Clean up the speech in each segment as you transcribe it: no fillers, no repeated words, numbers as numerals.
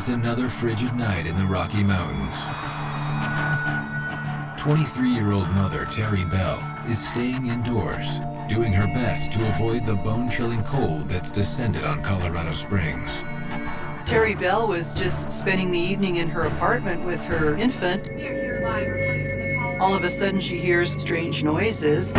It's another frigid night in the Rocky Mountains. 23-year-old mother Terry Bell is staying indoors, doing her best to avoid the bone-chilling cold that's descended on Colorado Springs. Terry Bell was just spending the evening in her apartment with her infant. All of a sudden she hears strange noises.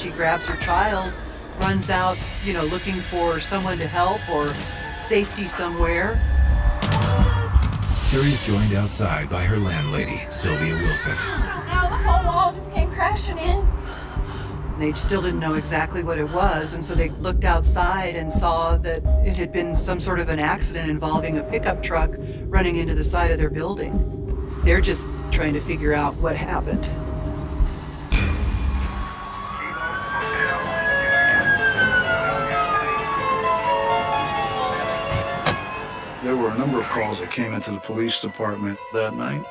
She grabs her child, runs out, looking for someone to help or safety somewhere. Terry's joined outside by her landlady, Sylvia Wilson. Now the whole wall just came crashing in. They still didn't know exactly what it was, and so they looked outside and saw that it had been some sort of an accident involving a pickup truck running into the side of their building. They're just trying to figure out what happened. There were a number of calls that came into the police department that night.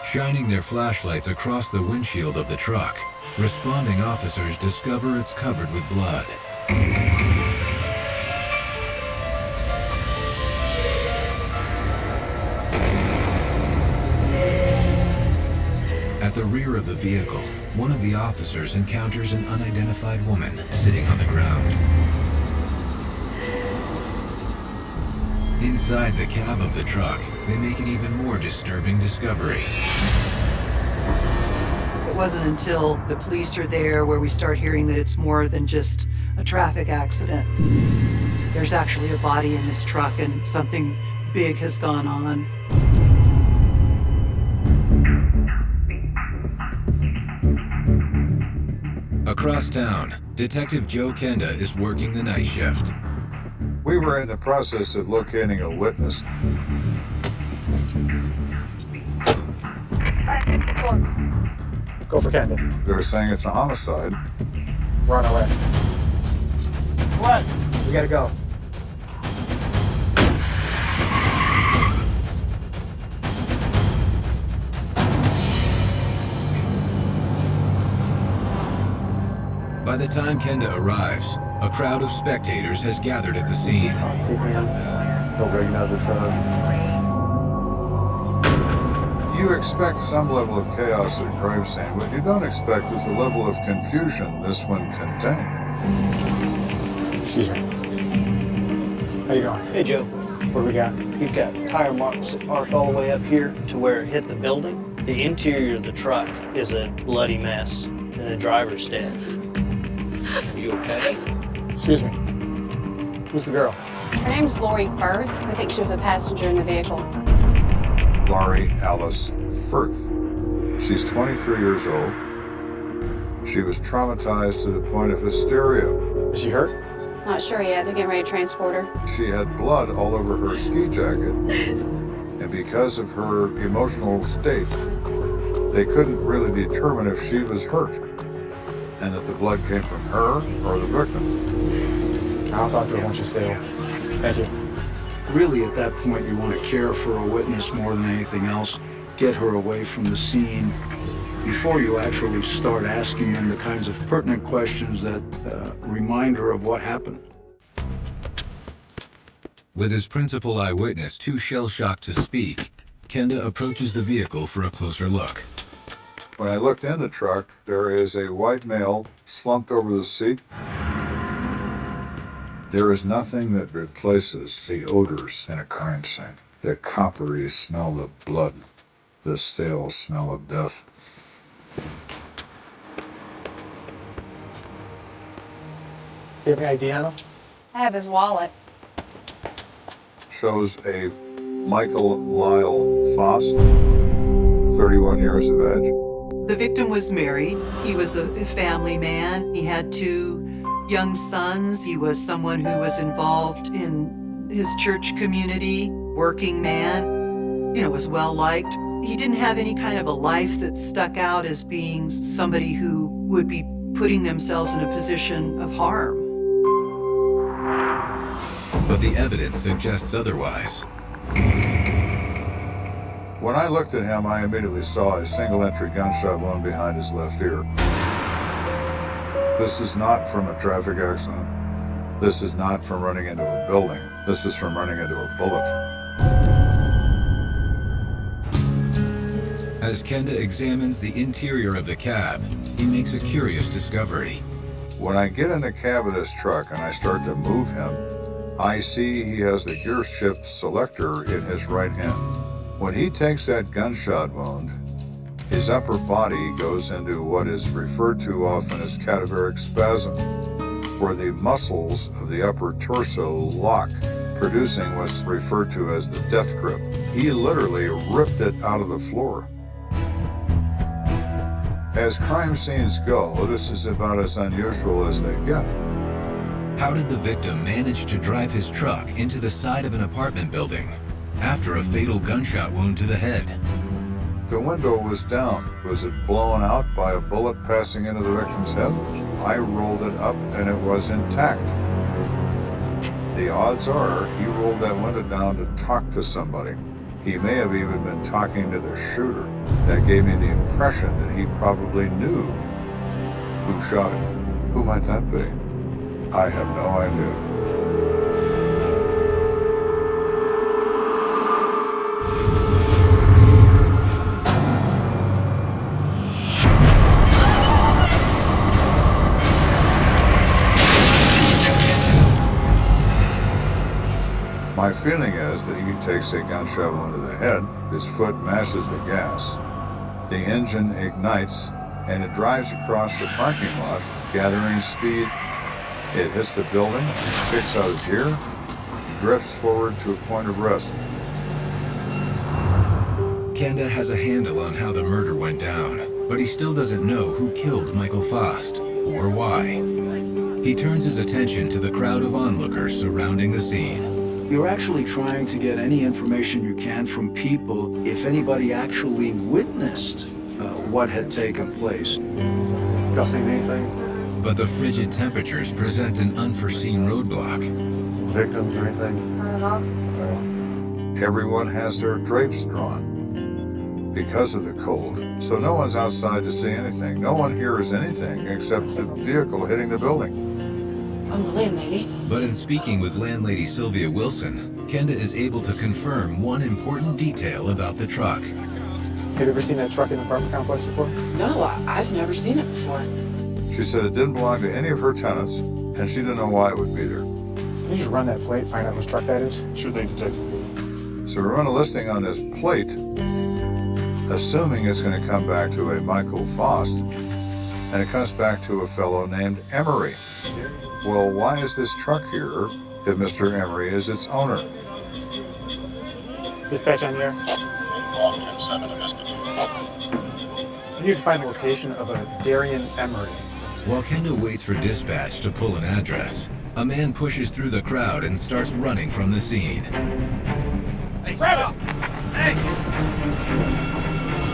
Shining their flashlights across the windshield of the truck, responding officers discover it's covered with blood. At the rear of the vehicle, one of the officers encounters an unidentified woman sitting on the ground. Inside the cab of the truck, they make an even more disturbing discovery. It wasn't until the police are there where we start hearing that it's more than just a traffic accident. There's actually a body in this truck and something big has gone on. Across town, Detective Joe Kenda is working the night shift. We were in the process of locating a witness. Go for Kenda. They were saying it's a homicide. We're on our way. What? We gotta go. By the time Kenda arrives, a crowd of spectators has gathered at the scene. Don't recognize the truck. You expect some level of chaos at a crime scene. What you don't expect is the level of confusion this one contained. Excuse me. How you doing? Hey, Joe. What do we got? We've got tire marks arced all the way up here to where it hit the building. The interior of the truck is a bloody mess, and the driver's dead. Are you okay? Excuse me. Who's the girl? Her name's Lori Firth. We think she was a passenger in the vehicle. Laurie Alice Firth. She's 23 years old. She was traumatized to the point of hysteria. Is she hurt? Not sure yet. They're getting ready to transport her. She had blood all over her ski jacket. And because of her emotional state, they couldn't really determine if she was hurt and that the blood came from her or the victim. I'll talk to her once she's stable. Thank you. Really, at that point, you want to care for a witness more than anything else. Get her away from the scene before you actually start asking them the kinds of pertinent questions that remind her of what happened. With his principal eyewitness too shell-shocked to speak, Kenda approaches the vehicle for a closer look. When I looked in the truck, there is a white male slumped over the seat. There is nothing that replaces the odors in a crime scene. The coppery smell of blood, the stale smell of death. Do you have any idea on him? I have his wallet. Shows a Michael Lyle Faust, 31 years of age. The victim was married. He was a family man. He had 2 young sons. He was someone who was involved in his church community, working man, was well liked. He didn't have any kind of a life that stuck out as being somebody who would be putting themselves in a position of harm. But the evidence suggests otherwise. When I looked at him, I immediately saw a single-entry gunshot wound behind his left ear. This is not from a traffic accident. This is not from running into a building. This is from running into a bullet. As Kenda examines the interior of the cab, he makes a curious discovery. When I get in the cab of this truck and I start to move him, I see he has the gear shift selector in his right hand. When he takes that gunshot wound, his upper body goes into what is referred to often as cadaveric spasm, where the muscles of the upper torso lock, producing what's referred to as the death grip. He literally ripped it out of the floor. As crime scenes go, this is about as unusual as they get. How did the victim manage to drive his truck into the side of an apartment building after a fatal gunshot wound to the head? The window was down. Was it blown out by a bullet passing into the victim's head? I rolled it up and it was intact. The odds are he rolled that window down to talk to somebody. He may have even been talking to the shooter. That gave me the impression that he probably knew who shot him. Who might that be? I have no idea. My feeling is that he takes a gunshot wound to the head, his foot mashes the gas, the engine ignites, and it drives across the parking lot, gathering speed. It hits the building, kicks out of gear, drifts forward to a point of rest. Kenda has a handle on how the murder went down, but he still doesn't know who killed Michael Faust, or why. He turns his attention to the crowd of onlookers surrounding the scene. You're actually trying to get any information you can from people if anybody actually witnessed what had taken place. Y'all seen anything? But the frigid temperatures present an unforeseen roadblock. Victims or anything? Everyone has their drapes drawn because of the cold, so no one's outside to see anything. No one hears anything except the vehicle hitting the building. I'm the landlady. But in speaking with landlady Sylvia Wilson, Kenda is able to confirm one important detail about the truck. Have you ever seen that truck in an apartment complex before? No, I've never seen it before. She said it didn't belong to any of her tenants, and she didn't know why it would be there. Can you just run that plate, find out which truck that is? Sure thing, detective. So we run a listing on this plate, assuming it's going to come back to a Michael Faust, and it comes back to a fellow named Emery. Well, why is this truck here if Mr. Emery is its owner? Dispatch on the air. I need to find the location of a Darian Emery. While Kenda waits for dispatch to pull an address, a man pushes through the crowd and starts running from the scene. Hey, stop! Hey!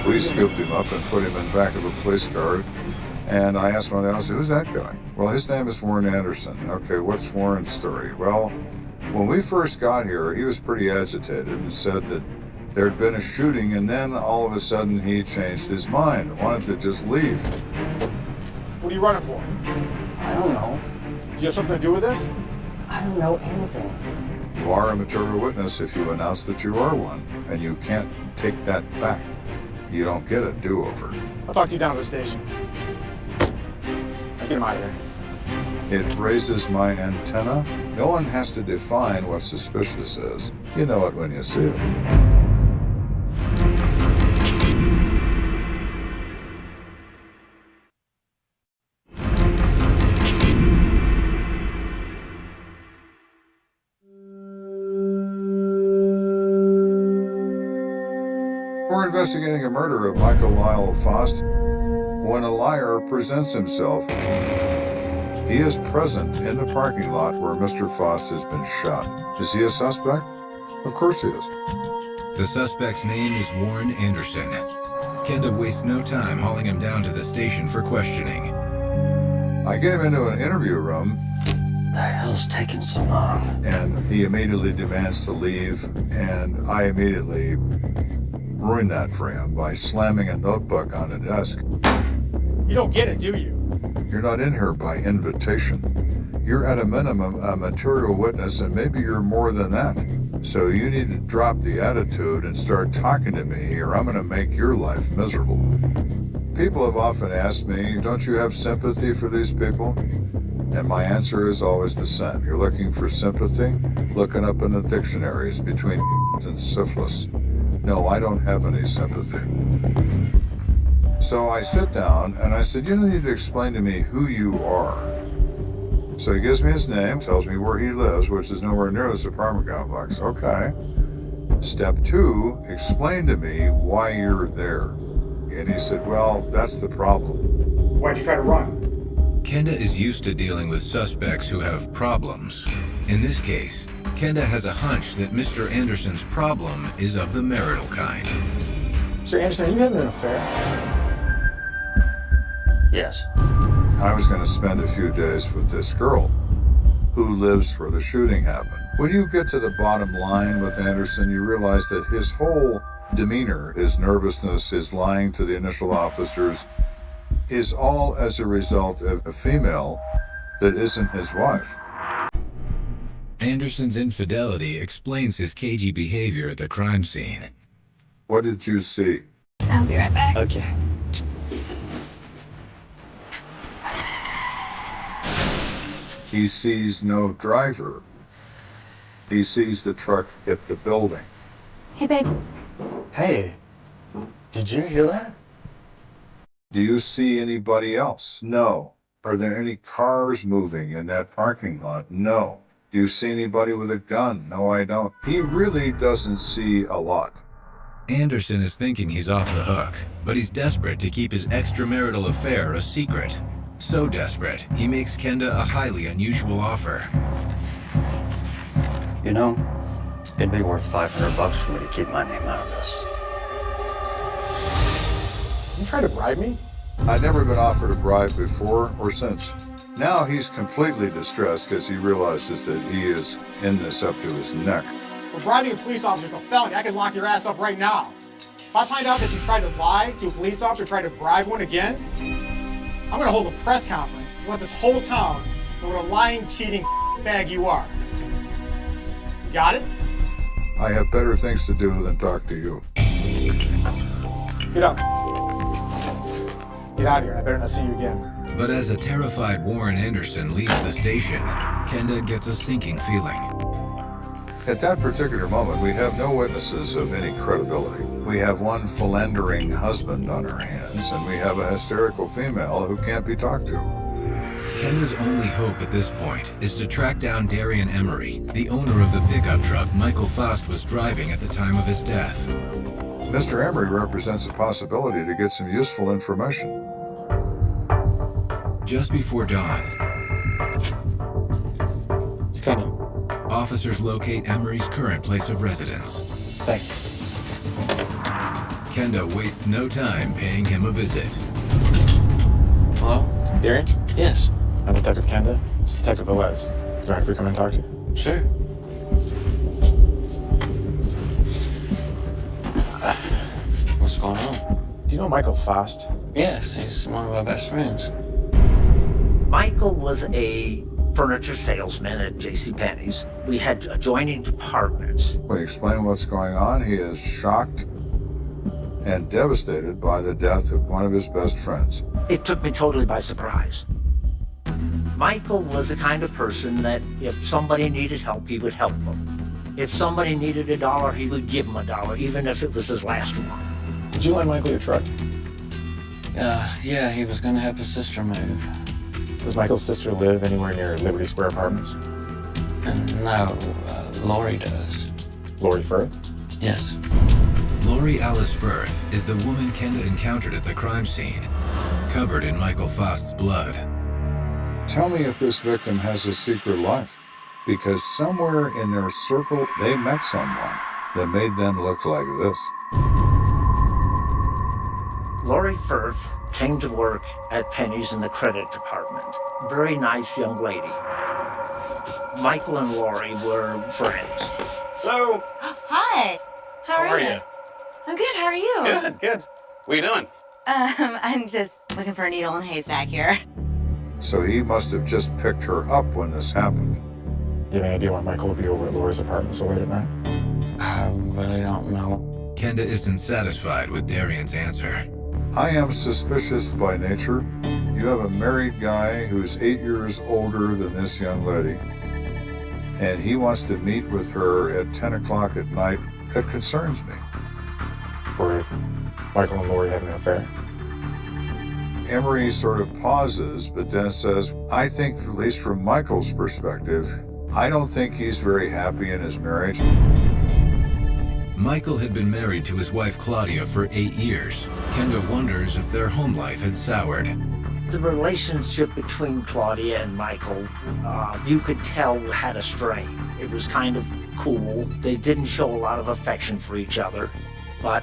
We scooped him up and put him in the back of a police car. And I asked one of the officers, who's that guy? Well, his name is Warren Anderson. Okay, what's Warren's story? Well, when we first got here, he was pretty agitated and said that there'd been a shooting, and then all of a sudden he changed his mind, wanted to just leave. What are you running for? I don't know. Do you have something to do with this? I don't know anything. You are a material witness if you announce that you are one, and you can't take that back. You don't get a do-over. I'll talk to you down at the station. Get him out of here. It raises my antenna. No one has to define what suspicious is. You know it when you see it. We're investigating a murder of Michael Lyle Faust. When a liar presents himself, he is present in the parking lot where Mr. Faust has been shot. Is he a suspect? Of course he is. The suspect's name is Warren Anderson. Kenda wastes no time hauling him down to the station for questioning. I get him into an interview room. The hell's taking so long? And he immediately demands to leave, and I immediately ruined that for him by slamming a notebook on the desk. You don't get it, do you? You're not in here by invitation. You're at a minimum a material witness, and maybe you're more than that. So you need to drop the attitude and start talking to me, or I'm going to make your life miserable. People have often asked me, don't you have sympathy for these people? And my answer is always the same. You're looking for sympathy? Looking up in the dictionaries between and syphilis. No, I don't have any sympathy. So I sit down and I said, you need to explain to me who you are. So he gives me his name, tells me where he lives, which is nowhere near this apartment complex. Okay. Step 2, explain to me why you're there. And he said, well, that's the problem. Why'd you try to run? Kenda is used to dealing with suspects who have problems. In this case, Kenda has a hunch that Mr. Anderson's problem is of the marital kind. Mr. Anderson, are you having an affair? Yes. I was going to spend a few days with this girl who lives where the shooting happened. When you get to the bottom line with Anderson, you realize that his whole demeanor, his nervousness, his lying to the initial officers, is all as a result of a female that isn't his wife. Anderson's infidelity explains his cagey behavior at the crime scene. What did you see? I'll be right back. Okay. He sees no driver. He sees the truck hit the building. Hey, babe. Hey, did you hear that? Do you see anybody else? No. Are there any cars moving in that parking lot? No. Do you see anybody with a gun? No, I don't. He really doesn't see a lot. Anderson is thinking he's off the hook, but he's desperate to keep his extramarital affair a secret. So desperate, he makes Kenda a highly unusual offer. You know, it'd be worth $500 for me to keep my name out of this. You trying to bribe me? I'd never been offered a bribe before or since. Now he's completely distressed because he realizes that he is in this up to his neck. Well, bribing a police officer is a felony. I can lock your ass up right now. If I find out that you tried to lie to a police officer, tried to bribe one again, I'm gonna hold a press conference. You want this whole town to know what a lying, cheating bag you are. Got it? I have better things to do than talk to you. Get up. Get out of here. I better not see you again. But as a terrified Warren Anderson leaves the station, Kenda gets a sinking feeling. At that particular moment, we have no witnesses of any credibility. We have one philandering husband on our hands, and we have a hysterical female who can't be talked to. Kenda's only hope at this point is to track down Darian Emery, the owner of the pickup truck Michael Faust was driving at the time of his death. Mr. Emery represents a possibility to get some useful information. Just before dawn, It's Kenny. officers locate Emery's current place of residence. Thanks. Kenda wastes no time paying him a visit. Hello? Darian? Yes. I'm Detective Kenda. It's Detective Velez. Is it alright if we come and talk to you? Sure. What's going on? Do you know Michael Faust? Yes, he's one of our best friends. Michael was a furniture salesman at JCPenney's. We had adjoining departments. We explain what's going on. He is shocked and devastated by the death of one of his best friends. It took me totally by surprise. Michael was the kind of person that if somebody needed help, he would help them. If somebody needed $1, he would give them $1, even if it was his last one. Did you lend Michael your truck? Yeah, he was gonna help his sister move. Does Michael's sister live anywhere near Liberty Square Apartments? No, Lori does. Lori Firth? Yes. Lori Alice Firth is the woman Kenda encountered at the crime scene, covered in Michael Faust's blood. Tell me if this victim has a secret life, because somewhere in their circle, they met someone that made them look like this. Lori Firth came to work at Penny's in the credit department. Very nice young lady. Michael and Lori were friends. Hello. Hi. How are you? I'm good. How are you? Good, good. What are you doing? I'm just looking for a needle in a haystack here. So he must have just picked her up when this happened. You have any idea why Michael would be over at Laura's apartment so late at night? I really don't know. Kenda isn't satisfied with Darian's answer. I am suspicious by nature. You have a married guy who's 8 years older than this young lady, and he wants to meet with her at 10 o'clock at night. That concerns me. Were Michael and Lori having an affair? Emery sort of pauses, but then says, I think, at least from Michael's perspective, I don't think he's very happy in his marriage. Michael had been married to his wife Claudia for 8 years. Kenda wonders if their home life had soured. The relationship between Claudia and Michael, you could tell had a strain. It was kind of cool. They didn't show a lot of affection for each other. But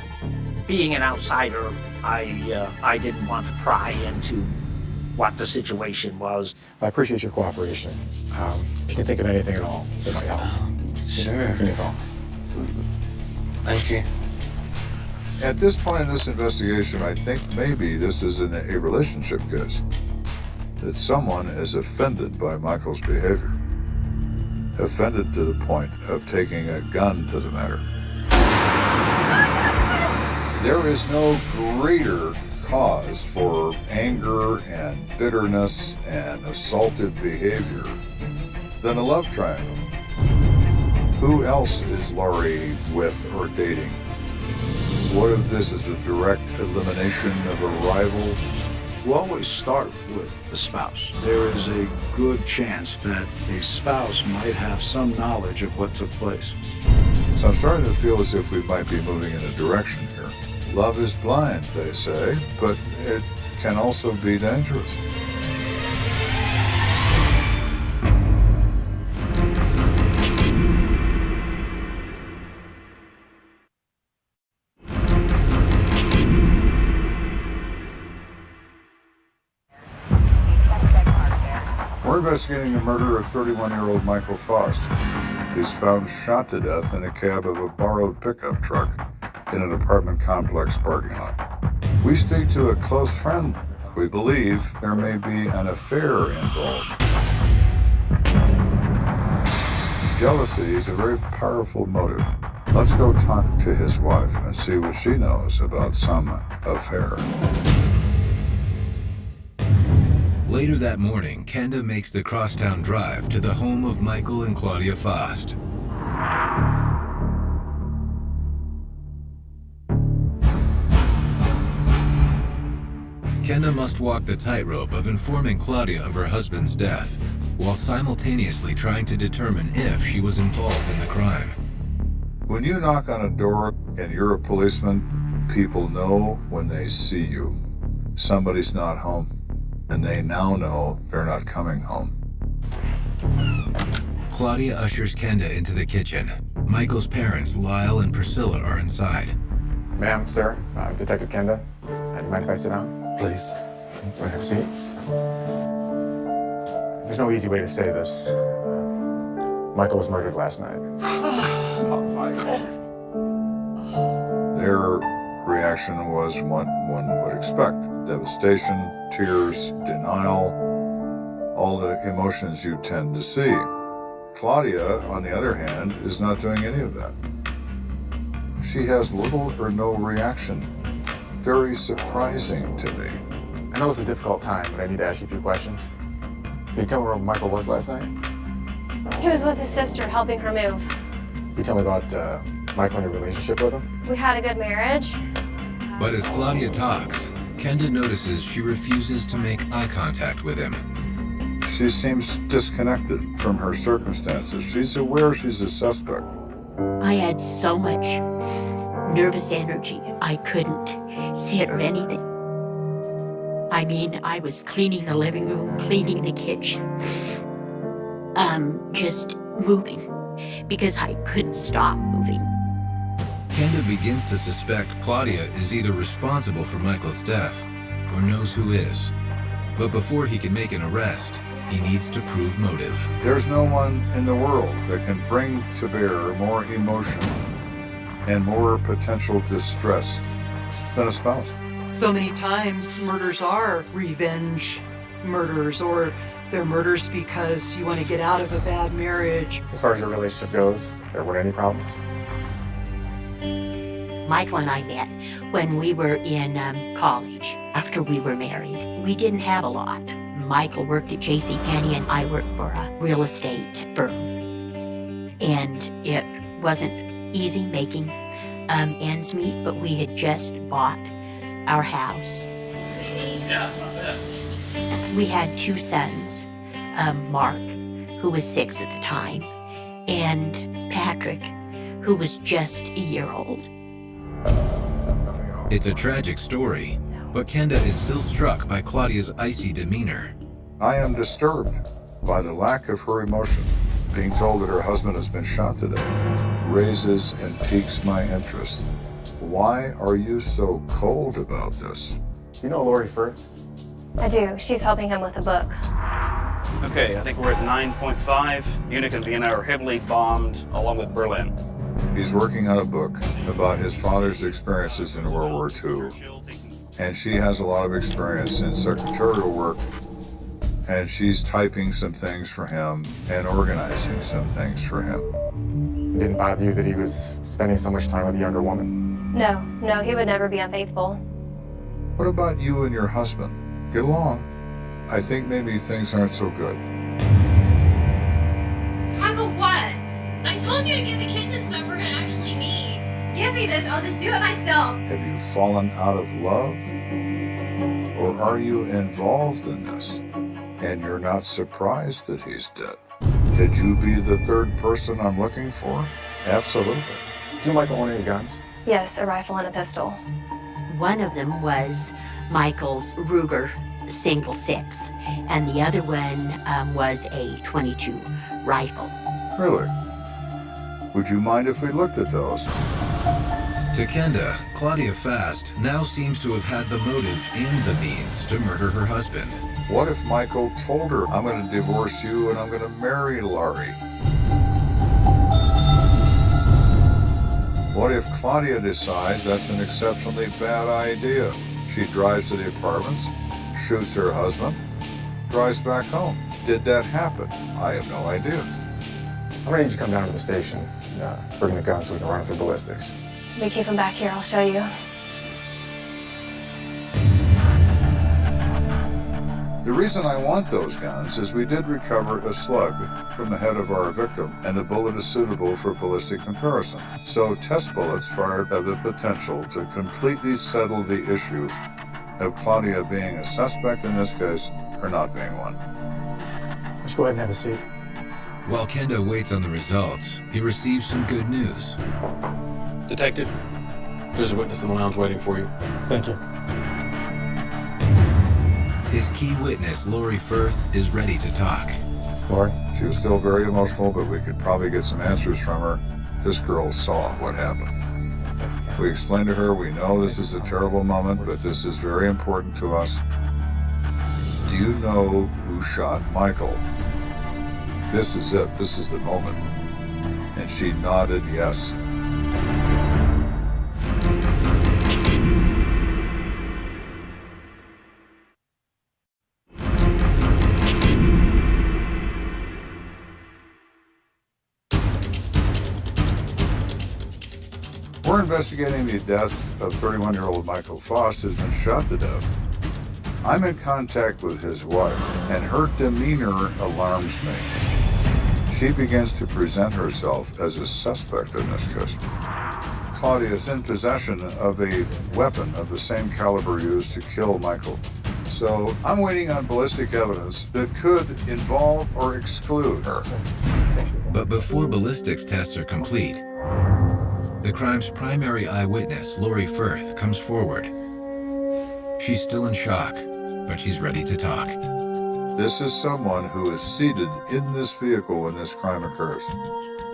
being an outsider, I didn't want to pry into what the situation was. I appreciate your cooperation. If you can think of anything at all that might help, Sure. give me a call. Thank you. At this point in this investigation, I think maybe this is a relationship case. That someone is offended by Michael's behavior. Offended to the point of taking a gun to the matter. There is no greater cause for anger and bitterness and assaultive behavior than a love triangle. Who else is Laurie with or dating? What if this is a direct elimination of a rival? You always start with the spouse. There is a good chance that a spouse might have some knowledge of what took place. So I'm starting to feel as if we might be moving in a direction here. Love is blind, they say, but it can also be dangerous. We're investigating the murder of 31-year-old Michael Faust. He's found shot to death in the cab of a borrowed pickup truck in an apartment complex parking lot. We speak to a close friend. We believe there may be an affair involved. Jealousy is a very powerful motive. Let's go talk to his wife and see what she knows about some affair. Later that morning, Kenda makes the crosstown drive to the home of Michael and Claudia Faust. Kenda must walk the tightrope of informing Claudia of her husband's death, while simultaneously trying to determine if she was involved in the crime. When you knock on a door and you're a policeman, people know when they see you. Somebody's not home, and they now know they're not coming home. Claudia ushers Kenda into the kitchen. Michael's parents, Lyle and Priscilla, are inside. Ma'am, sir, Detective Kenda. Do you mind if I sit down? Please. Want to have a seat? There's no easy way to say this. Michael was murdered last night. Their reaction was what one would expect. Devastation, tears, denial, all the emotions you tend to see. Claudia, on the other hand, is not doing any of that. She has little or no reaction. Very surprising to me. I know it's a difficult time, but I need to ask you a few questions. Can you tell me where Michael was last night? He was with his sister, helping her move. Can you tell me about Michael and your relationship with him? We had a good marriage. But as Claudia talks, Kenda notices she refuses to make eye contact with him. She seems disconnected from her circumstances. She's aware she's a suspect. I had so much nervous energy, I couldn't sit or anything. I mean, I was cleaning the living room, cleaning the kitchen, just moving, because I couldn't stop moving. Kenda begins to suspect Claudia is either responsible for Michael's death or knows who is. But before he can make an arrest, he needs to prove motive. There's no one in the world that can bring to bear more emotion and more potential distress than a spouse. So many times murders are revenge murders, or they're murders because you want to get out of a bad marriage. As far as your relationship goes, there weren't any problems? Michael and I met when we were in college after we were married. We didn't have a lot. Michael worked at JCPenney and I worked for a real estate firm. And it wasn't easy making ends meet, but we had just bought our house. Yeah, that's not bad. We had 2 sons, Mark, who was 6 at the time, and Patrick, who was just a year old. It's a tragic story, but Kenda is still struck by Claudia's icy demeanor. I am disturbed by the lack of her emotion. Being told that her husband has been shot to death raises and piques my interest. Why are you so cold about this? You know Lori Firth? I do. She's helping him with a book. Okay, I think we're at 9.5. Munich and Vienna are heavily bombed, along with Berlin. He's working on a book about his father's experiences in World War II. And she has a lot of experience in secretarial work. And she's typing some things for him and organizing some things for him. It didn't bother you that he was spending so much time with a younger woman? No, he would never be unfaithful. What about you and your husband? Get along. I think maybe things aren't so good. Michael, what? I told you to get the kitchen stuff for actually me. Give me this, I'll just do it myself. Have you fallen out of love? Or are you involved in this? And you're not surprised that he's dead? Could you be the third person I'm looking for? Absolutely. Do Michael own any guns? Yes, a rifle and a pistol. One of them was Michael's Ruger single 6, and the other one was a .22 rifle. Really? Would you mind if we looked at those? To Kenda, Claudia Fast now seems to have had the motive and the means to murder her husband. What if Michael told her, I'm going to divorce you and I'm going to marry Laurie? What if Claudia decides that's an exceptionally bad idea? She drives to the apartments, shoots her husband, drives back home. Did that happen? I have no idea. I'm ready to come down to the station and bring the gun so we can run through ballistics. We keep him back here, I'll show you. The reason I want those guns is we did recover a slug from the head of our victim, and the bullet is suitable for ballistic comparison. So test bullets fired have the potential to completely settle the issue of Claudia being a suspect in this case or not being one. Let's go ahead and have a seat. While Kenda waits on the results, he receives some good news. Detective, there's a witness in the lounge waiting for you. Thank you. His key witness, Lori Firth, is ready to talk. Lori? She was still very emotional, but we could probably get some answers from her. This girl saw what happened. We explained to her, we know this is a terrible moment, but this is very important to us. Do you know who shot Michael? This is it. This is the moment. And she nodded yes. We're investigating the death of 31-year-old Michael Faust, who's been shot to death. I'm in contact with his wife, and her demeanor alarms me. She begins to present herself as a suspect in this case. Claudia is in possession of a weapon of the same caliber used to kill Michael. So I'm waiting on ballistic evidence that could involve or exclude her. But before ballistics tests are complete, the crime's primary eyewitness, Lori Firth, comes forward. She's still in shock, but she's ready to talk. This is someone who is seated in this vehicle when this crime occurs.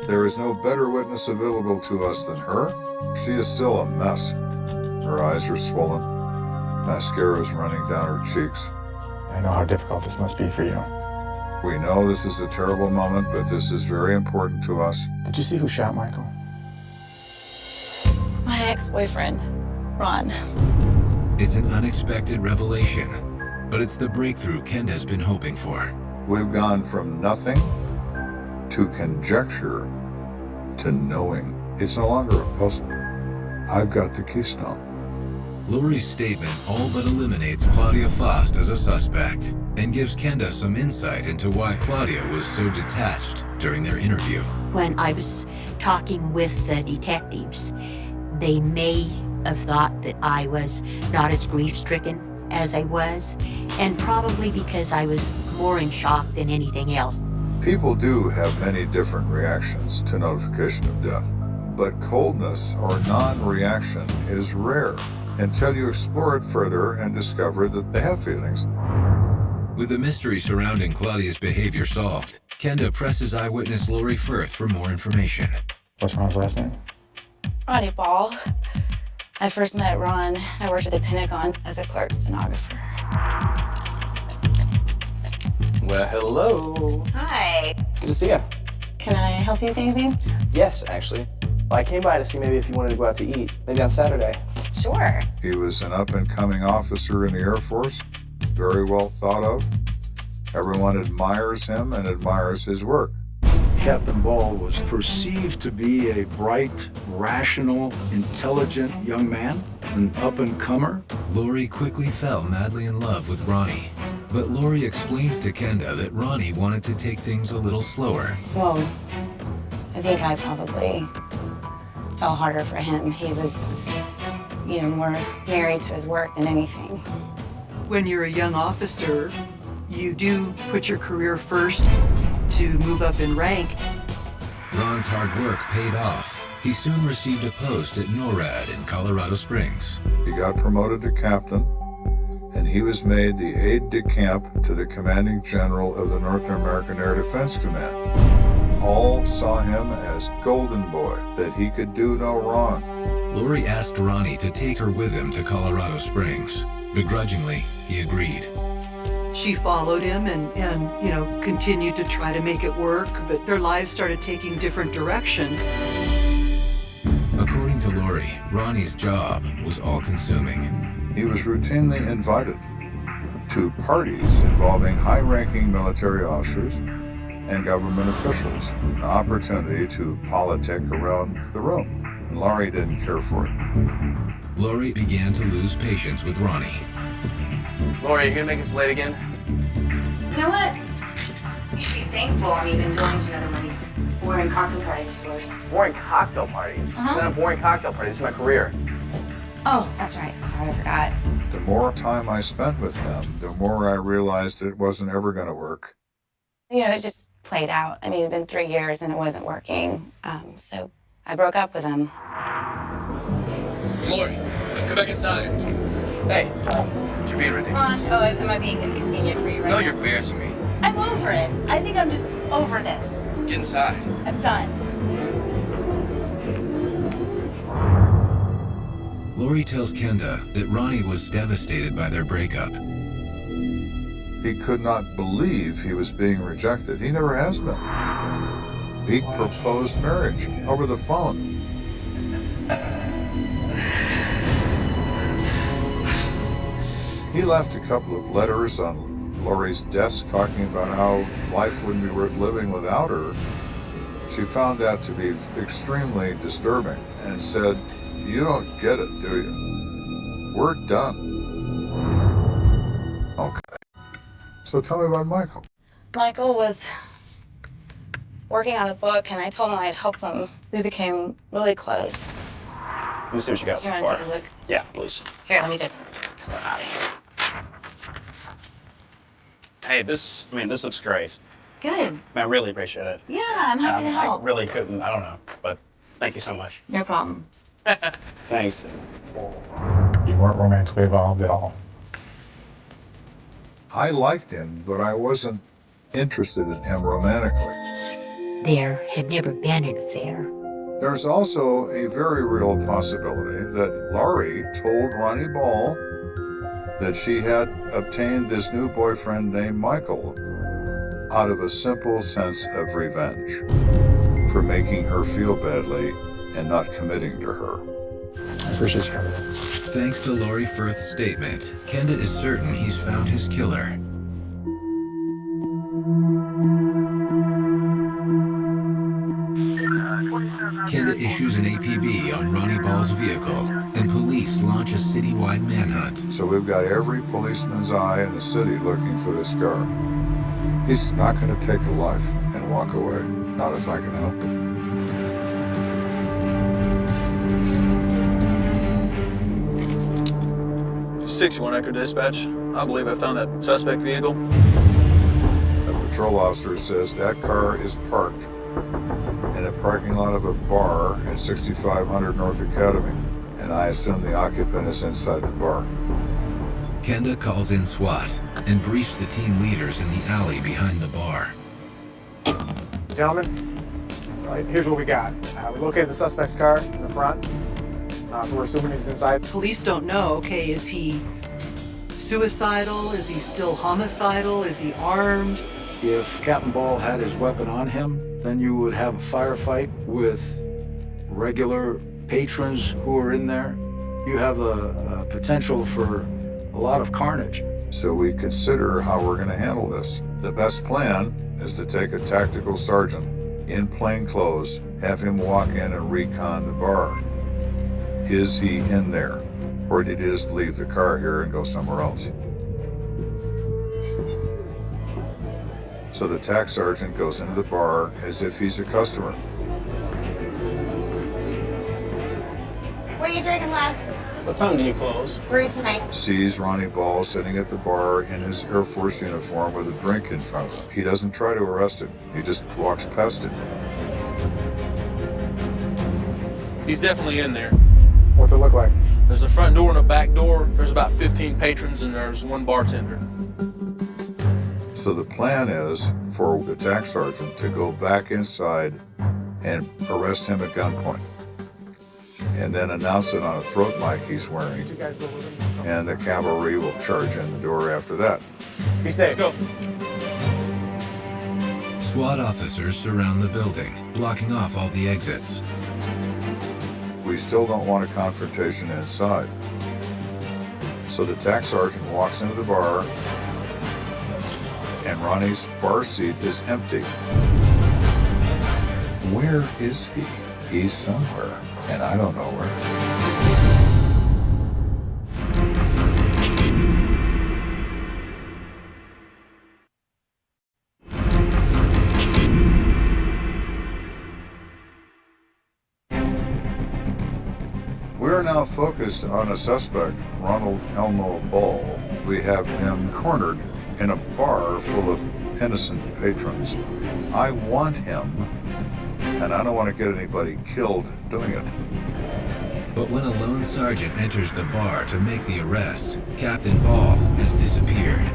There is no better witness available to us than her. She is still a mess. Her eyes are swollen. Mascara is running down her cheeks. I know how difficult this must be for you. We know this is a terrible moment, but this is very important to us. Did you see who shot Michael? My ex-boyfriend, Ron. It's an unexpected revelation, but it's the breakthrough Kenda's been hoping for. We've gone from nothing to conjecture to knowing. It's no longer a puzzle. I've got the keystone. Lori's statement all but eliminates Claudia Faust as a suspect and gives Kenda some insight into why Claudia was so detached during their interview. When I was talking with the detectives, they may have thought that I was not as grief-stricken as I was, and probably because I was more in shock than anything else. People do have many different reactions to notification of death, but coldness or non-reaction is rare until you explore it further and discover that they have feelings. With the mystery surrounding Claudia's behavior solved, Kenda presses eyewitness Lori Firth for more information. What's Ron's last name? Ronnie Ball. I first met Ron. I worked at the Pentagon as a clerk stenographer. Well, hello. Hi. Good to see you. Can I help you with anything? Yes, actually. I came by to see maybe if you wanted to go out to eat. Maybe on Saturday. Sure. He was an up-and-coming officer in the Air Force, very well thought of. Everyone admires him and admires his work. Captain Ball was perceived to be a bright, rational, intelligent young man, an up-and-comer. Lori quickly fell madly in love with Ronnie, but Lori explains to Kenda that Ronnie wanted to take things a little slower. Well, I think I probably fell harder for him. He was, more married to his work than anything. When you're a young officer, you do put your career first to move up in rank. Ron's hard work paid off. He soon received a post at NORAD in Colorado Springs. He got promoted to captain, and he was made the aide-de-camp to the commanding general of the North American Air Defense Command. All saw him as golden boy, that he could do no wrong. Lori asked Ronnie to take her with him to Colorado Springs. Begrudgingly, he agreed. She followed him and continued to try to make it work, but their lives started taking different directions. According to Lori, Ronnie's job was all-consuming. He was routinely invited to parties involving high-ranking military officers and government officials, an opportunity to politic around the room. And Lori didn't care for it. Lori began to lose patience with Ronnie. Lori, you gonna make us late again? You know what? You should be thankful I'm even going to another one's boring cocktail parties of yours. Boring cocktail parties? Uh-huh. It's not a boring cocktail party, it's my career. Oh, that's right. Sorry, I forgot. The more time I spent with him, the more I realized it wasn't ever going to work. It just played out. I mean, it'd been 3 years and it wasn't working. So I broke up with him. Lori, come back inside. Hey, you're being ridiculous. Oh, am I being inconvenient for you right now? No, you're embarrassing me. I'm over it. I think I'm just over this. Get inside. I'm done. Lori tells Kenda that Ronnie was devastated by their breakup. He could not believe he was being rejected. He never has been. He proposed marriage over the phone. He left a couple of letters on Lori's desk talking about how life wouldn't be worth living without her. She found that to be extremely disturbing and said, "You don't get it, do you? We're done." Okay. So tell me about Michael. Michael was working on a book, and I told him I'd help him. We became really close. Let me see what you got so You wanna far. take a look? Yeah, please. Here, let me just pull it out of here. Hey, this looks great. Good. I really appreciate it. Yeah, I'm happy to help. I really couldn't, I don't know, but thank you so much. No problem. Thanks. You weren't romantically involved at all. I liked him, but I wasn't interested in him romantically. There had never been an affair. There's also a very real possibility that Lori told Ronnie Ball that she had obtained this new boyfriend named Michael out of a simple sense of revenge for making her feel badly and not committing to her. Appreciate you coming. Thanks to Lori Firth's statement, Kenda is certain he's found his killer. Kenda issues an APB on Ronnie Ball's vehicle, and police launch a citywide manhunt. So we've got every policeman's eye in the city looking for this car. He's not going to take a life and walk away. Not if I can help it. 61 Acre Dispatch. I believe I found that suspect vehicle. A patrol officer says that car is parked in a parking lot of a bar at 6500 North Academy, and I assume the occupant is inside the bar. Kenda calls in SWAT and briefs the team leaders in the alley behind the bar. Gentlemen, here's what we got. We located the suspect's car in the front, so we're assuming he's inside. Police don't know, okay, is he suicidal? Is he still homicidal? Is he armed? If Captain Ball had his weapon on him, then you would have a firefight with regular patrons who are in there. You have a potential for a lot of carnage. So we consider how we're going to handle this. The best plan is to take a tactical sergeant in plain clothes, have him walk in and recon the bar. Is he in there? Or did he just leave the car here and go somewhere else? So the TAC sergeant goes into the bar as if he's a customer. What are you drinking, love? What time do you close? 3 tonight. Sees Ronnie Ball sitting at the bar in his Air Force uniform with a drink in front of him. He doesn't try to arrest him. He just walks past him. He's definitely in there. What's it look like? There's a front door and a back door. There's about 15 patrons and there's one bartender. So the plan is for the TAC sergeant to go back inside and arrest him at gunpoint. And then announce it on a throat mic he's wearing. You guys go with him. And the cavalry will charge in the door after that. Be safe. Go. SWAT officers surround the building, blocking off all the exits. We still don't want a confrontation inside. So the TAC sergeant walks into the bar, and Ronnie's bar seat is empty. Where is he? He's somewhere, and I don't know where. We're now focused on a suspect, Ronald Elmo Ball. We have him cornered in a bar full of innocent patrons. I want him, and I don't want to get anybody killed doing it. But when a lone sergeant enters the bar to make the arrest, Captain Ball has disappeared.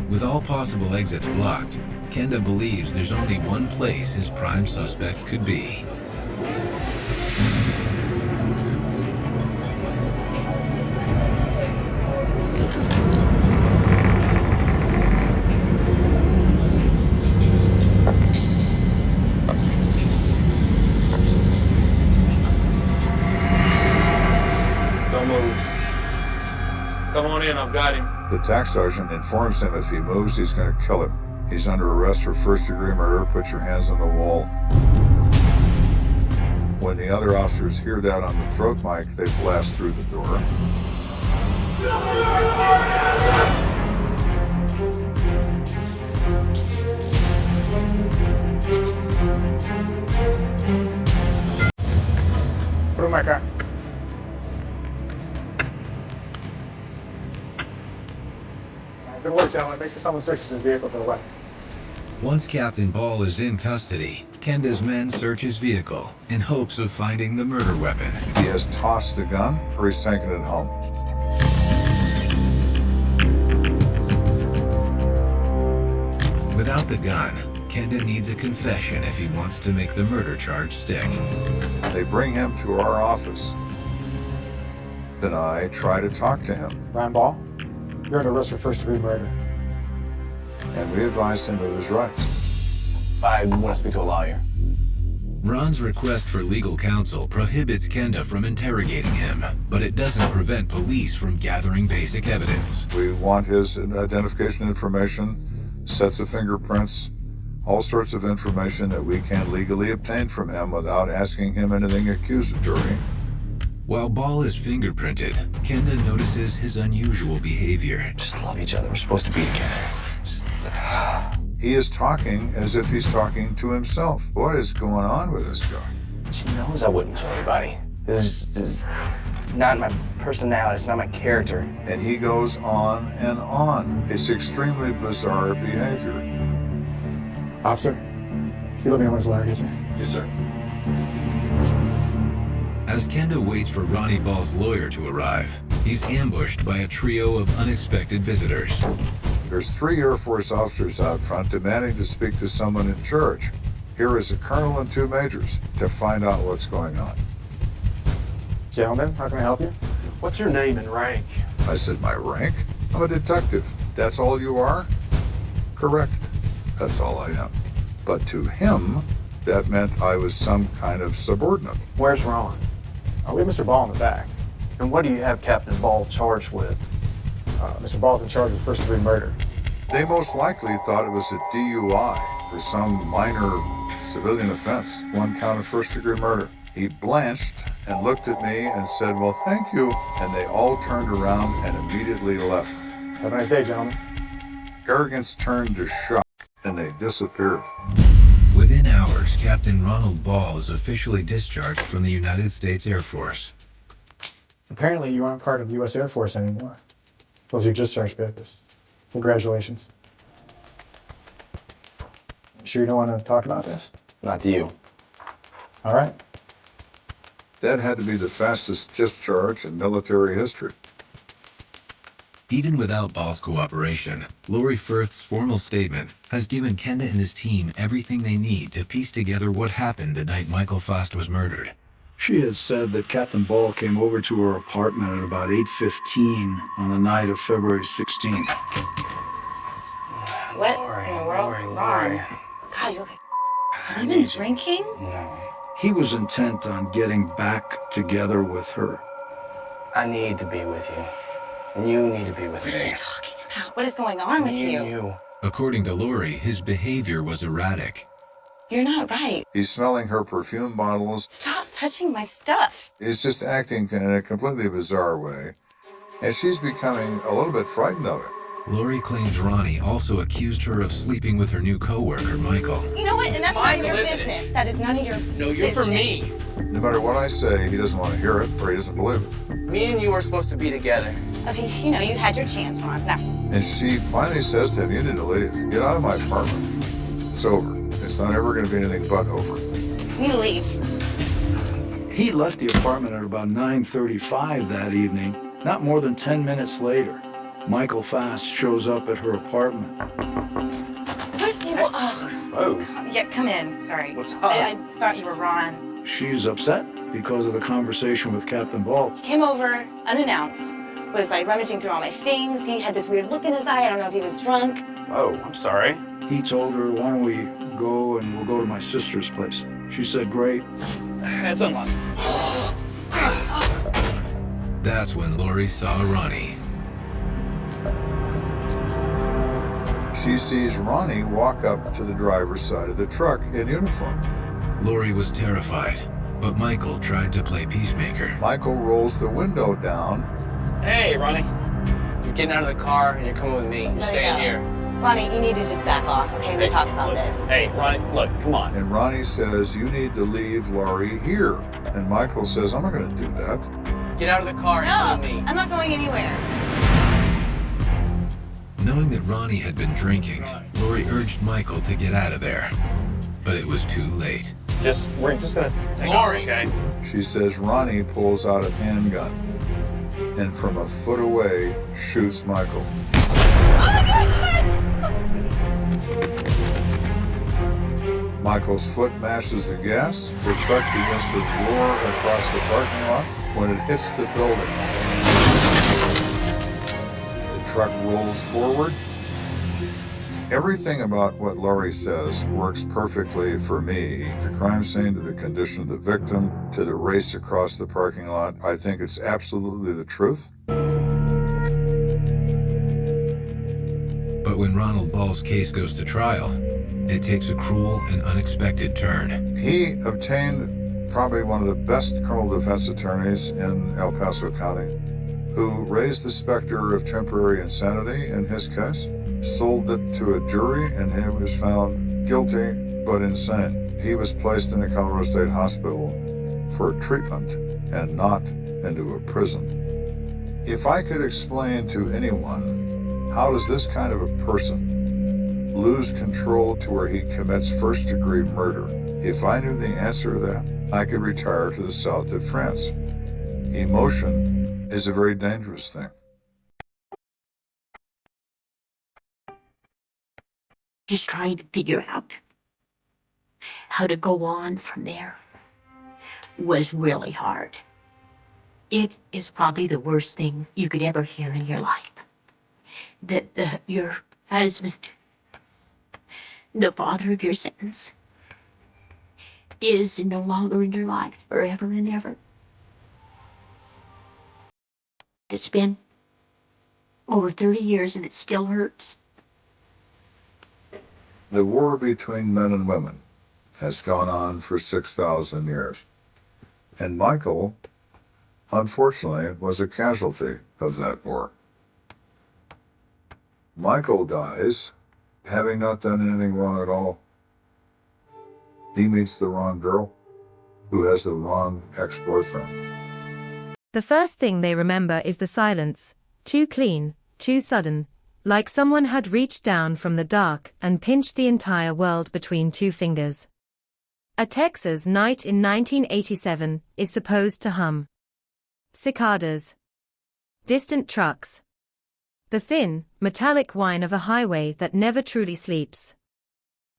With all possible exits blocked, Kenda believes there's only one place his prime suspect could be. Come on in, I've got him. The TAC sergeant informs him if he moves, he's going to kill him. He's under arrest for first-degree murder. Put your hands on the wall. When the other officers hear that on the throat mic, they blast through the door. Put in my car. Good work, gentlemen. Make sure someone searches his vehicle for the weapon. Once Captain Ball is in custody, Kenda's men search his vehicle in hopes of finding the murder weapon. He has tossed the gun or he's taken it home. Without the gun, Kenda needs a confession if he wants to make the murder charge stick. They bring him to our office. Then I try to talk to him. Ron Ball, you're under arrest for first-degree murder. And we advised him of his rights. I want to speak to a lawyer. Ron's request for legal counsel prohibits Kenda from interrogating him, but it doesn't prevent police from gathering basic evidence. We want his identification information, sets of fingerprints, all sorts of information that we can legally obtain from him without asking him anything accusatory. While Ball is fingerprinted, Kenda notices his unusual behavior. Just love each other. We're supposed to be together. He is talking as if he's talking to himself. What is going on with this guy? She knows I wouldn't kill anybody. This is not my personality. It's not my character. And he goes on and on. It's extremely bizarre behavior. Officer, can you let me know when his lawyer gets here? Yes, sir. As Kenda waits for Ronnie Ball's lawyer to arrive, he's ambushed by a trio of unexpected visitors. There's 3 Air Force officers out front demanding to speak to someone in charge. Here is a colonel and 2 majors to find out what's going on. Gentlemen, how can I help you? What's your name and rank? I said, my rank? I'm a detective. That's all you are? Correct. That's all I am. But to him, that meant I was some kind of subordinate. Where's Ron? Oh, we have Mr. Ball in the back. And what do you have Captain Ball charged with? Mr. Ball's been charged with first-degree murder. They most likely thought it was a DUI or some minor civilian offense, 1 count of first-degree murder. He blanched and looked at me and said, well, thank you. And they all turned around and immediately left. Have a nice day, gentlemen. Arrogance turned to shock, and they disappeared. Within hours, Captain Ronald Ball is officially discharged from the United States Air Force. Apparently, you aren't part of the U.S. Air Force anymore. Those are your discharge papers. Congratulations. You sure you don't want to talk about this? Not to you. All right. That had to be the fastest discharge in military history. Even without Ball's cooperation, Lori Firth's formal statement has given Kenda and his team everything they need to piece together what happened the night Michael Faust was murdered. She has said that Captain Ball came over to her apartment at about 8:15 on the night of February 16th. What in the world? Ron. God, you look like... Have you been drinking? No. He was intent on getting back together with her. I need to be with you. And you need to be with What are me. you talking about? What is going on with you? According to Lori, his behavior was erratic. You're not right. He's smelling her perfume bottles. Stop touching my stuff. He's just acting in a completely bizarre way. And she's becoming a little bit frightened of it. Lori claims Ronnie also accused her of sleeping with her new co-worker, Michael. You know what? And that's none of your business. That is none of your business. No, you're for me. No matter what I say, he doesn't want to hear it or he doesn't believe it. Me and you are supposed to be together. Okay, you know, you had your chance, Ron. Now, And she finally says to him, you need to leave. Get out of my apartment. It's over. It's not ever going to be anything but over. you leave. He left the apartment at about 9:35 that evening. Not more than 10 minutes later, Michael Faust shows up at her apartment. What do you... Oh. Yeah, come in. Sorry. What's up? I thought you were Ron. She's upset because of the conversation with Captain Ball. He came over unannounced, was like rummaging through all my things. He had this weird look in his eye. I don't know if he was drunk. Oh, I'm sorry. He told her, why don't we go and we'll go to my sister's place. She said, great. That's unlucky. That's when Lori saw Ronnie. She sees Ronnie walk up to the driver's side of the truck in uniform. Lori was terrified, but Michael tried to play peacemaker. Michael rolls the window down. Hey, Ronnie. You're getting out of the car and you're coming with me. You're staying here. Ronnie, you need to just back off, okay? We talked about this. Hey, Ronnie, look, come on. And Ronnie says, you need to leave Laurie here. And Michael says, I'm not going to do that. Get out of the car and come with me. I'm not going anywhere. Knowing that Ronnie had been drinking, Lori urged Michael to get out of there. But it was too late. We're just gonna take Laurie, okay? She says Ronnie pulls out a handgun and from a foot away shoots Michael. Michael's foot mashes the gas. The truck begins to roar across the parking lot when it hits the building. The truck rolls forward Everything about what Laurie says works perfectly for me. The crime scene, to the condition of the victim, to the race across the parking lot. I think it's absolutely the truth. But when Ronald Ball's case goes to trial, it takes a cruel and unexpected turn. He obtained probably one of the best criminal defense attorneys in El Paso County, who raised the specter of temporary insanity in his case, sold it to a jury, and he was found guilty but insane. He was placed in the Colorado State Hospital for treatment and not into a prison. If I could explain to anyone, how does this kind of a person lose control to where he commits first-degree murder? If I knew the answer to that, I could retire to the south of France. Emotion is a very dangerous thing. Just trying to figure out how to go on from there was really hard. It is probably the worst thing you could ever hear in your life. That your husband, the father of your sentence, is no longer in your life forever and ever. It's been over 30 years and it still hurts. The war between men and women has gone on for 6,000 years. And Michael, unfortunately, was a casualty of that war. Michael dies having not done anything wrong at all. He meets the wrong girl who has the wrong ex-boyfriend. The first thing they remember is the silence, too clean, too sudden, like someone had reached down from the dark and pinched the entire world between two fingers. A Texas night in 1987 is supposed to hum. Cicadas. Distant trucks. The thin, metallic whine of a highway that never truly sleeps.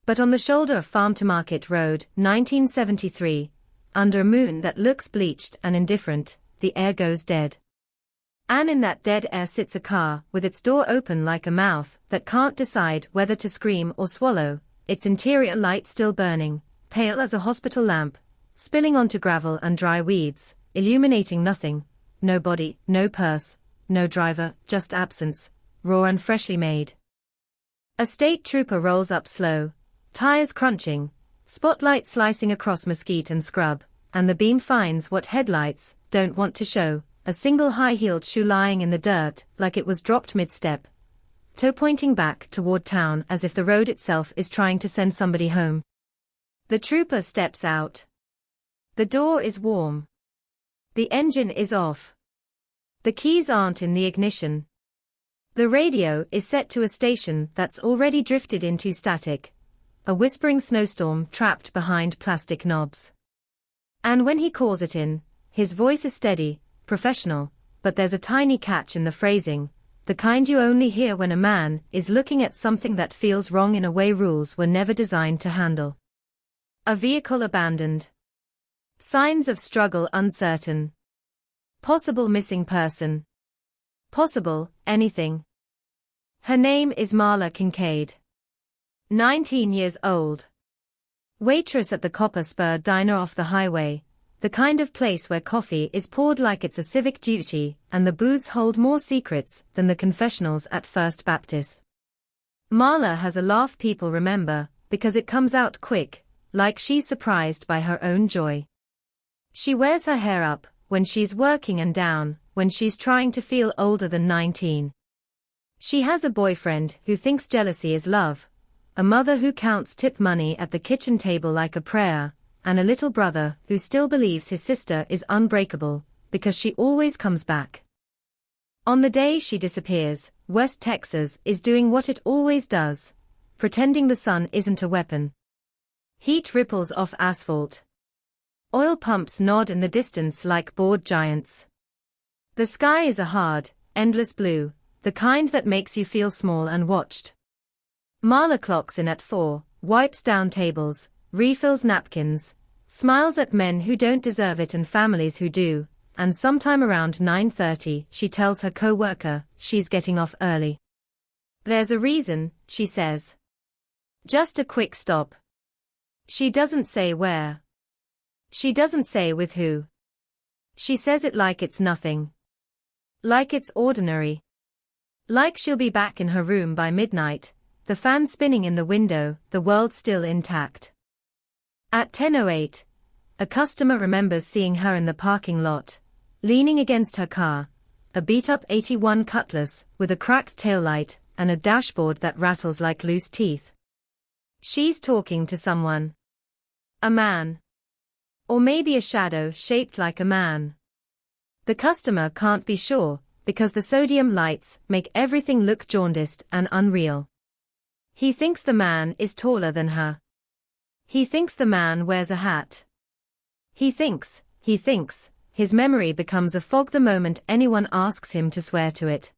But on the shoulder of Farm to Market Road, 1973, under a moon that looks bleached and indifferent, the air goes dead. And in that dead air sits a car, with its door open like a mouth that can't decide whether to scream or swallow, its interior light still burning, pale as a hospital lamp, spilling onto gravel and dry weeds, illuminating nothing, no body, no purse, no driver, just absence, raw and freshly made. A state trooper rolls up slow, tires crunching, spotlight slicing across mesquite and scrub, and the beam finds what headlights don't want to show, a single high-heeled shoe lying in the dirt like it was dropped mid-step, toe pointing back toward town as if the road itself is trying to send somebody home. The trooper steps out. The door is warm. The engine is off. The keys aren't in the ignition. The radio is set to a station that's already drifted into static, a whispering snowstorm trapped behind plastic knobs. And when he calls it in, his voice is steady, professional, but there's a tiny catch in the phrasing, the kind you only hear when a man is looking at something that feels wrong in a way rules were never designed to handle. A vehicle abandoned. Signs of struggle uncertain. Possible missing person. Possible, anything. Her name is Marla Kincaid. 19 years old. Waitress at the Copper Spur Diner off the highway, the kind of place where coffee is poured like it's a civic duty and the booths hold more secrets than the confessionals at First Baptist. Marla has a laugh people remember because it comes out quick, like she's surprised by her own joy. She wears her hair up when she's working and down when she's trying to feel older than 19. She has a boyfriend who thinks jealousy is love, a mother who counts tip money at the kitchen table like a prayer, and a little brother who still believes his sister is unbreakable, because she always comes back. On the day she disappears, West Texas is doing what it always does, pretending the sun isn't a weapon. Heat ripples off asphalt. Oil pumps nod in the distance like bored giants. The sky is a hard, endless blue, the kind that makes you feel small and watched. Marla clocks in at 4, wipes down tables, refills napkins, smiles at men who don't deserve it and families who do, and sometime around 9:30 she tells her co-worker she's getting off early. There's a reason, she says, Just a quick stop. She doesn't say where. She doesn't say with who. She says it like it's nothing. Like it's ordinary. Like she'll be back in her room by midnight, the fan spinning in the window, the world still intact. At 10:08, a customer remembers seeing her in the parking lot, leaning against her car, a beat-up 81 Cutlass with a cracked taillight and a dashboard that rattles like loose teeth. She's talking to someone. A man. Or maybe a shadow shaped like a man. The customer can't be sure, because the sodium lights make everything look jaundiced and unreal. He thinks the man is taller than her. He thinks the man wears a hat. He thinks, his memory becomes a fog the moment anyone asks him to swear to it.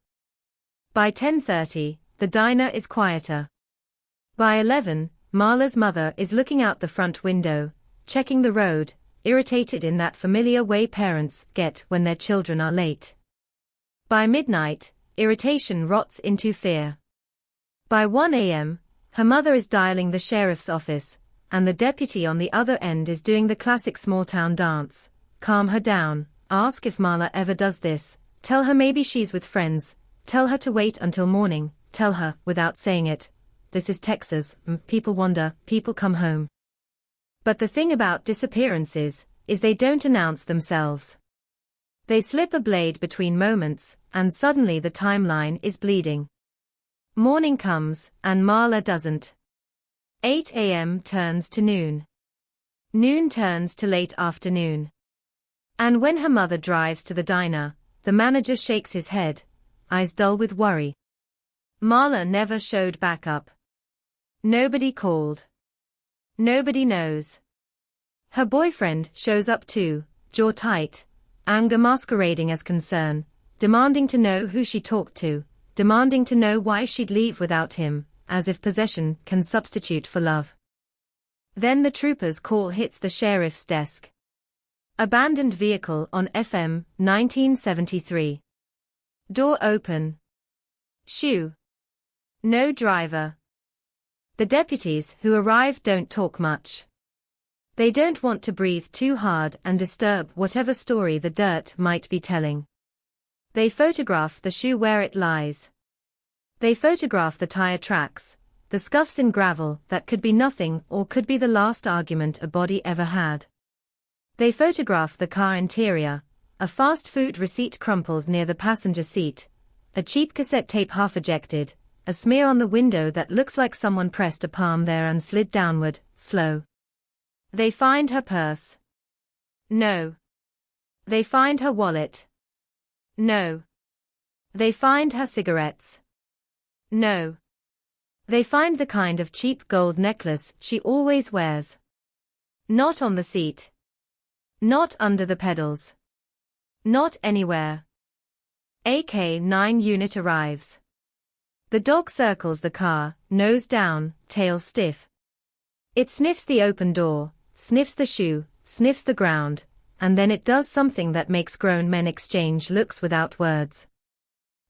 By 10:30, the diner is quieter. By 11, Marla's mother is looking out the front window, checking the road, irritated in that familiar way parents get when their children are late. By midnight, irritation rots into fear. By 1 a.m., her mother is dialing the sheriff's office, and the deputy on the other end is doing the classic small-town dance. Calm her down, ask if Marla ever does this, tell her maybe she's with friends, tell her to wait until morning, tell her, without saying it, this is Texas, people wander, people come home. But the thing about disappearances is they don't announce themselves. They slip a blade between moments, and suddenly the timeline is bleeding. Morning comes, and Marla doesn't. 8 a.m. turns to noon. Noon turns to late afternoon. And when her mother drives to the diner, the manager shakes his head, eyes dull with worry. Marla never showed back up. Nobody called. Nobody knows. Her boyfriend shows up too, jaw tight, anger masquerading as concern, demanding to know who she talked to, demanding to know why she'd leave without him, as if possession can substitute for love. Then the trooper's call hits the sheriff's desk. Abandoned vehicle on FM, 1973. Door open. Shoe. No driver. The deputies who arrive don't talk much. They don't want to breathe too hard and disturb whatever story the dirt might be telling. They photograph the shoe where it lies. They photograph the tire tracks, the scuffs in gravel that could be nothing or could be the last argument a body ever had. They photograph the car interior, a fast food receipt crumpled near the passenger seat, a cheap cassette tape half ejected, a smear on the window that looks like someone pressed a palm there and slid downward, slow. They find her purse. No. They find her wallet. No. They find her cigarettes. No. They find the kind of cheap gold necklace she always wears. Not on the seat. Not under the pedals. Not anywhere. AK-9 unit arrives. The dog circles the car, nose down, tail stiff. It sniffs the open door, sniffs the shoe, sniffs the ground, and then it does something that makes grown men exchange looks without words.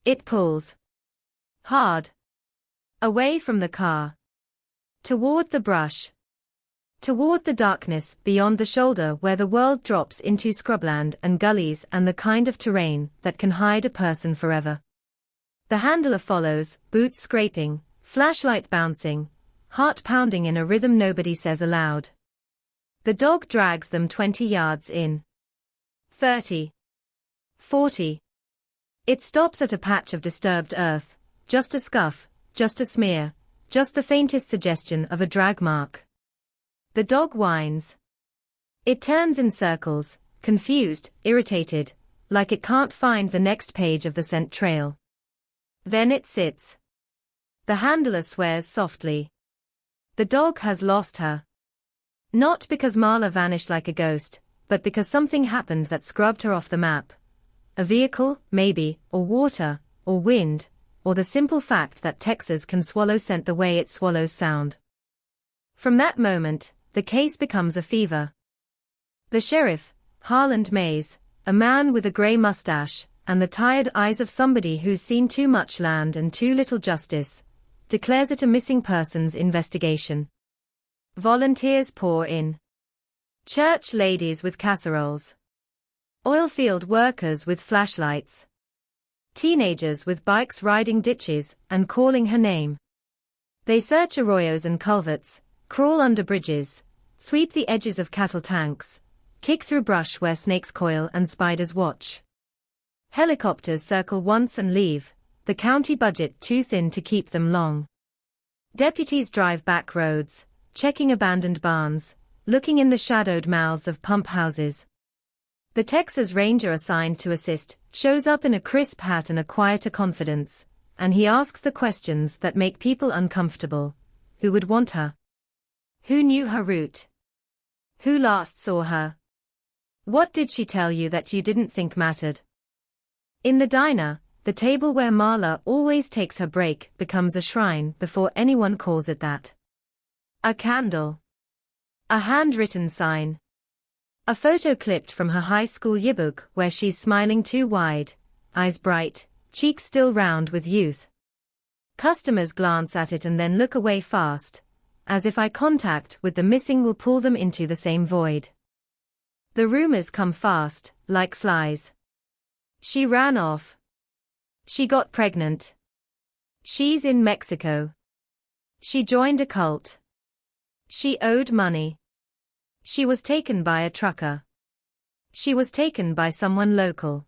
It pulls. Hard. Away from the car. Toward the brush. Toward the darkness beyond the shoulder where the world drops into scrubland and gullies and the kind of terrain that can hide a person forever. The handler follows, boots scraping, flashlight bouncing, heart pounding in a rhythm nobody says aloud. The dog drags them 20 yards in. 30. 40. It stops at a patch of disturbed earth, just a scuff, just a smear, just the faintest suggestion of a drag mark. The dog whines. It turns in circles, confused, irritated, like it can't find the next page of the scent trail. Then it sits. The handler swears softly. The dog has lost her. Not because Marla vanished like a ghost, but because something happened that scrubbed her off the map. A vehicle, maybe, or water, or wind, or the simple fact that Texas can swallow scent the way it swallows sound. From that moment, the case becomes a fever. The sheriff, Harland Mays, a man with a grey mustache, and the tired eyes of somebody who's seen too much land and too little justice, declares it a missing persons investigation. Volunteers pour in. Church ladies with casseroles. Oilfield workers with flashlights. Teenagers with bikes riding ditches and calling her name. They search arroyos and culverts, crawl under bridges, sweep the edges of cattle tanks, kick through brush where snakes coil and spiders watch. Helicopters circle once and leave, the county budget too thin to keep them long. Deputies drive back roads, checking abandoned barns, looking in the shadowed mouths of pump houses. The Texas Ranger assigned to assist shows up in a crisp hat and a quieter confidence, and he asks the questions that make people uncomfortable. Who would want her? Who knew her route? Who last saw her? What did she tell you that you didn't think mattered? In the diner, the table where Marla always takes her break becomes a shrine before anyone calls it that. A candle. A handwritten sign. A photo clipped from her high school yearbook where she's smiling too wide, eyes bright, cheeks still round with youth. Customers glance at it and then look away fast, as if eye contact with the missing will pull them into the same void. The rumors come fast, like flies. She ran off. She got pregnant. She's in Mexico. She joined a cult. She owed money. She was taken by a trucker. She was taken by someone local.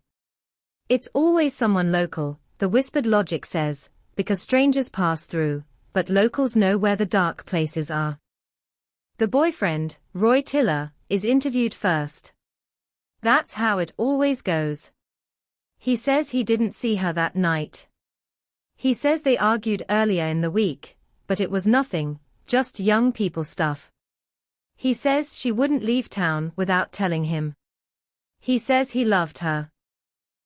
It's always someone local, the whispered logic says, because strangers pass through, but locals know where the dark places are. The boyfriend, Roy Tiller, is interviewed first. That's how it always goes. He says he didn't see her that night. He says they argued earlier in the week, but it was nothing, just young people stuff. He says she wouldn't leave town without telling him. He says he loved her.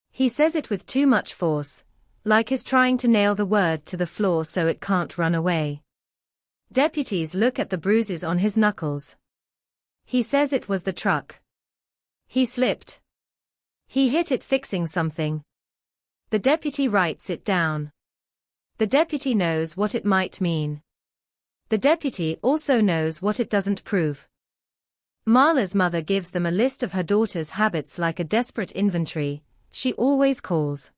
He says it with too much force, like he's trying to nail the word to the floor so it can't run away. Deputies look at the bruises on his knuckles. He says it was the truck. He slipped. He hit it fixing something. The deputy writes it down. The deputy knows what it might mean. The deputy also knows what it doesn't prove. Marla's mother gives them a list of her daughter's habits like a desperate inventory. She always calls.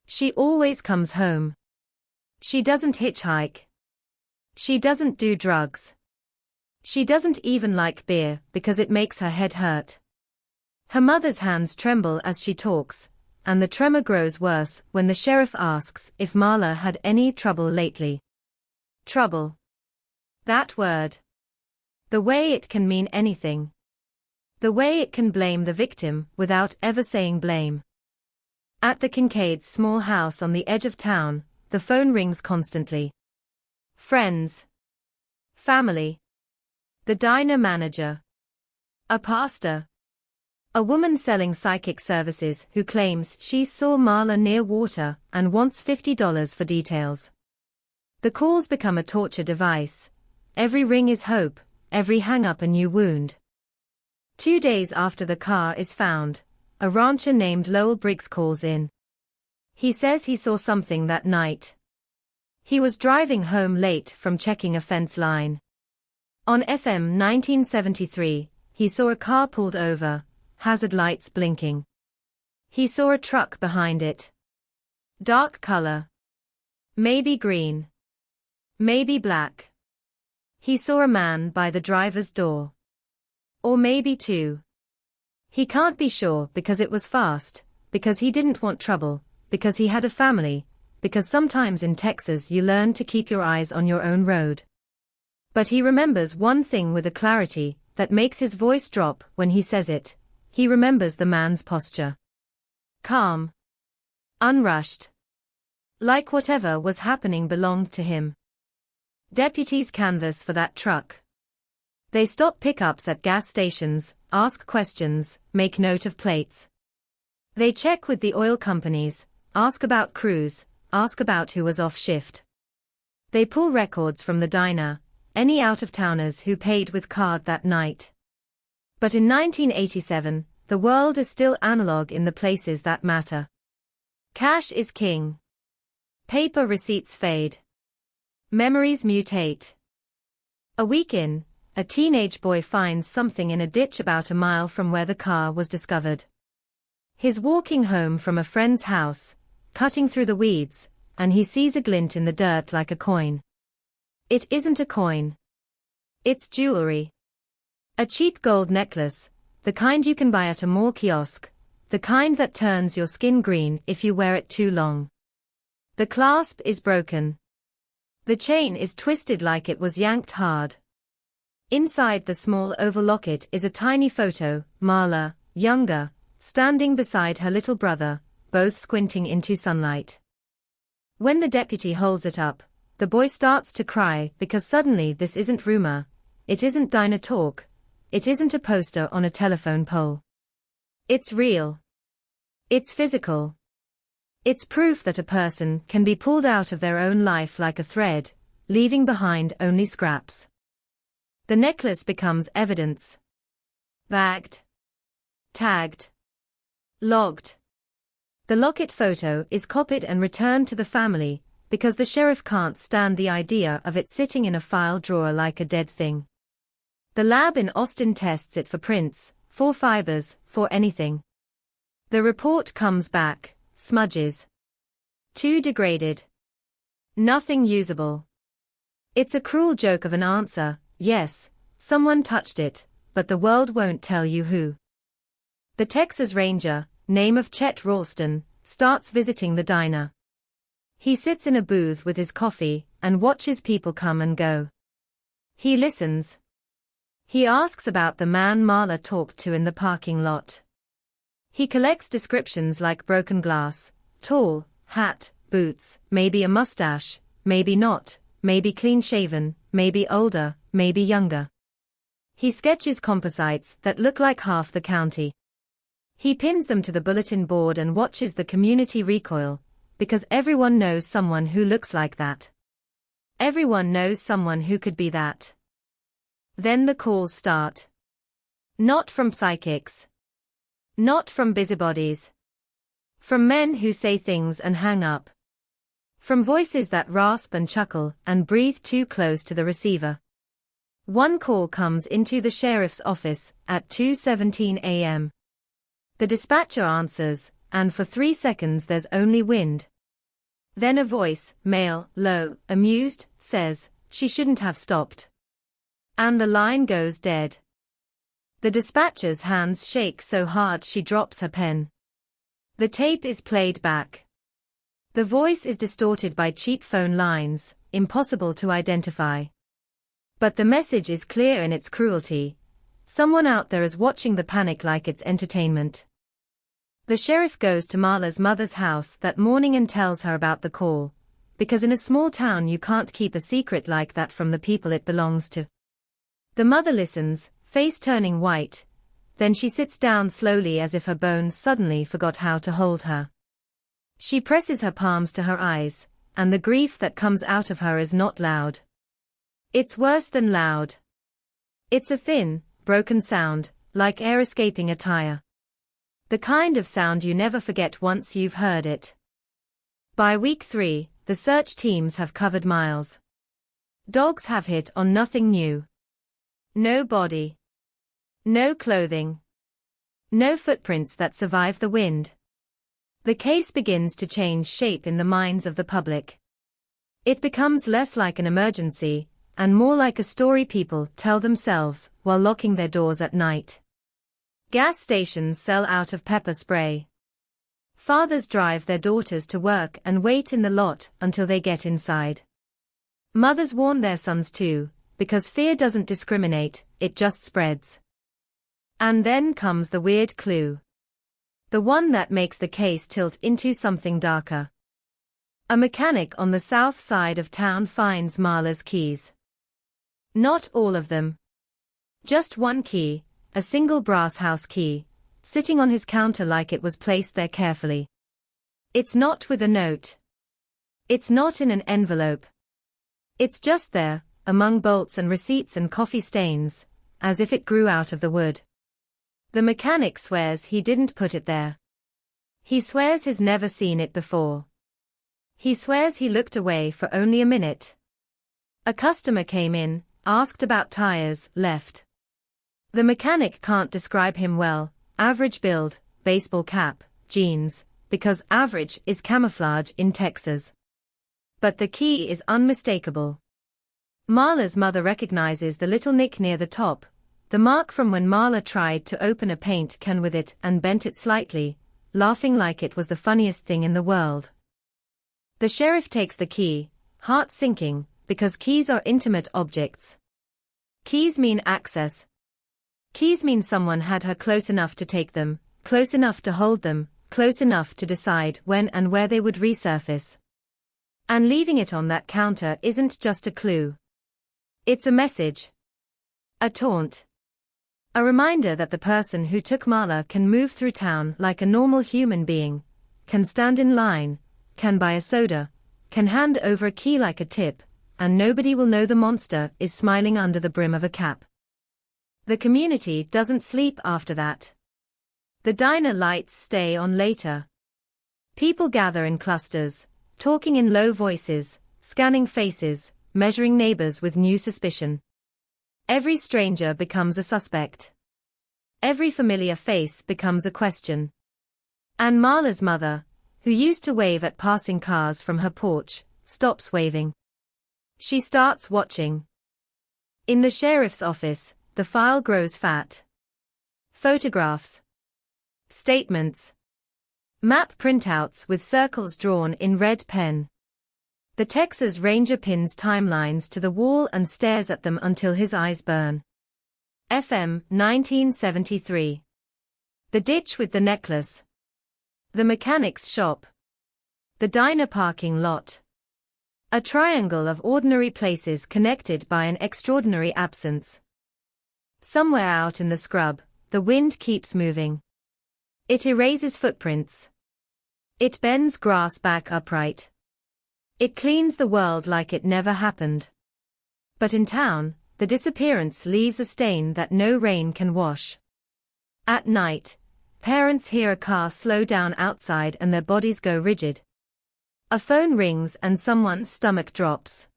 She always comes home. She doesn't hitchhike. She doesn't do drugs. She doesn't even like beer because it makes her head hurt. Her mother's hands tremble as she talks, and the tremor grows worse when the sheriff asks if Marla had any trouble lately. Trouble. That word. The way it can mean anything. The way it can blame the victim without ever saying blame. At the Kincaids' small house on the edge of town, the phone rings constantly. Friends. Family. The diner manager. A pastor. A woman selling psychic services who claims she saw Marla near water and wants $50 for details. The calls become a torture device. Every ring is hope, every hang-up a new wound. 2 days after the car is found, a rancher named Lowell Briggs calls in. He says he saw something that night. He was driving home late from checking a fence line. On FM 1973, he saw a car pulled over, hazard lights blinking. He saw a truck behind it. Dark color. Maybe green. Maybe black. He saw a man by the driver's door. Or maybe two. He can't be sure because it was fast, because he didn't want trouble, because he had a family, because sometimes in Texas you learn to keep your eyes on your own road. But he remembers one thing with a clarity that makes his voice drop when he says it. He remembers the man's posture. Calm. Unrushed. Like whatever was happening belonged to him. Deputies canvass for that truck. They stop pickups at gas stations, ask questions, make note of plates. They check with the oil companies, ask about crews, ask about who was off shift. They pull records from the diner, any out-of-towners who paid with card that night. But in 1987, the world is still analog in the places that matter. Cash is king. Paper receipts fade. Memories mutate. A week in, a teenage boy finds something in a ditch about a mile from where the car was discovered. He's walking home from a friend's house, cutting through the weeds, and he sees a glint in the dirt like a coin. It isn't a coin. It's jewelry. A cheap gold necklace, the kind you can buy at a mall kiosk, the kind that turns your skin green if you wear it too long. The clasp is broken. The chain is twisted like it was yanked hard. Inside the small oval locket is a tiny photo, Marla, younger, standing beside her little brother, both squinting into sunlight. When the deputy holds it up, the boy starts to cry because suddenly this isn't rumor, it isn't diner talk, it isn't a poster on a telephone pole. It's real. It's physical. It's proof that a person can be pulled out of their own life like a thread, leaving behind only scraps. The necklace becomes evidence. Bagged. Tagged. Logged. The locket photo is copied and returned to the family, because the sheriff can't stand the idea of it sitting in a file drawer like a dead thing. The lab in Austin tests it for prints, for fibers, for anything. The report comes back, smudges. Too degraded. Nothing usable. It's a cruel joke of an answer, yes, someone touched it, but the world won't tell you who. The Texas Ranger, name of Chet Ralston, starts visiting the diner. He sits in a booth with his coffee and watches people come and go. He listens. He asks about the man Marla talked to in the parking lot. He collects descriptions like broken glass, tall, hat, boots, maybe a mustache, maybe not, maybe clean-shaven, maybe older, maybe younger. He sketches composites that look like half the county. He pins them to the bulletin board and watches the community recoil, because everyone knows someone who looks like that. Everyone knows someone who could be that. Then the calls start. Not from psychics. Not from busybodies. From men who say things and hang up. From voices that rasp and chuckle and breathe too close to the receiver. One call comes into the sheriff's office at 2:17 a.m. The dispatcher answers, and for 3 seconds there's only wind. Then a voice, male, low, amused, says, "She shouldn't have stopped." And the line goes dead. The dispatcher's hands shake so hard she drops her pen. The tape is played back. The voice is distorted by cheap phone lines, impossible to identify. But the message is clear in its cruelty. Someone out there is watching the panic like it's entertainment. The sheriff goes to Marla's mother's house that morning and tells her about the call, because in a small town you can't keep a secret like that from the people it belongs to. The mother listens, face turning white, then she sits down slowly as if her bones suddenly forgot how to hold her. She presses her palms to her eyes, and the grief that comes out of her is not loud. It's worse than loud. It's a thin, broken sound, like air escaping a tire. The kind of sound you never forget once you've heard it. By week 3, the search teams have covered miles. Dogs have hit on nothing new. No body. No clothing. No footprints that survive the wind. The case begins to change shape in the minds of the public. It becomes less like an emergency, and more like a story people tell themselves while locking their doors at night. Gas stations sell out of pepper spray. Fathers drive their daughters to work and wait in the lot until they get inside. Mothers warn their sons too, because fear doesn't discriminate, it just spreads. And then comes the weird clue. The one that makes the case tilt into something darker. A mechanic on the south side of town finds Marla's keys. Not all of them. Just one key, a single brass house key, sitting on his counter like it was placed there carefully. It's not with a note. It's not in an envelope. It's just there, among bolts and receipts and coffee stains, as if it grew out of the wood. The mechanic swears he didn't put it there. He swears he's never seen it before. He swears he looked away for only a minute. A customer came in, asked about tires, left. The mechanic can't describe him well, average build, baseball cap, jeans, because average is camouflage in Texas. But the key is unmistakable. Marla's mother recognizes the little nick near the top, the mark from when Marla tried to open a paint can with it and bent it slightly, laughing like it was the funniest thing in the world. The sheriff takes the key, heart sinking, because keys are intimate objects. Keys mean access. Keys mean someone had her close enough to take them, close enough to hold them, close enough to decide when and where they would resurface. And leaving it on that counter isn't just a clue. It's a message. A taunt. A reminder that the person who took Marla can move through town like a normal human being, can stand in line, can buy a soda, can hand over a key like a tip, and nobody will know the monster is smiling under the brim of a cap. The community doesn't sleep after that. The diner lights stay on later. People gather in clusters, talking in low voices, scanning faces, measuring neighbors with new suspicion. Every stranger becomes a suspect. Every familiar face becomes a question. And Marla's mother, who used to wave at passing cars from her porch, stops waving. She starts watching. In the sheriff's office, the file grows fat. Photographs. Statements. Map printouts with circles drawn in red pen. The Texas Ranger pins timelines to the wall and stares at them until his eyes burn. FM, 1973. The ditch with the necklace. The mechanic's shop. The diner parking lot. A triangle of ordinary places connected by an extraordinary absence. Somewhere out in the scrub, the wind keeps moving. It erases footprints. It bends grass back upright. It cleans the world like it never happened. But in town, the disappearance leaves a stain that no rain can wash. At night, parents hear a car slow down outside and their bodies go rigid. A phone rings and someone's stomach drops.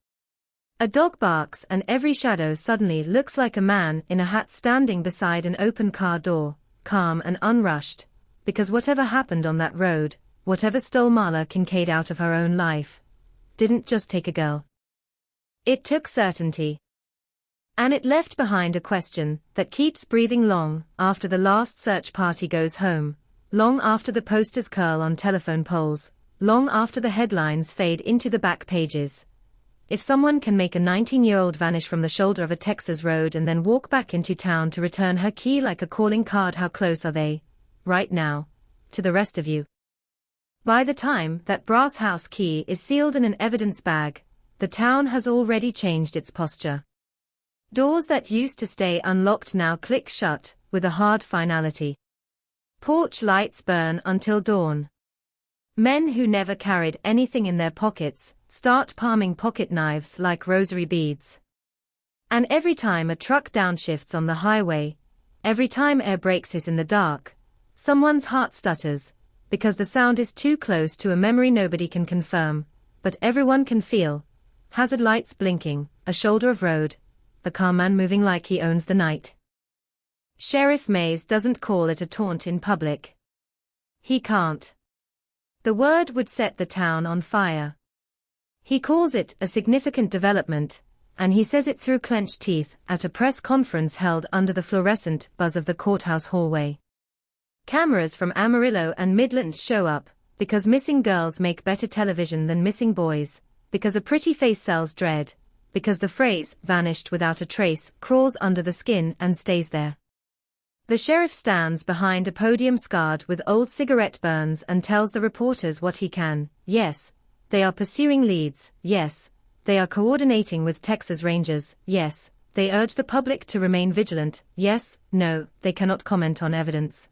A dog barks and every shadow suddenly looks like a man in a hat standing beside an open car door, calm and unrushed, because whatever happened on that road, whatever stole Marla Kincaid out of her own life, didn't just take a girl. It took certainty. And it left behind a question that keeps breathing long after the last search party goes home, long after the posters curl on telephone poles, long after the headlines fade into the back pages. If someone can make a 19-year-old vanish from the shoulder of a Texas road and then walk back into town to return her key like a calling card, how close are they, right now, to the rest of you? By the time that brass house key is sealed in an evidence bag, the town has already changed its posture. Doors that used to stay unlocked now click shut, with a hard finality. Porch lights burn until dawn. Men who never carried anything in their pockets start palming pocket knives like rosary beads. And every time a truck downshifts on the highway, every time air brakes hiss in the dark, someone's heart stutters, because the sound is too close to a memory nobody can confirm, but everyone can feel. Hazard lights blinking, a shoulder of road, a car man moving like he owns the night. Sheriff Mays doesn't call it a taunt in public. He can't. The word would set the town on fire. He calls it a significant development, and he says it through clenched teeth at a press conference held under the fluorescent buzz of the courthouse hallway. Cameras from Amarillo and Midland show up, because missing girls make better television than missing boys, because a pretty face sells dread, because the phrase, vanished without a trace, crawls under the skin and stays there. The sheriff stands behind a podium scarred with old cigarette burns and tells the reporters what he can. Yes, they are pursuing leads. Yes, they are coordinating with Texas Rangers. Yes, they urge the public to remain vigilant. Yes, no, they cannot comment on evidence.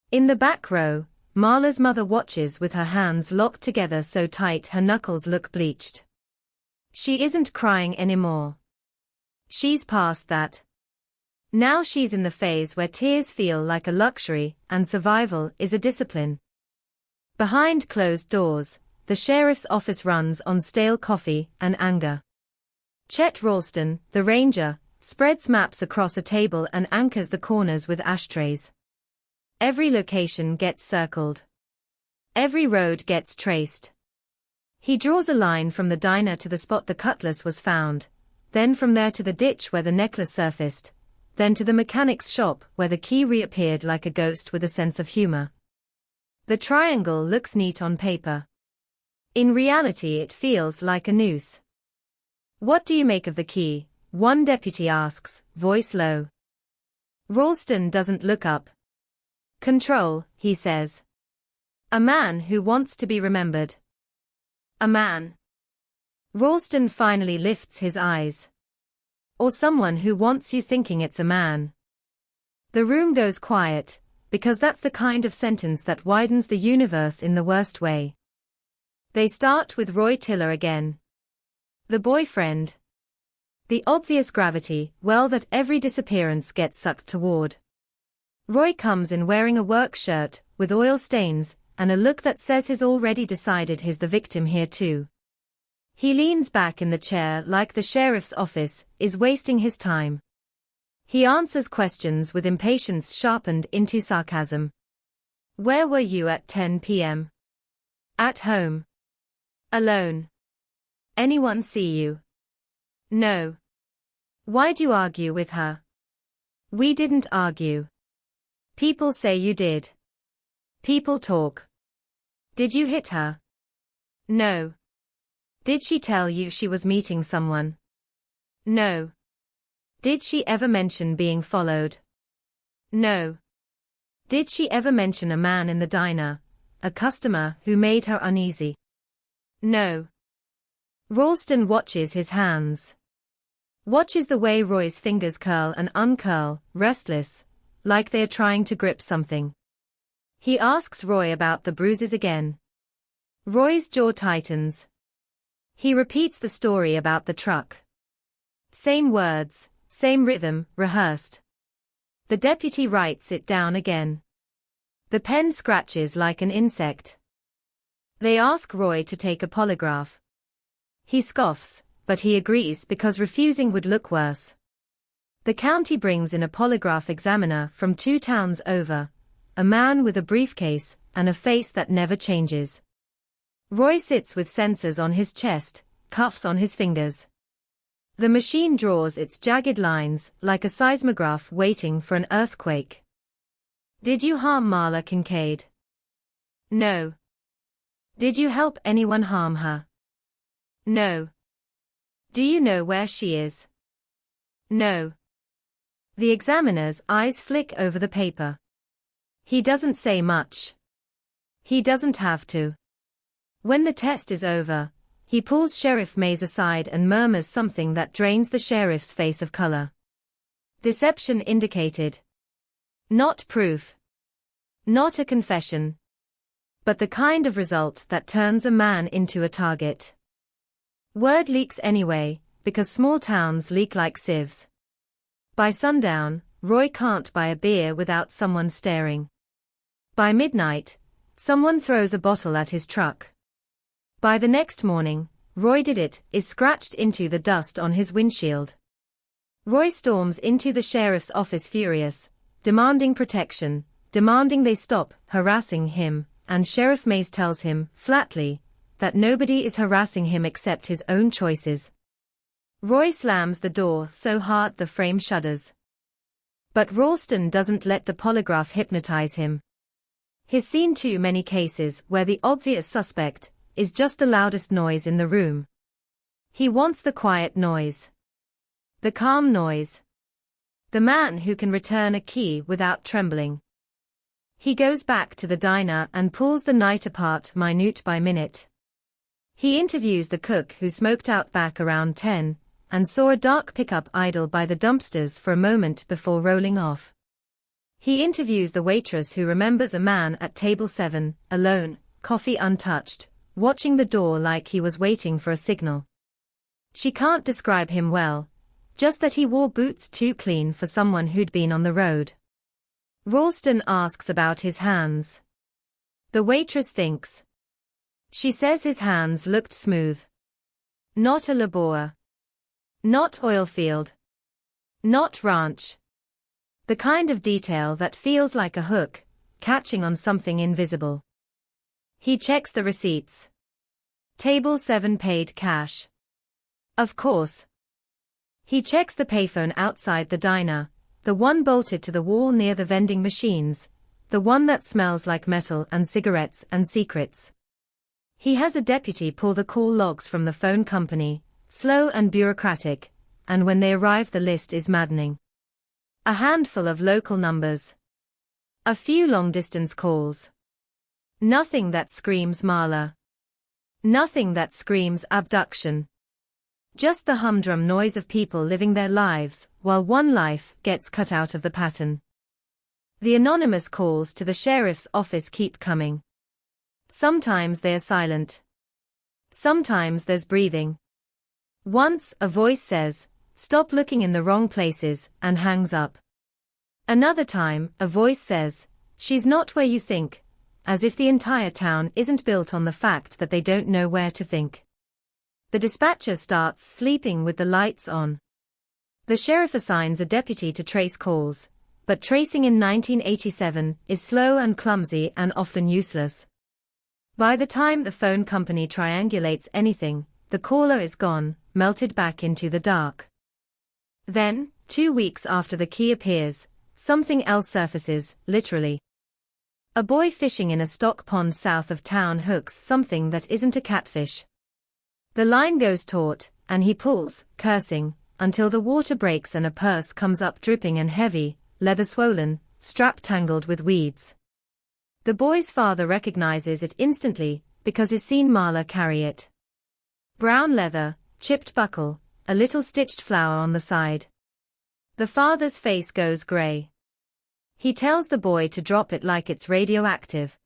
In the back row, Marla's mother watches with her hands locked together so tight her knuckles look bleached. She isn't crying anymore. She's past that. Now she's in the phase where tears feel like a luxury and survival is a discipline. Behind closed doors, the sheriff's office runs on stale coffee and anger. Chet Ralston, the ranger, spreads maps across a table and anchors the corners with ashtrays. Every location gets circled. Every road gets traced. He draws a line from the diner to the spot the cutlass was found, then from there to the ditch where the necklace surfaced, then to the mechanic's shop where the key reappeared like a ghost with a sense of humor. The triangle looks neat on paper. In reality it feels like a noose. "What do you make of the key?" one deputy asks, voice low. Ralston doesn't look up. "Control," he says. "A man who wants to be remembered." "A man." Ralston finally lifts his eyes. "Or someone who wants you thinking it's a man." The room goes quiet, because that's the kind of sentence that widens the universe in the worst way. They start with Roy Tiller again. The boyfriend. The obvious gravity, well, that every disappearance gets sucked toward. Roy comes in wearing a work shirt, with oil stains, and a look that says he's already decided he's the victim here too. He leans back in the chair like the sheriff's office is wasting his time. He answers questions with impatience sharpened into sarcasm. "Where were you at 10 p.m.? "At home." "Alone?" "Anyone see you?" "No." "Why do you argue with her?" "We didn't argue." "People say you did." "People talk." "Did you hit her?" "No." "Did she tell you she was meeting someone?" "No." "Did she ever mention being followed?" "No." "Did she ever mention a man in the diner, a customer who made her uneasy?" "No." Ralston watches his hands. Watches the way Roy's fingers curl and uncurl, restless, like they are trying to grip something. He asks Roy about the bruises again. Roy's jaw tightens. He repeats the story about the truck. Same words, same rhythm, rehearsed. The deputy writes it down again. The pen scratches like an insect. They ask Roy to take a polygraph. He scoffs, but he agrees because refusing would look worse. The county brings in a polygraph examiner from 2 towns over, a man with a briefcase and a face that never changes. Roy sits with sensors on his chest, cuffs on his fingers. The machine draws its jagged lines like a seismograph waiting for an earthquake. "Did you harm Marla Kincaid?" "No." "Did you help anyone harm her?" "No." "Do you know where she is?" "No." The examiner's eyes flick over the paper. He doesn't say much. He doesn't have to. When the test is over, he pulls Sheriff Mays aside and murmurs something that drains the sheriff's face of color. Deception indicated. Not proof. Not a confession. But the kind of result that turns a man into a target. Word leaks anyway, because small towns leak like sieves. By sundown, Roy can't buy a beer without someone staring. By midnight, someone throws a bottle at his truck. By the next morning, Roy did it, is scratched into the dust on his windshield. Roy storms into the sheriff's office furious, demanding protection, demanding they stop harassing him, and Sheriff Mays tells him, flatly, that nobody is harassing him except his own choices. Roy slams the door so hard the frame shudders. But Ralston doesn't let the polygraph hypnotize him. He's seen too many cases where the obvious suspect is just the loudest noise in the room. He wants the quiet noise. The calm noise. The man who can return a key without trembling. He goes back to the diner and pulls the night apart minute by minute. He interviews the cook who smoked out back around 10, and saw a dark pickup idle by the dumpsters for a moment before rolling off. He interviews the waitress who remembers a man at table 7, alone, coffee untouched, watching the door like he was waiting for a signal. She can't describe him well, just that he wore boots too clean for someone who'd been on the road. Ralston asks about his hands. The waitress thinks. She says his hands looked smooth. Not a labor. Not oil field. Not ranch. The kind of detail that feels like a hook, catching on something invisible. He checks the receipts. Table 7 paid cash. Of course. He checks the payphone outside the diner, the one bolted to the wall near the vending machines, the one that smells like metal and cigarettes and secrets. He has a deputy pull the call logs from the phone company, slow and bureaucratic, and when they arrive the list is maddening. A handful of local numbers. A few long-distance calls. Nothing that screams Marla. Nothing that screams abduction. Just the humdrum noise of people living their lives, while one life gets cut out of the pattern. The anonymous calls to the sheriff's office keep coming. Sometimes they are silent. Sometimes there's breathing. Once, a voice says, "Stop looking in the wrong places," and hangs up. Another time, a voice says, "She's not where you think," as if the entire town isn't built on the fact that they don't know where to think. The dispatcher starts sleeping with the lights on. The sheriff assigns a deputy to trace calls, but tracing in 1987 is slow and clumsy and often useless. By the time the phone company triangulates anything, the caller is gone, melted back into the dark. Then, 2 weeks after the key appears, something else surfaces, literally. A boy fishing in a stock pond south of town hooks something that isn't a catfish. The line goes taut, and he pulls, cursing, until the water breaks and a purse comes up dripping and heavy, leather swollen, strap tangled with weeds. The boy's father recognizes it instantly, because he's seen Marla carry it. Brown leather, chipped buckle, a little stitched flower on the side. The father's face goes gray. He tells the boy to drop it like it's radioactive.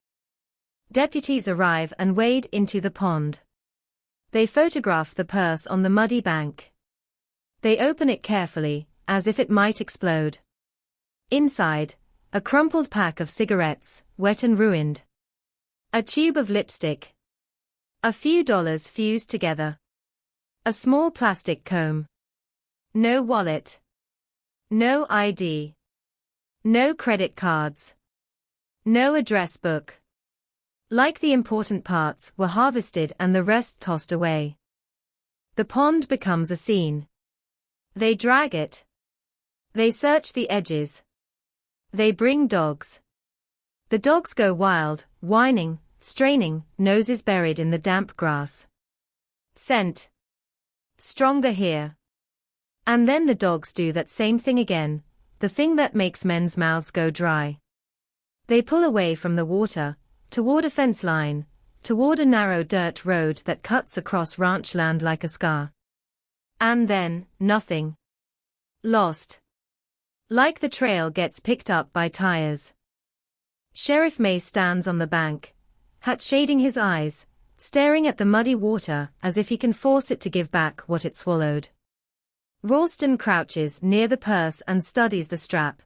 Deputies arrive and wade into the pond. They photograph the purse on the muddy bank. They open it carefully, as if it might explode. Inside, a crumpled pack of cigarettes, wet and ruined. A tube of lipstick. A few dollars fused together. A small plastic comb. No wallet. No ID. No credit cards. No address book. Like the important parts were harvested and the rest tossed away. The pond becomes a scene. They drag it. They search the edges. They bring dogs. The dogs go wild, whining, straining, noses buried in the damp grass. Scent. Stronger here. And then the dogs do that same thing again, the thing that makes men's mouths go dry. They pull away from the water, toward a fence line, toward a narrow dirt road that cuts across ranch land like a scar. And then, nothing. Lost. Like the trail gets picked up by tires. Sheriff May stands on the bank, hat shading his eyes, staring at the muddy water as if he can force it to give back what it swallowed. Ralston crouches near the purse and studies the strap.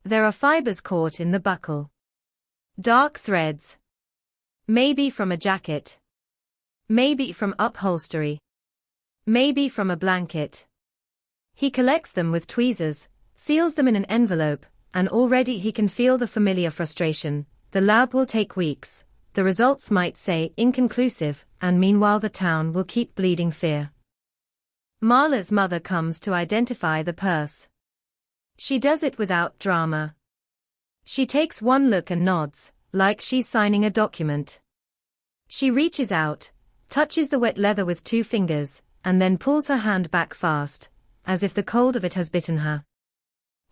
There are fibers caught in the buckle. Dark threads. Maybe from a jacket. Maybe from upholstery. Maybe from a blanket. He collects them with tweezers, seals them in an envelope, and already he can feel the familiar frustration. The lab will take weeks, the results might say inconclusive, and meanwhile the town will keep bleeding fear. Marla's mother comes to identify the purse. She does it without drama. She takes one look and nods, like she's signing a document. She reaches out, touches the wet leather with 2 fingers, and then pulls her hand back fast, as if the cold of it has bitten her.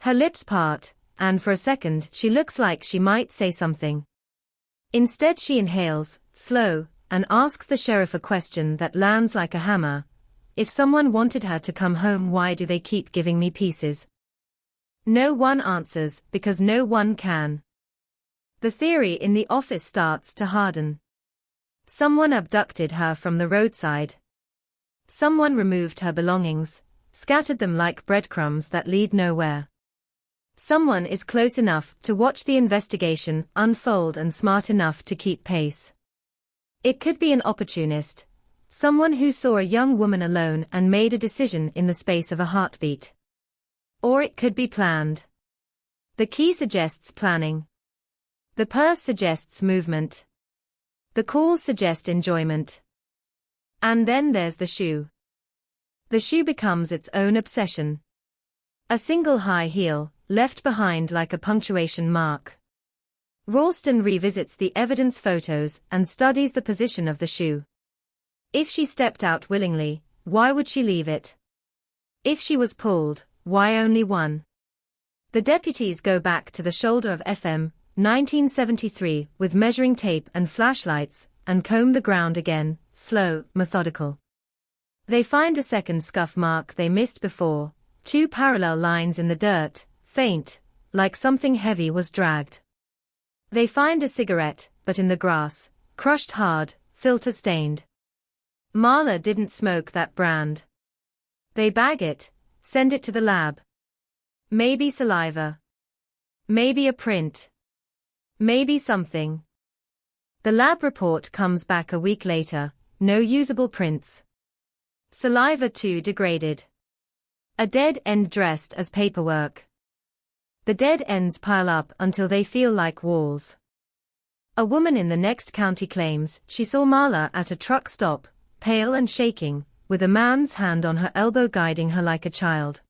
Her lips part, and for a second she looks like she might say something. Instead she inhales, slow, and asks the sheriff a question that lands like a hammer. If someone wanted her to come home, why do they keep giving me pieces? No one answers, because no one can. The theory in the office starts to harden. Someone abducted her from the roadside. Someone removed her belongings, scattered them like breadcrumbs that lead nowhere. Someone is close enough to watch the investigation unfold and smart enough to keep pace. It could be an opportunist, Someone who saw a young woman alone and made a decision in the space of a heartbeat. Or it could be planned. The key suggests planning. The purse suggests movement. The calls suggest enjoyment. And then there's the shoe. The shoe becomes its own obsession. A single high heel, left behind like a punctuation mark. Ralston revisits the evidence photos and studies the position of the shoe. If she stepped out willingly, why would she leave it? If she was pulled, why only one? The deputies go back to the shoulder of FM, 1973, with measuring tape and flashlights, and comb the ground again, slow, methodical. They find a second scuff mark they missed before, 2 parallel lines in the dirt, faint, like something heavy was dragged. They find a cigarette, but in the grass, crushed hard, filter-stained. Marla didn't smoke that brand. They bag it, send it to the lab. Maybe saliva. Maybe a print. Maybe something. The lab report comes back a week later, no usable prints. Saliva too degraded. A dead end dressed as paperwork. The dead ends pile up until they feel like walls. A woman in the next county claims she saw Marla at a truck stop, pale and shaking, with a man's hand on her elbow guiding her like a child.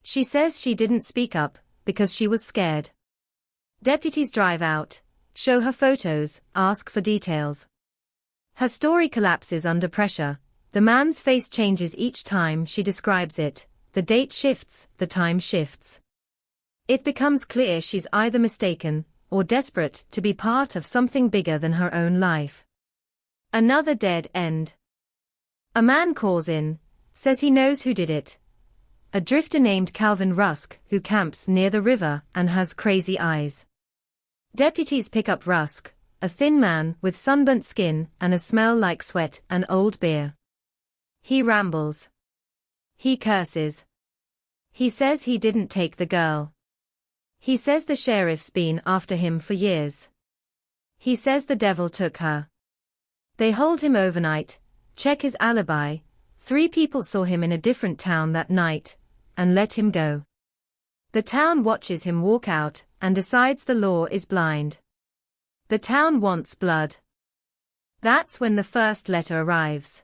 She says she didn't speak up, because she was scared. Deputies drive out, show her photos, ask for details. Her story collapses under pressure. The man's face changes each time she describes it, the date shifts, the time shifts. It becomes clear she's either mistaken, or desperate to be part of something bigger than her own life. Another dead end. A man calls in, says he knows who did it. A drifter named Calvin Rusk who camps near the river and has crazy eyes. Deputies pick up Rusk, a thin man with sunburnt skin and a smell like sweat and old beer. He rambles. He curses. He says he didn't take the girl. He says the sheriff's been after him for years. He says the devil took her. They hold him overnight, check his alibi, 3 people saw him in a different town that night, and let him go. The town watches him walk out and decides the law is blind. The town wants blood. That's when the first letter arrives.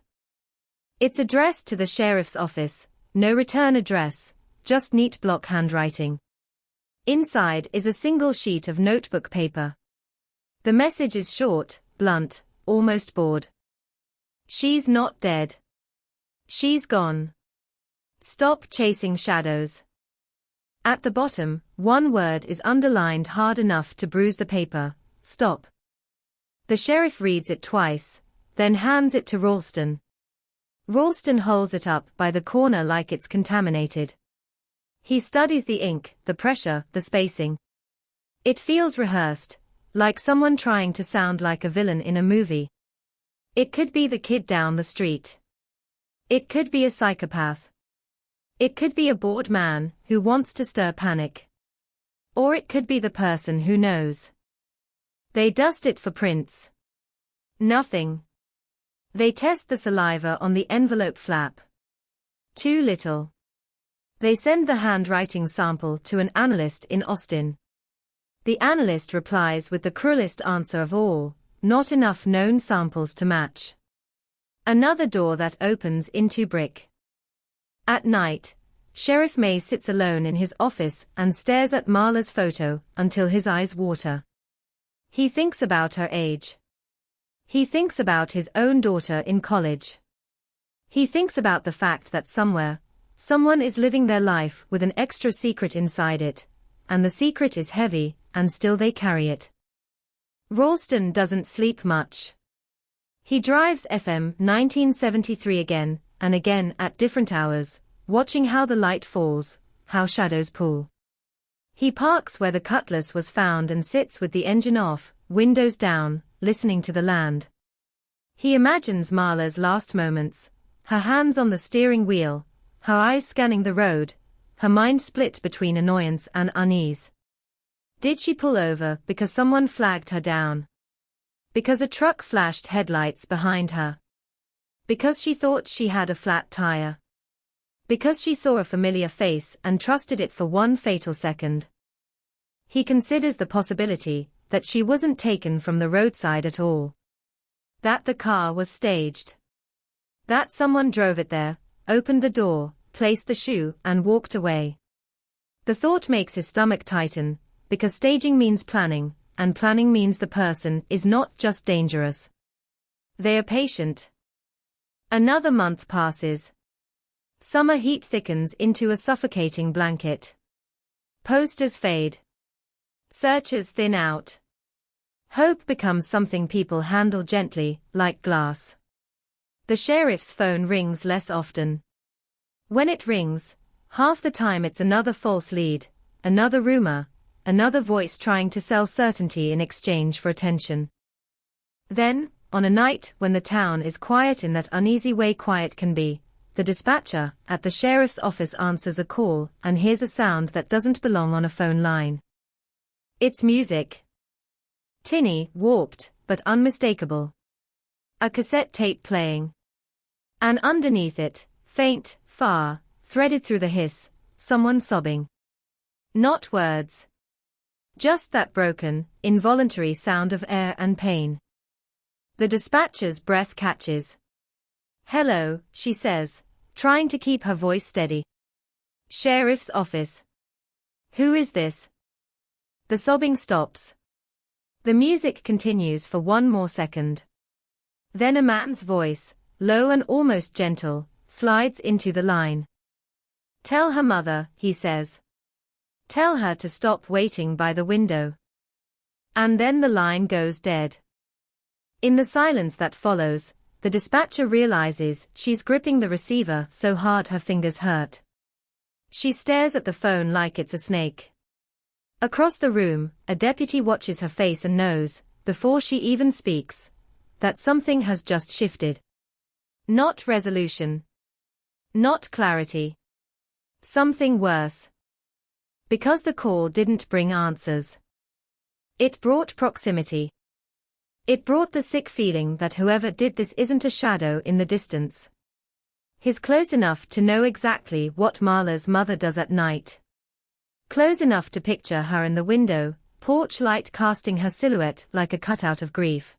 It's addressed to the sheriff's office, no return address, just neat block handwriting. Inside is a single sheet of notebook paper. The message is short, blunt, almost bored. She's not dead. She's gone. Stop chasing shadows. At the bottom, one word is underlined hard enough to bruise the paper: stop. The sheriff reads it twice, then hands it to Ralston. Ralston holds it up by the corner like it's contaminated. He studies the ink, the pressure, the spacing. It feels rehearsed, like someone trying to sound like a villain in a movie. It could be the kid down the street. It could be a psychopath. It could be a bored man who wants to stir panic. Or it could be the person who knows. They dust it for prints. Nothing. They test the saliva on the envelope flap. Too little. They send the handwriting sample to an analyst in Austin. The analyst replies with the cruelest answer of all: not enough known samples to match. Another door that opens into brick. At night, Sheriff May sits alone in his office and stares at Marla's photo until his eyes water. He thinks about her age. He thinks about his own daughter in college. He thinks about the fact that somewhere, someone is living their life with an extra secret inside it, and the secret is heavy, and still they carry it. Ralston doesn't sleep much. He drives FM 1973 again and again at different hours, watching how the light falls, how shadows pull. He parks where the Cutlass was found and sits with the engine off, windows down, listening to the land. He imagines Marla's last moments, her hands on the steering wheel, her eyes scanning the road, her mind split between annoyance and unease. Did she pull over because someone flagged her down? Because a truck flashed headlights behind her? Because she thought she had a flat tire. Because she saw a familiar face and trusted it for one fatal second. He considers the possibility that she wasn't taken from the roadside at all. That the car was staged. That someone drove it there, opened the door, placed the shoe, and walked away. The thought makes his stomach tighten, because staging means planning, and planning means the person is not just dangerous. They are patient. Another month passes. Summer heat thickens into a suffocating blanket. Posters fade. Searches thin out. Hope becomes something people handle gently, like glass. The sheriff's phone rings less often. When it rings, half the time it's another false lead, another rumor, another voice trying to sell certainty in exchange for attention. Then, on a night when the town is quiet in that uneasy way quiet can be, the dispatcher at the sheriff's office answers a call and hears a sound that doesn't belong on a phone line. It's music. Tinny, warped, but unmistakable. A cassette tape playing. And underneath it, faint, far, threaded through the hiss, someone sobbing. Not words. Just that broken, involuntary sound of air and pain. The dispatcher's breath catches. "Hello," she says, trying to keep her voice steady. "Sheriff's office. Who is this?" The sobbing stops. The music continues for one more second. Then a man's voice, low and almost gentle, slides into the line. "Tell her mother," he says. "Tell her to stop waiting by the window." And then the line goes dead. In the silence that follows, the dispatcher realizes she's gripping the receiver so hard her fingers hurt. She stares at the phone like it's a snake. Across the room, a deputy watches her face and knows, before she even speaks, that something has just shifted. Not resolution. Not clarity. Something worse. Because the call didn't bring answers. It brought proximity. It brought the sick feeling that whoever did this isn't a shadow in the distance. He's close enough to know exactly what Marla's mother does at night. Close enough to picture her in the window, porch light casting her silhouette like a cutout of grief.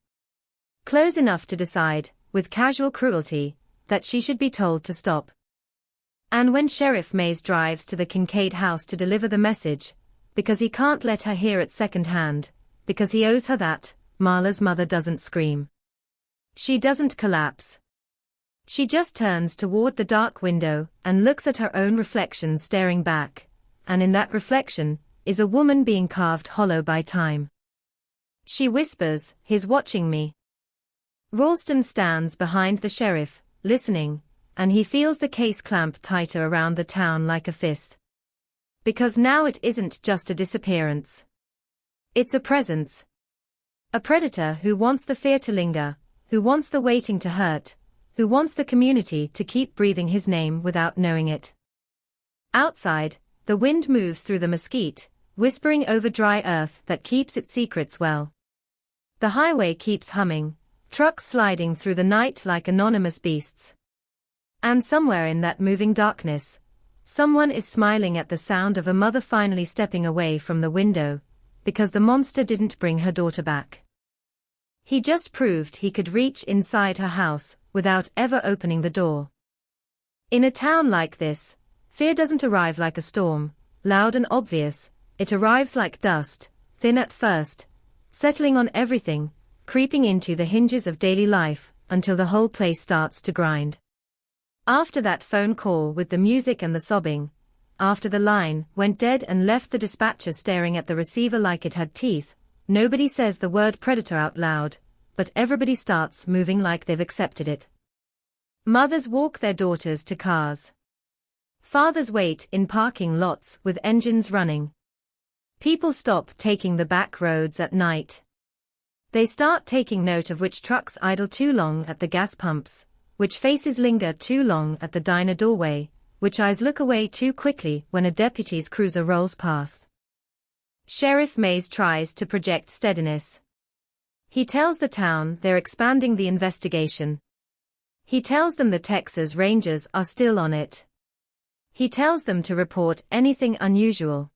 Close enough to decide, with casual cruelty, that she should be told to stop. And when Sheriff Mays drives to the Kincaid house to deliver the message, because he can't let her hear it secondhand, because he owes her that, Marla's mother doesn't scream. She doesn't collapse. She just turns toward the dark window and looks at her own reflection staring back, and in that reflection is a woman being carved hollow by time. She whispers, "He's watching me." Ralston stands behind the sheriff, listening, and he feels the case clamp tighter around the town like a fist. Because now it isn't just a disappearance. It's a presence. A predator who wants the fear to linger, who wants the waiting to hurt, who wants the community to keep breathing his name without knowing it. Outside, the wind moves through the mesquite, whispering over dry earth that keeps its secrets well. The highway keeps humming, trucks sliding through the night like anonymous beasts. And somewhere in that moving darkness, someone is smiling at the sound of a mother finally stepping away from the window, because the monster didn't bring her daughter back. He just proved he could reach inside her house without ever opening the door. In a town like this, fear doesn't arrive like a storm, loud and obvious, it arrives like dust, thin at first, settling on everything, creeping into the hinges of daily life, until the whole place starts to grind. After that phone call with the music and the sobbing, after the line went dead and left the dispatcher staring at the receiver like it had teeth, nobody says the word predator out loud, but everybody starts moving like they've accepted it. Mothers walk their daughters to cars. Fathers wait in parking lots with engines running. People stop taking the back roads at night. They start taking note of which trucks idle too long at the gas pumps, which faces linger too long at the diner doorway, which eyes look away too quickly when a deputy's cruiser rolls past. Sheriff Mays tries to project steadiness. He tells the town they're expanding the investigation. He tells them the Texas Rangers are still on it. He tells them to report anything unusual.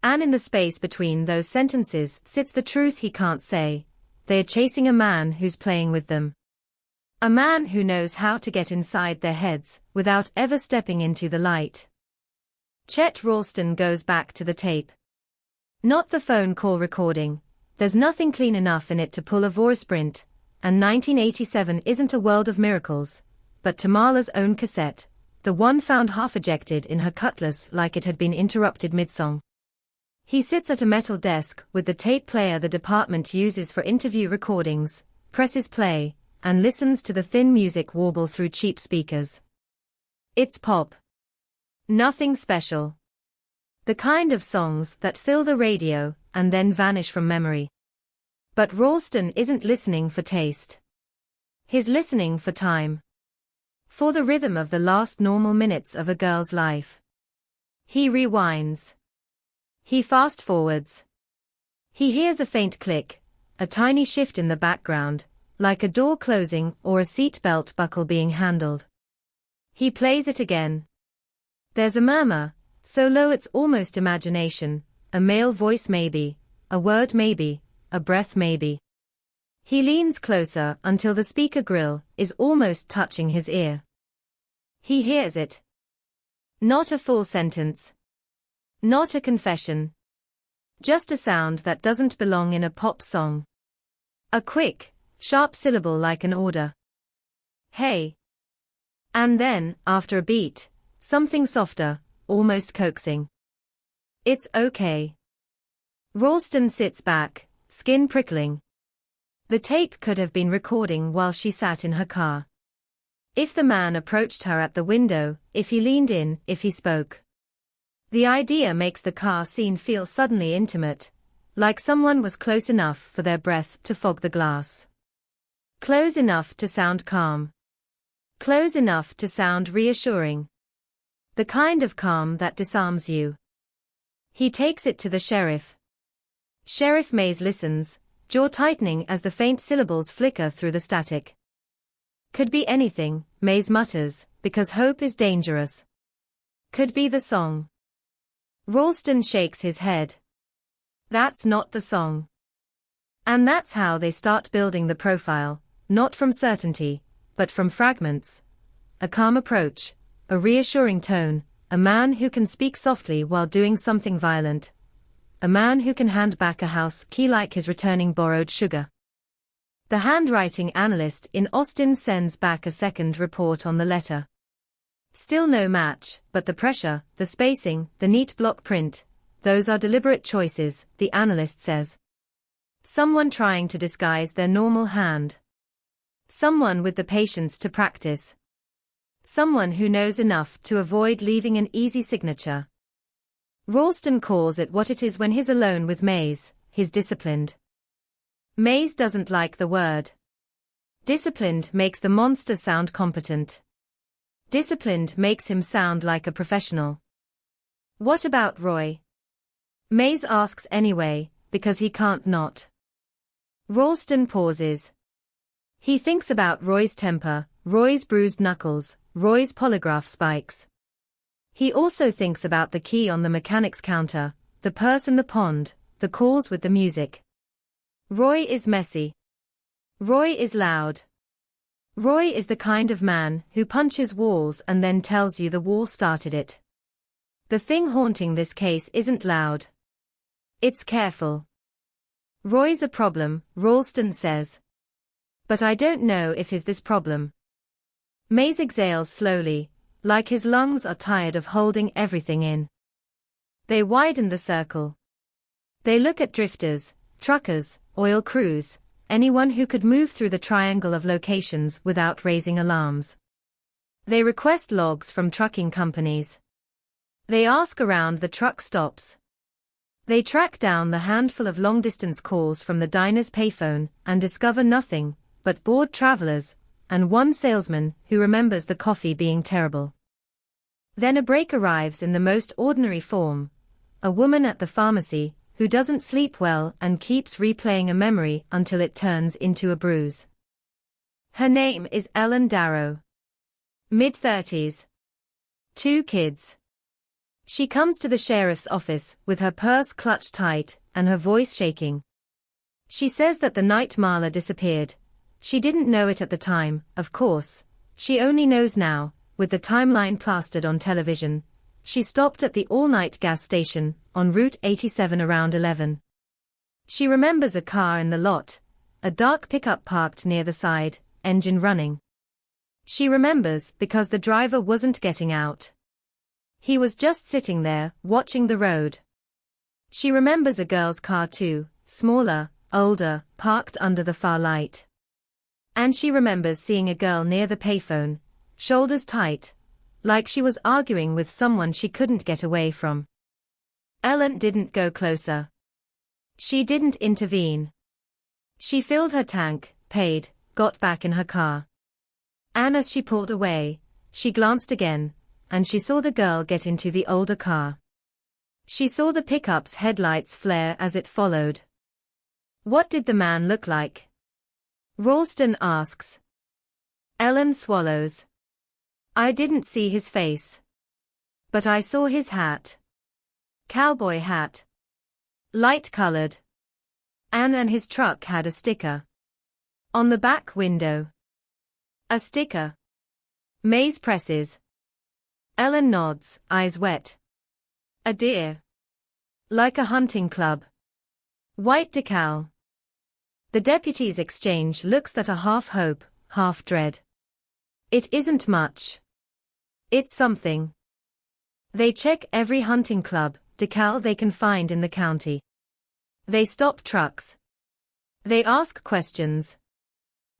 And in the space between those sentences sits the truth he can't say. They're chasing a man who's playing with them. A man who knows how to get inside their heads without ever stepping into the light. Chet Ralston goes back to the tape. Not the phone call recording. There's nothing clean enough in it to pull a voice print, and 1987 isn't a world of miracles, but Tamala's own cassette, the one found half ejected in her cutlass like it had been interrupted mid-song. He sits at a metal desk with the tape player the department uses for interview recordings, presses play, and listens to the thin music warble through cheap speakers. It's pop. Nothing special. The kind of songs that fill the radio and then vanish from memory. But Ralston isn't listening for taste. He's listening for time. For the rhythm of the last normal minutes of a girl's life. He rewinds. He fast-forwards. He hears a faint click, a tiny shift in the background, like a door closing or a seat belt buckle being handled. He plays it again. There's a murmur, so low it's almost imagination, a male voice maybe, a word maybe, a breath maybe. He leans closer until the speaker grill is almost touching his ear. He hears it. Not a full sentence. Not a confession. Just a sound that doesn't belong in a pop song. A quick, sharp syllable like an order. Hey. And then, after a beat, something softer, almost coaxing. It's okay. Ralston sits back, skin prickling. The tape could have been recording while she sat in her car. If the man approached her at the window, if he leaned in, if he spoke. The idea makes the car scene feel suddenly intimate, like someone was close enough for their breath to fog the glass. Close enough to sound calm. Close enough to sound reassuring. The kind of calm that disarms you. He takes it to the sheriff. Sheriff Mays listens, jaw tightening as the faint syllables flicker through the static. Could be anything, Mays mutters, because hope is dangerous. Could be the song. Ralston shakes his head. That's not the song. And that's how they start building the profile, not from certainty, but from fragments. A calm approach, a reassuring tone, a man who can speak softly while doing something violent. A man who can hand back a house key like his returning borrowed sugar. The handwriting analyst in Austin sends back a second report on the letter. Still no match, but the pressure, the spacing, the neat block print, those are deliberate choices, the analyst says. Someone trying to disguise their normal hand. Someone with the patience to practice. Someone who knows enough to avoid leaving an easy signature. Ralston calls it what it is when he's alone with Mays, he's disciplined. Mays doesn't like the word. Disciplined makes the monster sound competent. Disciplined makes him sound like a professional. What about Roy? Mays asks anyway, because he can't not. Ralston pauses. He thinks about Roy's temper, Roy's bruised knuckles, Roy's polygraph spikes. He also thinks about the key on the mechanic's counter, the purse in the pond, the calls with the music. Roy is messy. Roy is loud. Roy is the kind of man who punches walls and then tells you the wall started it. The thing haunting this case isn't loud. It's careful. Roy's a problem, Ralston says. But I don't know if he's this problem. Mays exhales slowly, like his lungs are tired of holding everything in. They widen the circle. They look at drifters, truckers, oil crews, anyone who could move through the triangle of locations without raising alarms. They request logs from trucking companies. They ask around the truck stops. They track down the handful of long-distance calls from the diner's payphone and discover nothing but bored travelers and one salesman who remembers the coffee being terrible. Then a break arrives in the most ordinary form. A woman at the pharmacy who doesn't sleep well and keeps replaying a memory until it turns into a bruise. Her name is Ellen Darrow. Mid-30s. 2 kids. She comes to the sheriff's office with her purse clutched tight and her voice shaking. She says that the night Marla disappeared, she didn't know it at the time, of course, she only knows now, with the timeline plastered on television. She stopped at the all-night gas station on Route 87 around 11. She remembers a car in the lot, a dark pickup parked near the side, engine running. She remembers because the driver wasn't getting out. He was just sitting there, watching the road. She remembers a girl's car too, smaller, older, parked under the far light. And she remembers seeing a girl near the payphone, shoulders tight, like she was arguing with someone she couldn't get away from. Ellen didn't go closer. She didn't intervene. She filled her tank, paid, got back in her car. And as she pulled away, she glanced again, and she saw the girl get into the older car. She saw the pickup's headlights flare as it followed. What did the man look like? Ralston asks. Ellen swallows. I didn't see his face. But I saw his hat. Cowboy hat. Light-colored. And his truck had a sticker. On the back window. A sticker. Maze presses. Ellen nods, eyes wet. A deer. Like a hunting club. White decal. The deputies exchange looks that are half hope, half dread. It isn't much. It's something. They check every hunting club decal they can find in the county. They stop trucks. They ask questions.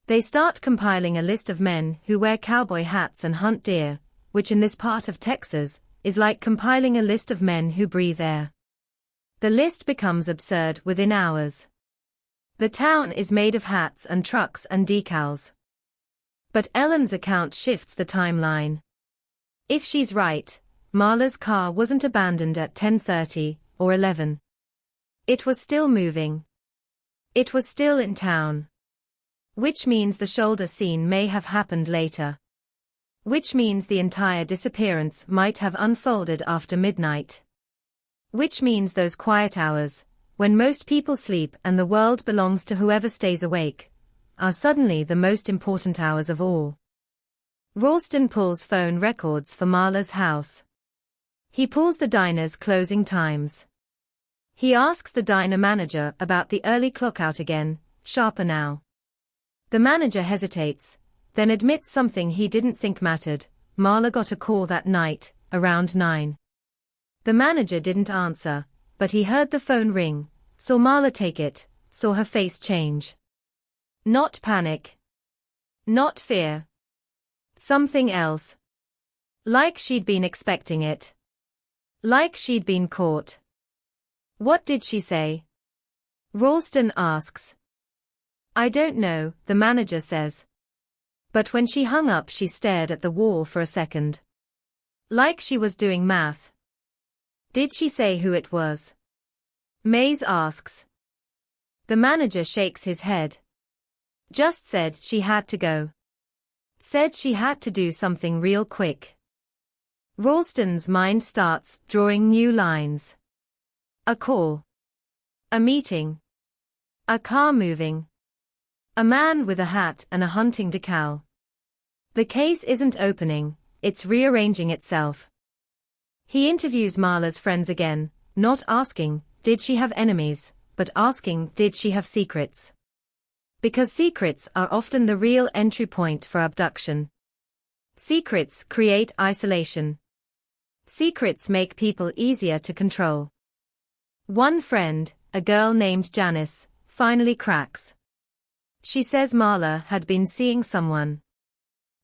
They start compiling a list of men who wear cowboy hats and hunt deer, which in this part of Texas is like compiling a list of men who breathe air. The list becomes absurd within hours. The town is made of hats and trucks and decals. But Ellen's account shifts the timeline. If she's right, Marla's car wasn't abandoned at 10:30 or 11. It was still moving. It was still in town. Which means the shoulder scene may have happened later. Which means the entire disappearance might have unfolded after midnight. Which means those quiet hours, when most people sleep and the world belongs to whoever stays awake, are suddenly the most important hours of all. Ralston pulls phone records for Marla's house. He pulls the diner's closing times. He asks the diner manager about the early clock out again, sharper now. The manager hesitates, then admits something he didn't think mattered. Marla got a call that night, around 9. The manager didn't answer, but he heard the phone ring, saw Marla take it, saw her face change. Not panic. Not fear. Something else. Like she'd been expecting it. Like she'd been caught. What did she say? Ralston asks. I don't know, the manager says. But when she hung up she stared at the wall for a second. Like she was doing math. Did she say who it was? Mays asks. The manager shakes his head. Just said she had to go. Said she had to do something real quick. Ralston's mind starts drawing new lines. A call. A meeting. A car moving. A man with a hat and a hunting decal. The case isn't opening, it's rearranging itself. He interviews Marla's friends again, not asking, did she have enemies, but asking, did she have secrets? Because secrets are often the real entry point for abduction. Secrets create isolation. Secrets make people easier to control. One friend, a girl named Janice, finally cracks. She says Marla had been seeing someone.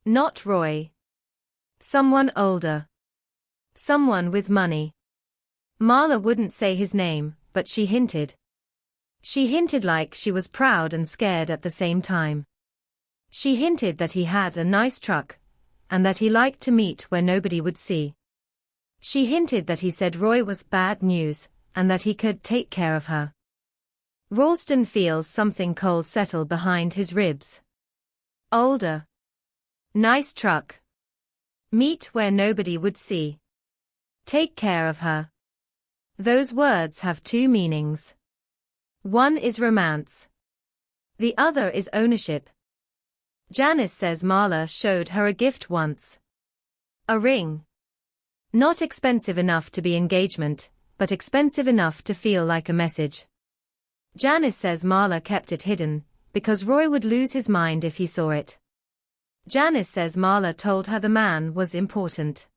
Not Roy. Someone older. Someone with money. Marla wouldn't say his name, but she hinted. She hinted like she was proud and scared at the same time. She hinted that he had a nice truck, and that he liked to meet where nobody would see. She hinted that he said Roy was bad news, and that he could take care of her. Ralston feels something cold settle behind his ribs. Older. Nice truck. Meet where nobody would see. Take care of her. Those words have two meanings. One is romance. The other is ownership. Janice says Marla showed her a gift once. A ring. Not expensive enough to be engagement, but expensive enough to feel like a message. Janice says Marla kept it hidden, because Roy would lose his mind if he saw it. Janice says Marla told her the man was important.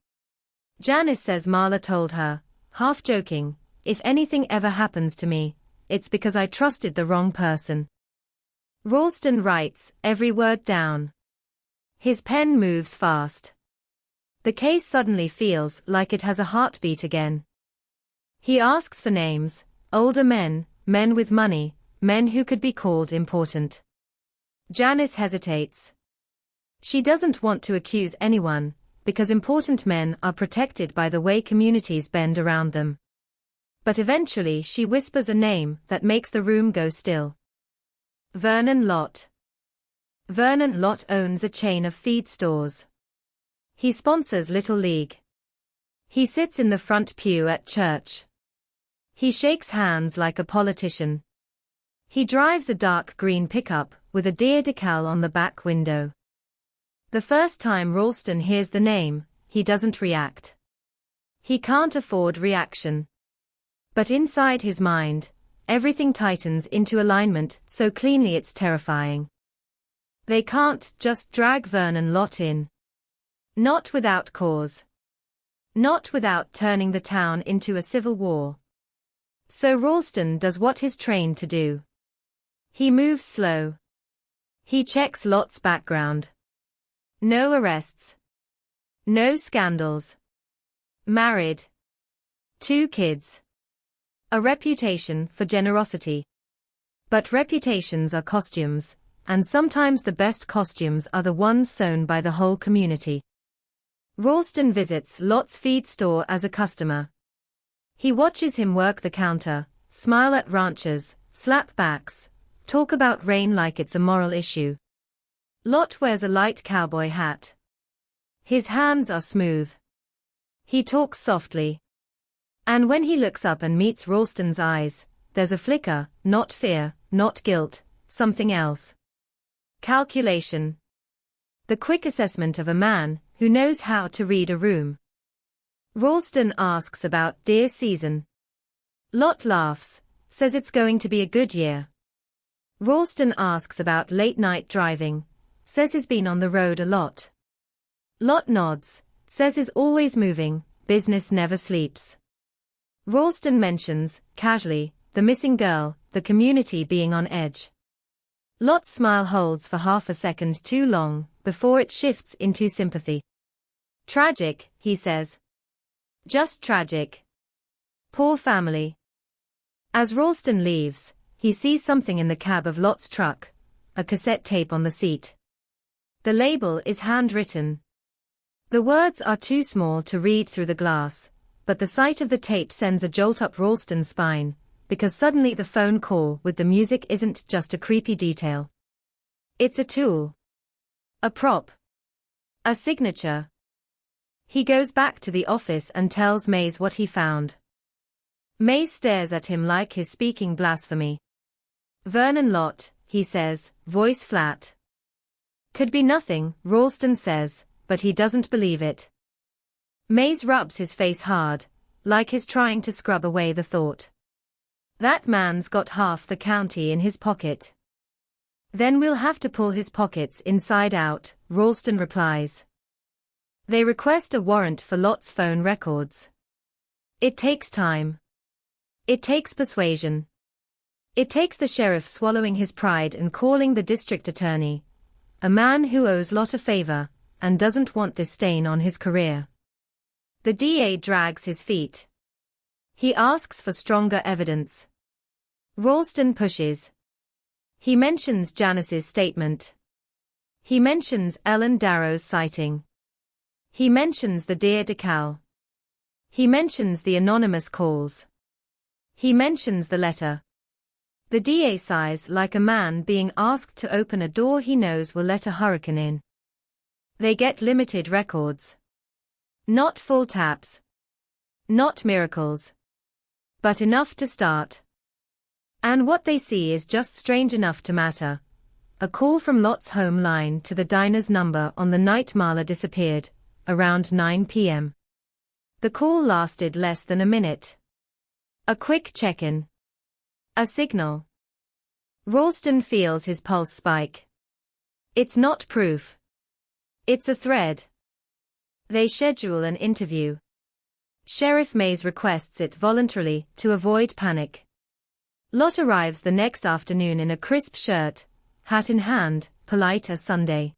Janice says Marla told her, half joking, if anything ever happens to me, it's because I trusted the wrong person. Ralston writes every word down. His pen moves fast. The case suddenly feels like it has a heartbeat again. He asks for names, older men, men with money, men who could be called important. Janice hesitates. She doesn't want to accuse anyone, because important men are protected by the way communities bend around them. But eventually she whispers a name that makes the room go still. Vernon Lott. Vernon Lott owns a chain of feed stores. He sponsors Little League. He sits in the front pew at church. He shakes hands like a politician. He drives a dark green pickup with a deer decal on the back window. The first time Ralston hears the name, he doesn't react. He can't afford reaction. But inside his mind, everything tightens into alignment so cleanly it's terrifying. They can't just drag Vernon Lott in. Not without cause. Not without turning the town into a civil war. So Ralston does what he's trained to do. He moves slow. He checks Lott's background. No arrests. No scandals. Married. 2 kids. A reputation for generosity. But reputations are costumes, and sometimes the best costumes are the ones sewn by the whole community. Ralston visits Lott's feed store as a customer. He watches him work the counter, smile at ranchers, slap backs, talk about rain like it's a moral issue. Lott wears a light cowboy hat. His hands are smooth. He talks softly. And when he looks up and meets Ralston's eyes, there's a flicker, not fear, not guilt, something else. Calculation. The quick assessment of a man who knows how to read a room. Ralston asks about deer season. Lott laughs, says it's going to be a good year. Ralston asks about late-night driving, says he's been on the road a lot. Lott nods, says he's always moving, business never sleeps. Ralston mentions, casually, the missing girl, the community being on edge. Lott's smile holds for half a second too long, before it shifts into sympathy. Tragic, he says. Just tragic. Poor family. As Ralston leaves, he sees something in the cab of Lott's truck, a cassette tape on the seat. The label is handwritten. The words are too small to read through the glass, but the sight of the tape sends a jolt up Ralston's spine, because suddenly the phone call with the music isn't just a creepy detail. It's a tool. A prop. A signature. He goes back to the office and tells Mays what he found. Mays stares at him like he's speaking blasphemy. Vernon Lott, he says, voice flat. Could be nothing, Ralston says, but he doesn't believe it. Mays rubs his face hard, like he's trying to scrub away the thought. That man's got half the county in his pocket. Then we'll have to pull his pockets inside out, Ralston replies. They request a warrant for Lott's phone records. It takes time. It takes persuasion. It takes the sheriff swallowing his pride and calling the district attorney, a man who owes Lott a favor, and doesn't want this stain on his career. The DA drags his feet. He asks for stronger evidence. Ralston pushes. He mentions Janice's statement. He mentions Ellen Darrow's sighting. He mentions the deer decal. He mentions the anonymous calls. He mentions the letter. The DA sighs like a man being asked to open a door he knows will let a hurricane in. They get limited records. Not full taps. Not miracles. But enough to start. And what they see is just strange enough to matter. A call from Lot's home line to the diner's number on the night Marla disappeared, around 9 p.m. The call lasted less than a minute. A quick check-in. A signal. Ralston feels his pulse spike. It's not proof. It's a thread. They schedule an interview. Sheriff Mays requests it voluntarily to avoid panic. Lot arrives the next afternoon in a crisp shirt, hat in hand, polite as Sunday.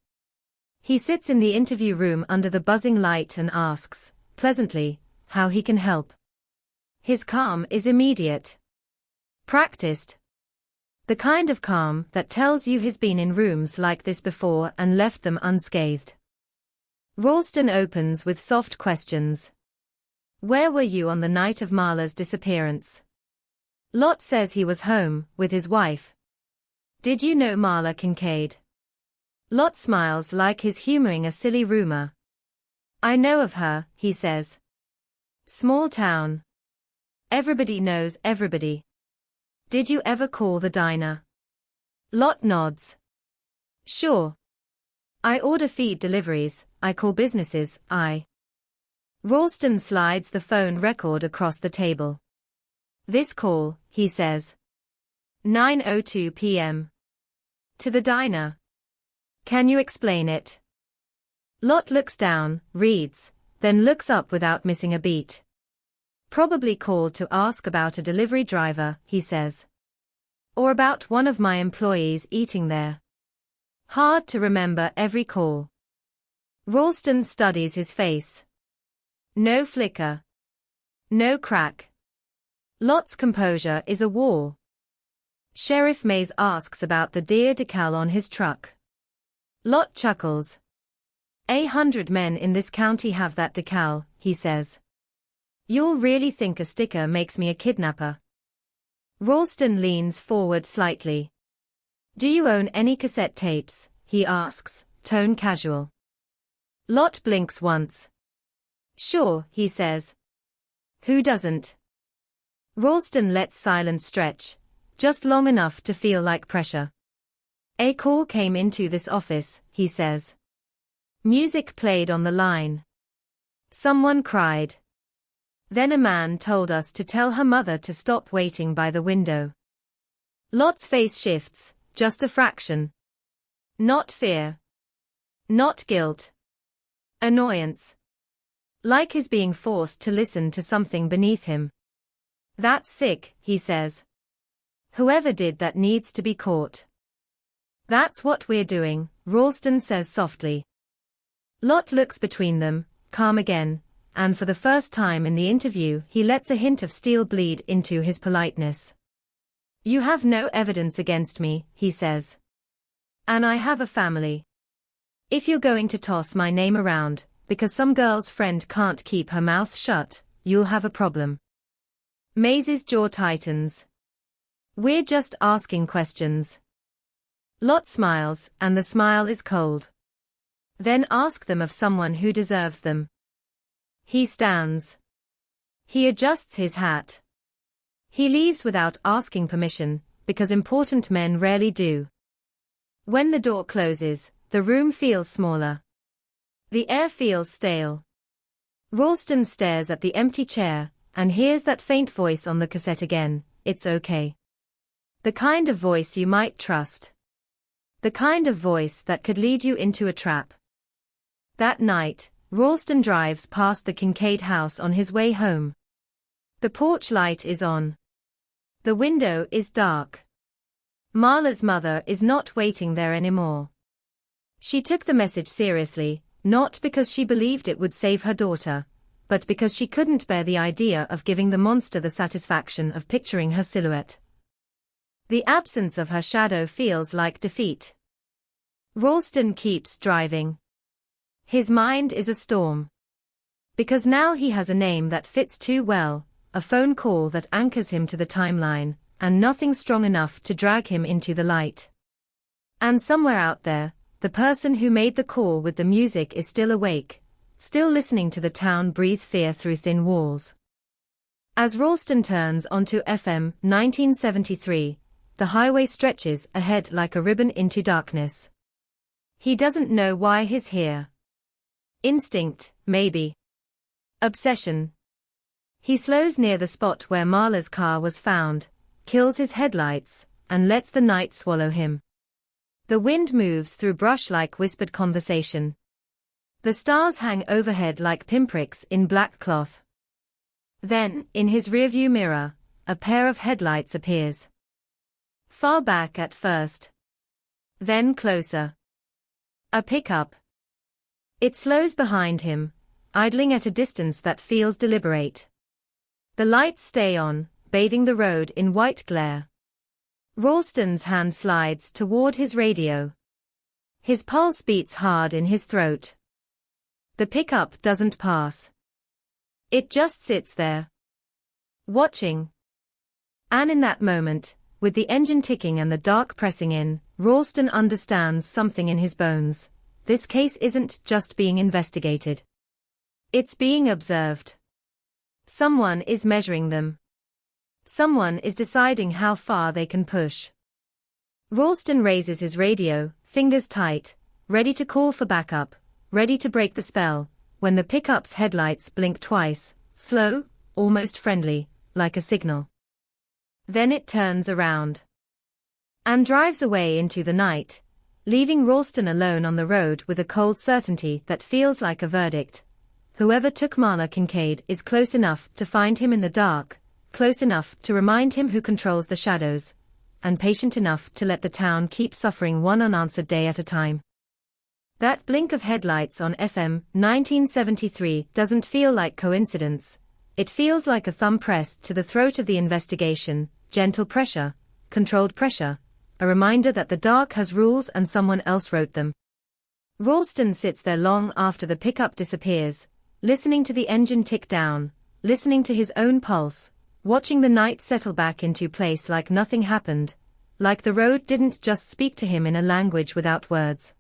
He sits in the interview room under the buzzing light and asks, pleasantly, how he can help. His calm is immediate. Practiced. The kind of calm that tells you he's been in rooms like this before and left them unscathed. Ralston opens with soft questions. Where were you on the night of Marla's disappearance? Lot says he was home, with his wife. Did you know Marla Kincaid? Lot smiles like he's humoring a silly rumor. I know of her, he says. Small town. Everybody knows everybody. Did you ever call the diner? Lot nods. Sure. I order feed deliveries, I call businesses, Ralston slides the phone record across the table. This call, he says. 9:02 p.m. To the diner. Can you explain it? Lot looks down, reads, then looks up without missing a beat. Probably called to ask about a delivery driver, he says. Or about one of my employees eating there. Hard to remember every call. Ralston studies his face. No flicker. No crack. Lot's composure is a wall. Sheriff Mays asks about the deer decal on his truck. Lot chuckles. 100 men in this county have that decal, he says. You'll really think a sticker makes me a kidnapper? Ralston leans forward slightly. Do you own any cassette tapes? He asks, tone casual. Lot blinks once. Sure, he says. Who doesn't? Ralston lets silence stretch, just long enough to feel like pressure. A call came into this office, he says. Music played on the line. Someone cried. Then a man told us to tell her mother to stop waiting by the window. Lot's face shifts, just a fraction. Not fear. Not guilt. Annoyance. Like he's being forced to listen to something beneath him. That's sick, he says. Whoever did that needs to be caught. That's what we're doing, Ralston says softly. Lot looks between them, calm again, and for the first time in the interview he lets a hint of steel bleed into his politeness. You have no evidence against me, he says. And I have a family. If you're going to toss my name around, because some girl's friend can't keep her mouth shut, you'll have a problem. Maze's jaw tightens. We're just asking questions. Lot smiles, and the smile is cold. Then ask them of someone who deserves them. He stands. He adjusts his hat. He leaves without asking permission, because important men rarely do. When the door closes, the room feels smaller. The air feels stale. Ralston stares at the empty chair, and hears that faint voice on the cassette again, it's okay. The kind of voice you might trust. The kind of voice that could lead you into a trap. That night, Ralston drives past the Kincaid house on his way home. The porch light is on. The window is dark. Marla's mother is not waiting there anymore. She took the message seriously, not because she believed it would save her daughter, but because she couldn't bear the idea of giving the monster the satisfaction of picturing her silhouette. The absence of her shadow feels like defeat. Ralston keeps driving. His mind is a storm. Because now he has a name that fits too well, a phone call that anchors him to the timeline, and nothing strong enough to drag him into the light. And somewhere out there, the person who made the call with the music is still awake, still listening to the town breathe fear through thin walls. As Ralston turns onto FM 1973, the highway stretches ahead like a ribbon into darkness. He doesn't know why he's here. Instinct, maybe. Obsession. He slows near the spot where Marla's car was found, kills his headlights, and lets the night swallow him. The wind moves through brush like whispered conversation. The stars hang overhead like pinpricks in black cloth. Then, in his rearview mirror, a pair of headlights appears. Far back at first. Then closer. A pickup. It slows behind him, idling at a distance that feels deliberate. The lights stay on, bathing the road in white glare. Ralston's hand slides toward his radio. His pulse beats hard in his throat. The pickup doesn't pass. It just sits there. Watching. And in that moment, with the engine ticking and the dark pressing in, Ralston understands something in his bones. This case isn't just being investigated. It's being observed. Someone is measuring them. Someone is deciding how far they can push. Ralston raises his radio, fingers tight, ready to call for backup, ready to break the spell, when the pickup's headlights blink twice, slow, almost friendly, like a signal. Then it turns around and drives away into the night, leaving Ralston alone on the road with a cold certainty that feels like a verdict. Whoever took Marla Kincaid is close enough to find him in the dark, close enough to remind him who controls the shadows, and patient enough to let the town keep suffering one unanswered day at a time. That blink of headlights on FM 1973 doesn't feel like coincidence. It feels like a thumb pressed to the throat of the investigation, gentle pressure, controlled pressure, a reminder that the dark has rules and someone else wrote them. Ralston sits there long after the pickup disappears, listening to the engine tick down, listening to his own pulse, watching the night settle back into place like nothing happened, like the road didn't just speak to him in a language without words.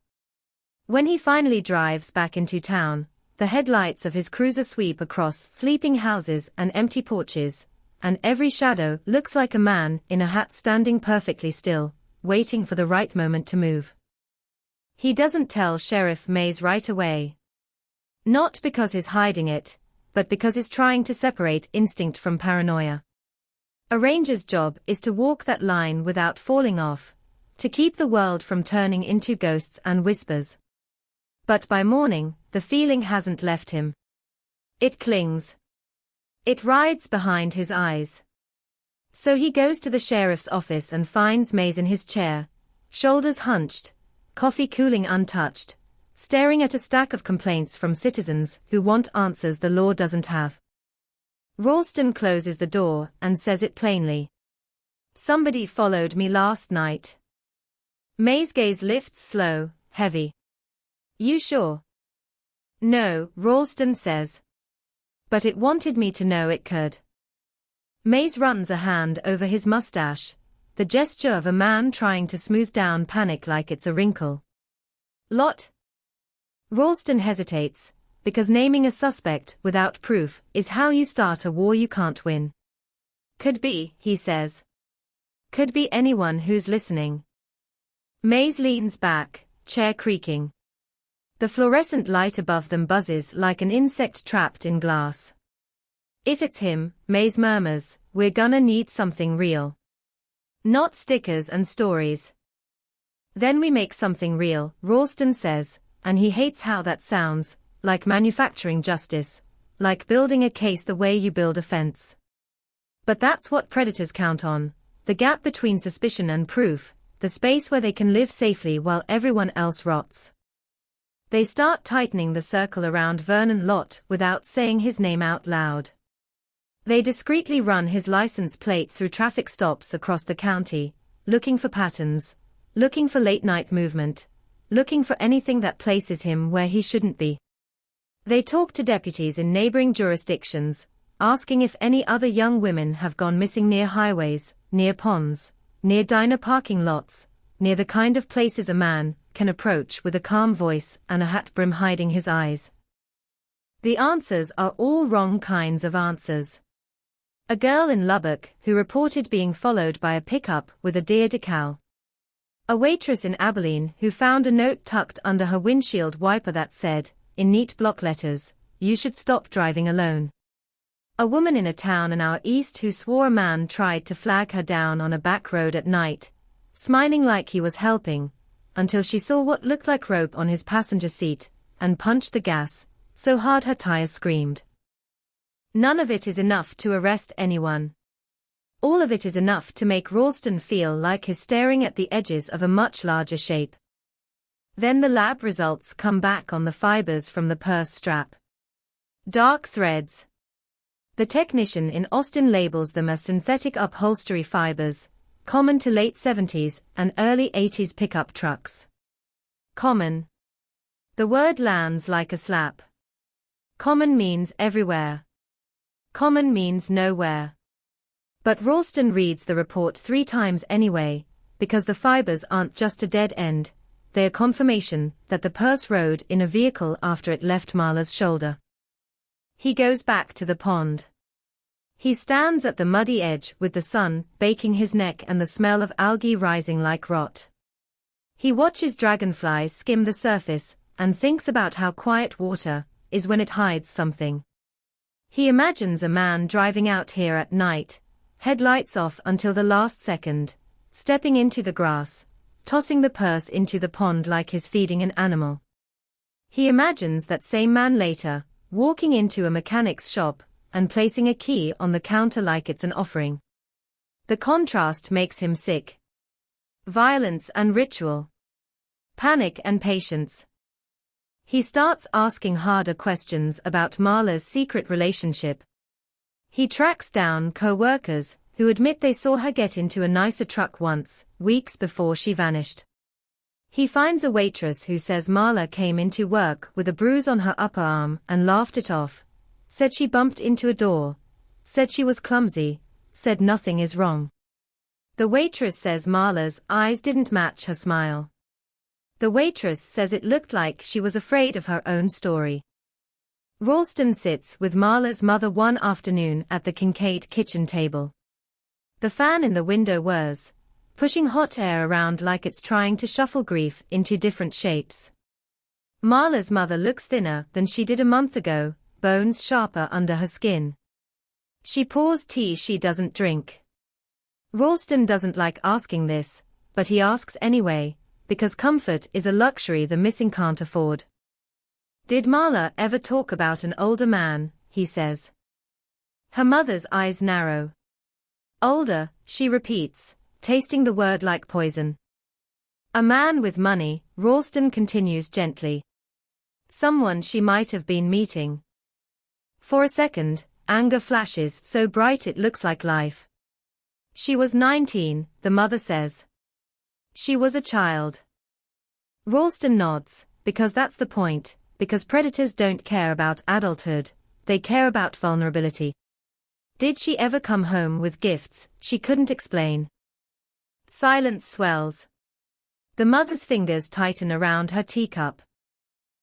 When he finally drives back into town, the headlights of his cruiser sweep across sleeping houses and empty porches, and every shadow looks like a man in a hat standing perfectly still, waiting for the right moment to move. He doesn't tell Sheriff Mays right away. Not because he's hiding it, but because he's trying to separate instinct from paranoia. A ranger's job is to walk that line without falling off, to keep the world from turning into ghosts and whispers. But by morning, the feeling hasn't left him. It clings. It rides behind his eyes. So he goes to the sheriff's office and finds Mays in his chair, shoulders hunched, coffee cooling untouched, staring at a stack of complaints from citizens who want answers the law doesn't have. Ralston closes the door and says it plainly. Somebody followed me last night. Mays' gaze lifts slow, heavy. You sure? No, Ralston says. But it wanted me to know it could. Mays runs a hand over his mustache, the gesture of a man trying to smooth down panic like it's a wrinkle. Lot? Ralston hesitates, because naming a suspect without proof is how you start a war you can't win. Could be, he says. Could be anyone who's listening. Mays leans back, chair creaking. The fluorescent light above them buzzes like an insect trapped in glass. If it's him, Mays murmurs, we're gonna need something real. Not stickers and stories. Then we make something real, Ralston says, and he hates how that sounds, like manufacturing justice, like building a case the way you build a fence. But that's what predators count on, the gap between suspicion and proof, the space where they can live safely while everyone else rots. They start tightening the circle around Vernon Lott without saying his name out loud. They discreetly run his license plate through traffic stops across the county, looking for patterns, looking for late-night movement, looking for anything that places him where he shouldn't be. They talk to deputies in neighboring jurisdictions, asking if any other young women have gone missing near highways, near ponds, near diner parking lots, near the kind of places a man can approach with a calm voice and a hat brim hiding his eyes. The answers are all wrong kinds of answers. A girl in Lubbock who reported being followed by a pickup with a deer decal. A waitress in Abilene who found a note tucked under her windshield wiper that said, in neat block letters, "You should stop driving alone." A woman in a town an hour east who swore a man tried to flag her down on a back road at night, smiling like he was helping, until she saw what looked like rope on his passenger seat, and punched the gas, so hard her tires screamed. None of it is enough to arrest anyone. All of it is enough to make Ralston feel like he's staring at the edges of a much larger shape. Then the lab results come back on the fibers from the purse strap. Dark threads. The technician in Austin labels them as synthetic upholstery fibers, common to late 70s and early 80s pickup trucks. Common. The word lands like a slap. Common means everywhere. Common means nowhere. But Ralston reads the report 3 times anyway, because the fibers aren't just a dead end, they are confirmation that the purse rode in a vehicle after it left Marla's shoulder. He goes back to the pond. He stands at the muddy edge with the sun baking his neck and the smell of algae rising like rot. He watches dragonflies skim the surface and thinks about how quiet water is when it hides something. He imagines a man driving out here at night, headlights off until the last second, stepping into the grass, tossing the purse into the pond like he's feeding an animal. He imagines that same man later, walking into a mechanic's shop and placing a key on the counter like it's an offering. The contrast makes him sick. Violence and ritual. Panic and patience. He starts asking harder questions about Marla's secret relationship. He tracks down co-workers who admit they saw her get into a nicer truck once, weeks before she vanished. He finds a waitress who says Marla came into work with a bruise on her upper arm and laughed it off, said she bumped into a door, said she was clumsy, said nothing is wrong. The waitress says Marla's eyes didn't match her smile. The waitress says it looked like she was afraid of her own story. Ralston sits with Marla's mother one afternoon at the Kincaid kitchen table. The fan in the window whirs, pushing hot air around like it's trying to shuffle grief into different shapes. Marla's mother looks thinner than she did a month ago, bones sharper under her skin. She pours tea she doesn't drink. Ralston doesn't like asking this, but he asks anyway, because comfort is a luxury the missing can't afford. Did Marla ever talk about an older man, he says. Her mother's eyes narrow. Older, she repeats, tasting the word like poison. A man with money, Ralston continues gently. Someone she might have been meeting. For a second, anger flashes so bright it looks like life. She was 19, the mother says. She was a child. Ralston nods, because that's the point, because predators don't care about adulthood, they care about vulnerability. Did she ever come home with gifts she couldn't explain? Silence swells. The mother's fingers tighten around her teacup.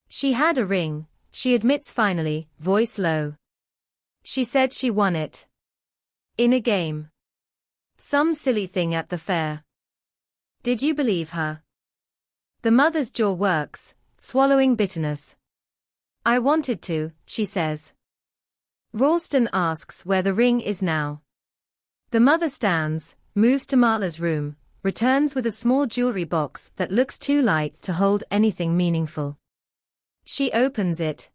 She had a ring, she admits finally, voice low. She said she won it. In a game. Some silly thing at the fair. Did you believe her? The mother's jaw works, swallowing bitterness. I wanted to, she says. Ralston asks where the ring is now. The mother stands, moves to Marla's room, returns with a small jewelry box that looks too light to hold anything meaningful. She opens it.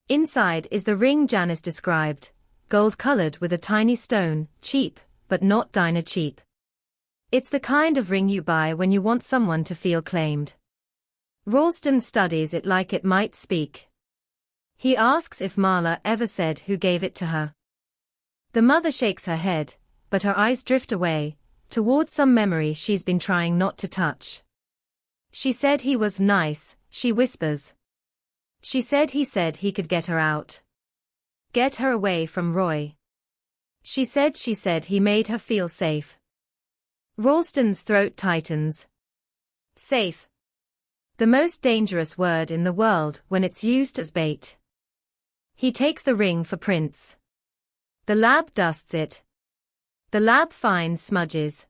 Inside is the ring Janice described, gold-colored with a tiny stone, cheap, but not diner cheap. It's the kind of ring you buy when you want someone to feel claimed. Ralston studies it like it might speak. He asks if Marla ever said who gave it to her. The mother shakes her head, but her eyes drift away, toward some memory she's been trying not to touch. She said he was nice, she whispers. She said he could get her out. Get her away from Roy. She said he made her feel safe. Ralston's throat tightens. Safe. The most dangerous word in the world when it's used as bait. He takes the ring for prints. The lab dusts it. The lab finds smudges.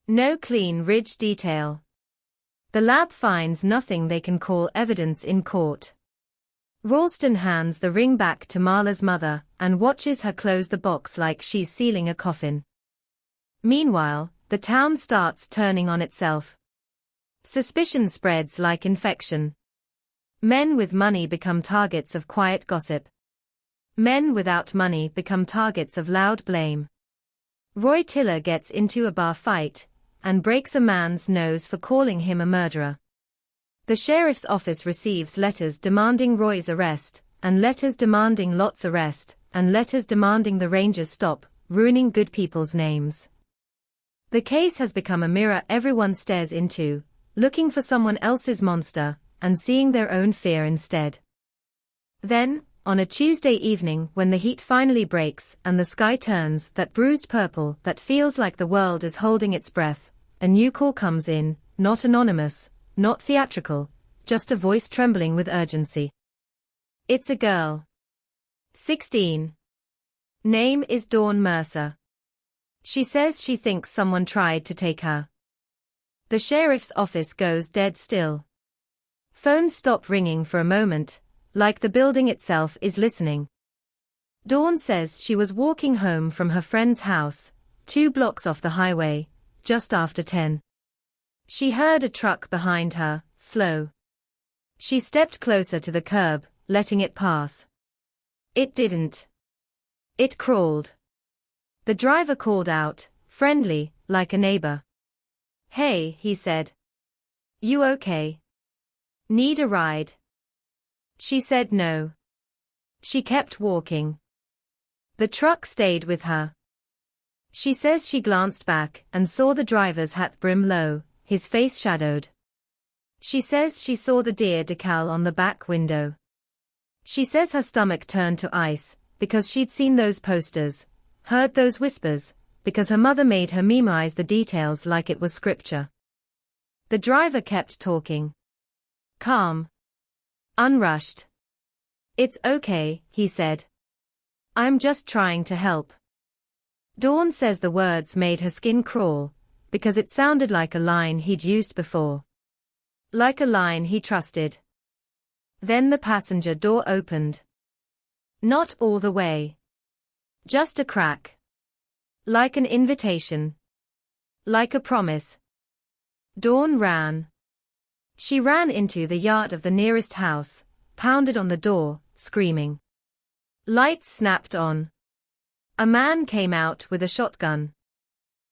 No clean ridge detail. The lab finds nothing they can call evidence in court. Ralston hands the ring back to Marla's mother and watches her close the box like she's sealing a coffin. Meanwhile, the town starts turning on itself. Suspicion spreads like infection. Men with money become targets of quiet gossip. Men without money become targets of loud blame. Roy Tiller gets into a bar fight and breaks a man's nose for calling him a murderer. The sheriff's office receives letters demanding Roy's arrest, and letters demanding Lot's arrest, and letters demanding the Rangers stop ruining good people's names. The case has become a mirror everyone stares into, looking for someone else's monster, and seeing their own fear instead. Then, on a Tuesday evening when the heat finally breaks and the sky turns that bruised purple that feels like the world is holding its breath, a new call comes in, not anonymous, not theatrical, just a voice trembling with urgency. It's a girl. 16. Name is Dawn Mercer. She says she thinks someone tried to take her. The sheriff's office goes dead still. Phones stop ringing for a moment, like the building itself is listening. Dawn says she was walking home from her friend's house, 2 blocks off the highway, just after 10. She heard a truck behind her, slow. She stepped closer to the curb, letting it pass. It didn't. It crawled. The driver called out, friendly, like a neighbor. Hey, he said. You okay? Need a ride? She said no. She kept walking. The truck stayed with her. She says she glanced back and saw the driver's hat brim low, his face shadowed. She says she saw the deer decal on the back window. She says her stomach turned to ice, because she'd seen those posters, heard those whispers, because her mother made her memorize the details like it was scripture. The driver kept talking. Calm. Unrushed. It's okay, he said. I'm just trying to help. Dawn says the words made her skin crawl, because it sounded like a line he'd used before. Like a line he trusted. Then the passenger door opened. Not all the way. Just a crack. Like an invitation. Like a promise. Dawn ran. She ran into the yard of the nearest house, pounded on the door, screaming. Lights snapped on. A man came out with a shotgun.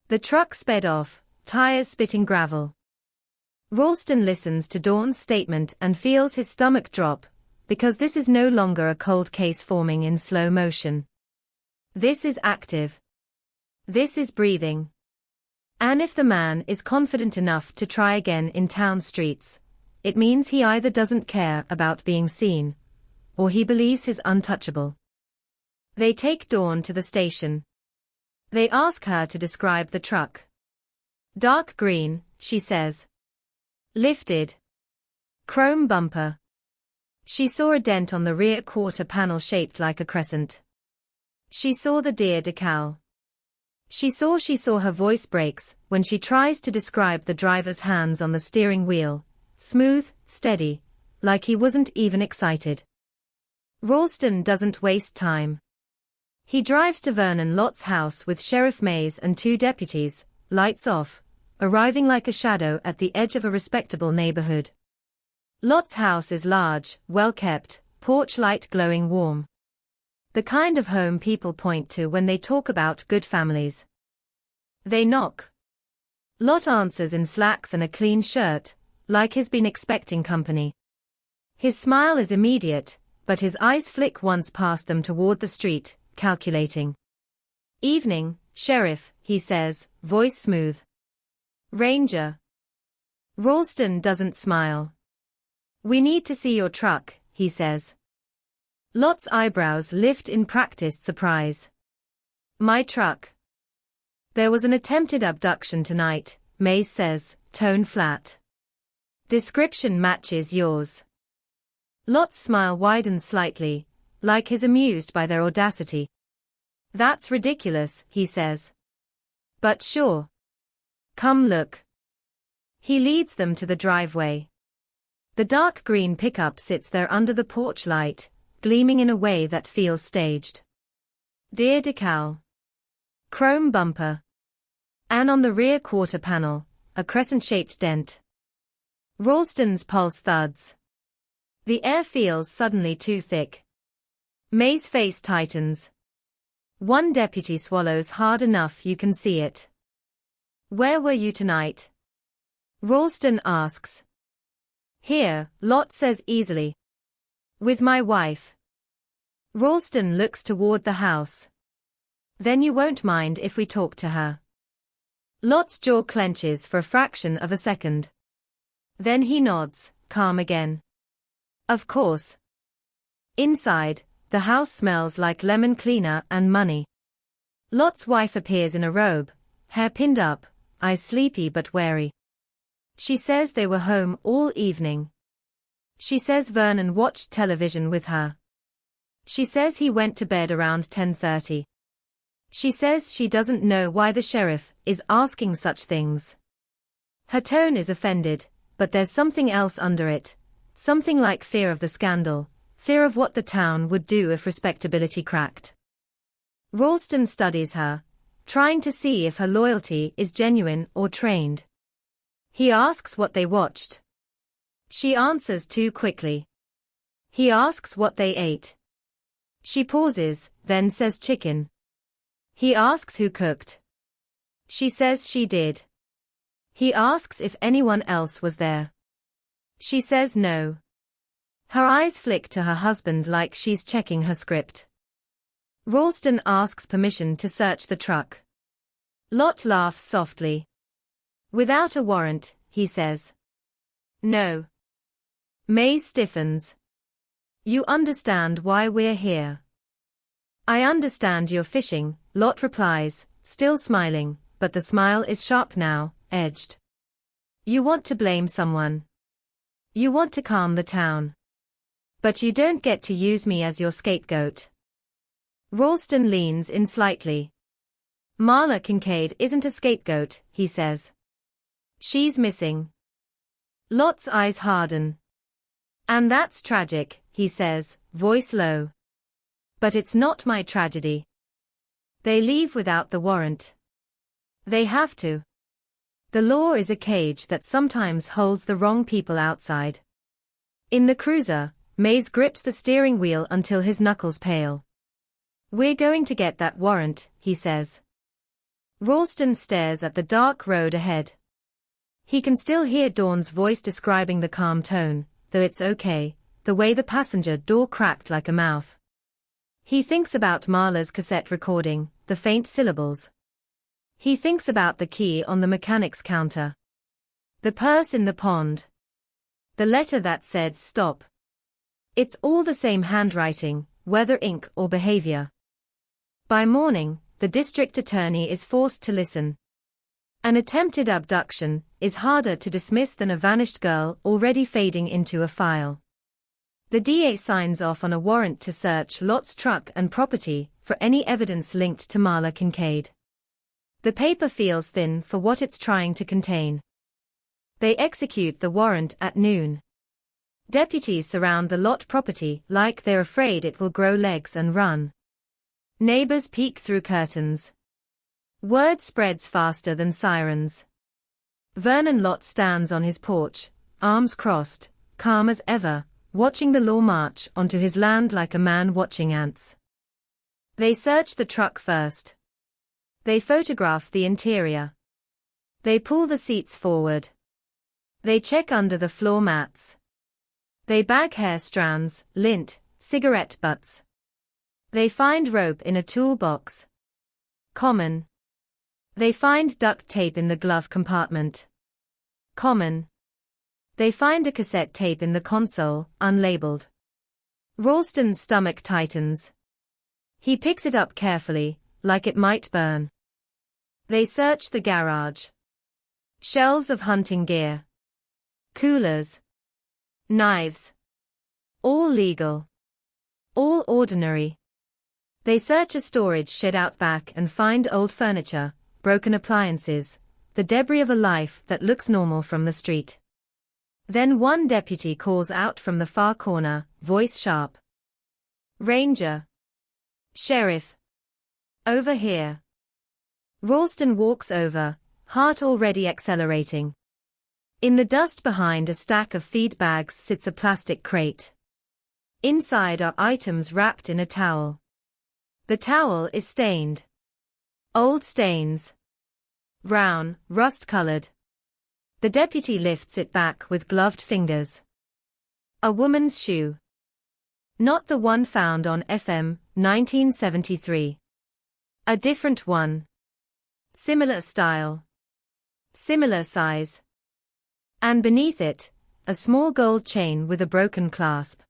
The truck sped off, tires spitting gravel. Ralston listens to Dawn's statement and feels his stomach drop, because this is no longer a cold case forming in slow motion. This is active. This is breathing. And if the man is confident enough to try again in town streets, it means he either doesn't care about being seen, or he believes he's untouchable. They take Dawn to the station. They ask her to describe the truck. Dark green, she says. Lifted. Chrome bumper. She saw a dent on the rear quarter panel shaped like a crescent. She saw the deer decal. She saw her voice breaks when she tries to describe the driver's hands on the steering wheel, smooth, steady, like he wasn't even excited. Ralston doesn't waste time. He drives to Vernon Lott's house with Sheriff Mays and 2 deputies, lights off, arriving like a shadow at the edge of a respectable neighborhood. Lott's house is large, well-kept, porch light glowing warm. The kind of home people point to when they talk about good families. They knock. Lott answers in slacks and a clean shirt, like he's been expecting company. His smile is immediate, but his eyes flick once past them toward the street, calculating. Evening, Sheriff, he says, voice smooth. Ranger. Ralston doesn't smile. We need to see your truck, he says. Lott's eyebrows lift in practiced surprise. My truck. There was an attempted abduction tonight, Mays says, tone flat. Description matches yours. Lot's smile widens slightly, like he's amused by their audacity. That's ridiculous, he says. But sure. Come look. He leads them to the driveway. The dark green pickup sits there under the porch light, gleaming in a way that feels staged. Deer decal. Chrome bumper. And on the rear quarter panel, a crescent-shaped dent. Ralston's pulse thuds. The air feels suddenly too thick. May's face tightens. One deputy swallows hard enough you can see it. Where were you tonight? Ralston asks. Here, Lot says easily. With my wife. Ralston looks toward the house. Then you won't mind if we talk to her. Lot's jaw clenches for a fraction of a second. Then he nods, calm again. Of course. Inside, the house smells like lemon cleaner and money. Lot's wife appears in a robe, hair pinned up, eyes sleepy but wary. She says they were home all evening. She says Vernon watched television with her. She says he went to bed around 10:30. She says she doesn't know why the sheriff is asking such things. Her tone is offended, but there's something else under it, something like fear of the scandal, fear of what the town would do if respectability cracked. Ralston studies her, trying to see if her loyalty is genuine or trained. He asks what they watched. She answers too quickly. He asks what they ate. She pauses, then says chicken. He asks who cooked. She says she did. He asks if anyone else was there. She says no. Her eyes flick to her husband like she's checking her script. Ralston asks permission to search the truck. Lot laughs softly. Without a warrant, he says. No. May stiffens. You understand why we're here. I understand you're fishing, Lot replies, still smiling, but the smile is sharp now, edged. You want to blame someone. You want to calm the town. But you don't get to use me as your scapegoat. Ralston leans in slightly. Marla Kincaid isn't a scapegoat, he says. She's missing. Lot's eyes harden. And that's tragic, he says, voice low. But it's not my tragedy. They leave without the warrant. They have to. The law is a cage that sometimes holds the wrong people outside. In the cruiser, Mays grips the steering wheel until his knuckles pale. We're going to get that warrant, he says. Ralston stares at the dark road ahead. He can still hear Dawn's voice describing the calm tone, though it's okay, the way the passenger door cracked like a mouth. He thinks about Marla's cassette recording, the faint syllables. He thinks about the key on the mechanic's counter. The purse in the pond. The letter that said stop. It's all the same handwriting, whether ink or behavior. By morning, the district attorney is forced to listen. An attempted abduction is harder to dismiss than a vanished girl already fading into a file. The DA signs off on a warrant to search Lot's truck and property for any evidence linked to Marla Kincaid. The paper feels thin for what it's trying to contain. They execute the warrant at noon. Deputies surround the Lot property like they're afraid it will grow legs and run. Neighbors peek through curtains. Word spreads faster than sirens. Vernon Lot stands on his porch, arms crossed, calm as ever, watching the law march onto his land like a man watching ants. They search the truck first. They photograph the interior. They pull the seats forward. They check under the floor mats. They bag hair strands, lint, cigarette butts. They find rope in a toolbox. Common. They find duct tape in the glove compartment. Common. They find a cassette tape in the console, unlabeled. Ralston's stomach tightens. He picks it up carefully, like it might burn. They search the garage. Shelves of hunting gear. Coolers. Knives. All legal. All ordinary. They search a storage shed out back and find old furniture, broken appliances, the debris of a life that looks normal from the street. Then one deputy calls out from the far corner, voice sharp. Ranger. Sheriff. Over here. Ralston walks over, heart already accelerating. In the dust behind a stack of feed bags sits a plastic crate. Inside are items wrapped in a towel. The towel is stained. Old stains. Brown, rust-colored. The deputy lifts it back with gloved fingers. A woman's shoe. Not the one found on FM, 1973. A different one. Similar style. Similar size. And beneath it, a small gold chain with a broken clasp.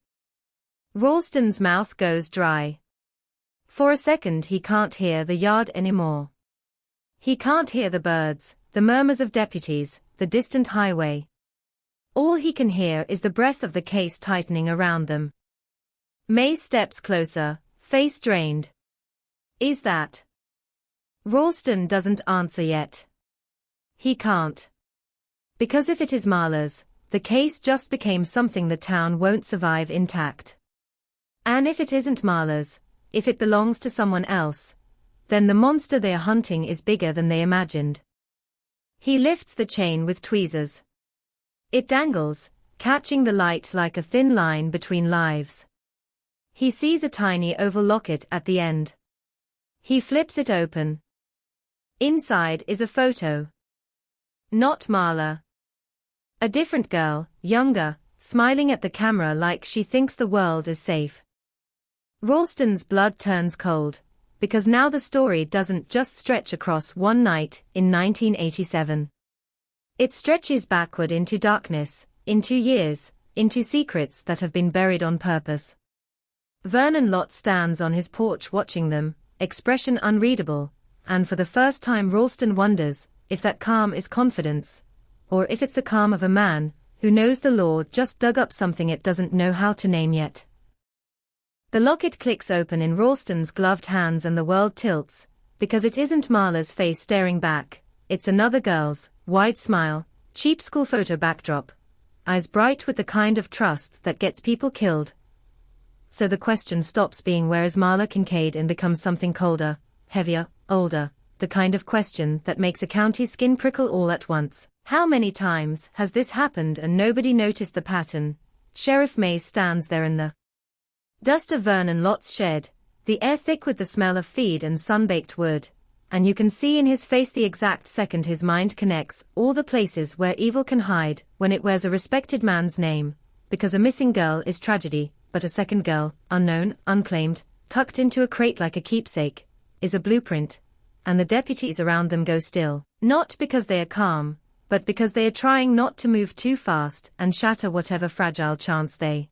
Ralston's mouth goes dry. For a second he can't hear the yard anymore. He can't hear the birds, the murmurs of deputies, the distant highway. All he can hear is the breath of the case tightening around them. May steps closer, face drained. Is that? Ralston doesn't answer yet. He can't. Because if it is Marla's, the case just became something the town won't survive intact. And if it isn't Marla's, if it belongs to someone else, then the monster they are hunting is bigger than they imagined. He lifts the chain with tweezers. It dangles, catching the light like a thin line between lives. He sees a tiny oval locket at the end. He flips it open. Inside is a photo. Not Marla. A different girl, younger, smiling at the camera like she thinks the world is safe. Ralston's blood turns cold, because now the story doesn't just stretch across one night in 1987. It stretches backward into darkness, into years, into secrets that have been buried on purpose. Vernon Lott stands on his porch watching them, expression unreadable, and for the first time Ralston wonders if that calm is confidence, or if it's the calm of a man who knows the law just dug up something it doesn't know how to name yet. The locket clicks open in Ralston's gloved hands and the world tilts, because it isn't Marla's face staring back, it's another girl's, wide smile, cheap school photo backdrop, eyes bright with the kind of trust that gets people killed. So the question stops being where is Marla Kincaid and becomes something colder, heavier, older, the kind of question that makes a county's skin prickle all at once. How many times has this happened and nobody noticed the pattern? Sheriff Mays stands there in the dust of Vernon Lott's shed, the air thick with the smell of feed and sun-baked wood, and you can see in his face the exact second his mind connects all the places where evil can hide when it wears a respected man's name, because a missing girl is tragedy, but a second girl, unknown, unclaimed, tucked into a crate like a keepsake, is a blueprint, and the deputies around them go still, not because they are calm, but because they are trying not to move too fast and shatter whatever fragile chance they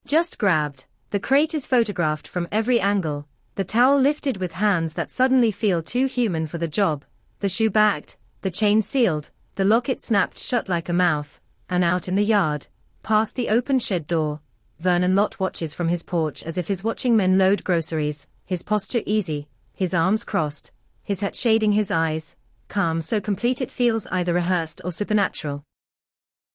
just grabbed. The crate is photographed from every angle, the towel lifted with hands that suddenly feel too human for the job, the shoe bagged, the chain sealed, the locket snapped shut like a mouth, and out in the yard, past the open shed door, Vernon Lott watches from his porch as if he's watching men load groceries, his posture easy, his arms crossed, his hat shading his eyes, calm so complete it feels either rehearsed or supernatural.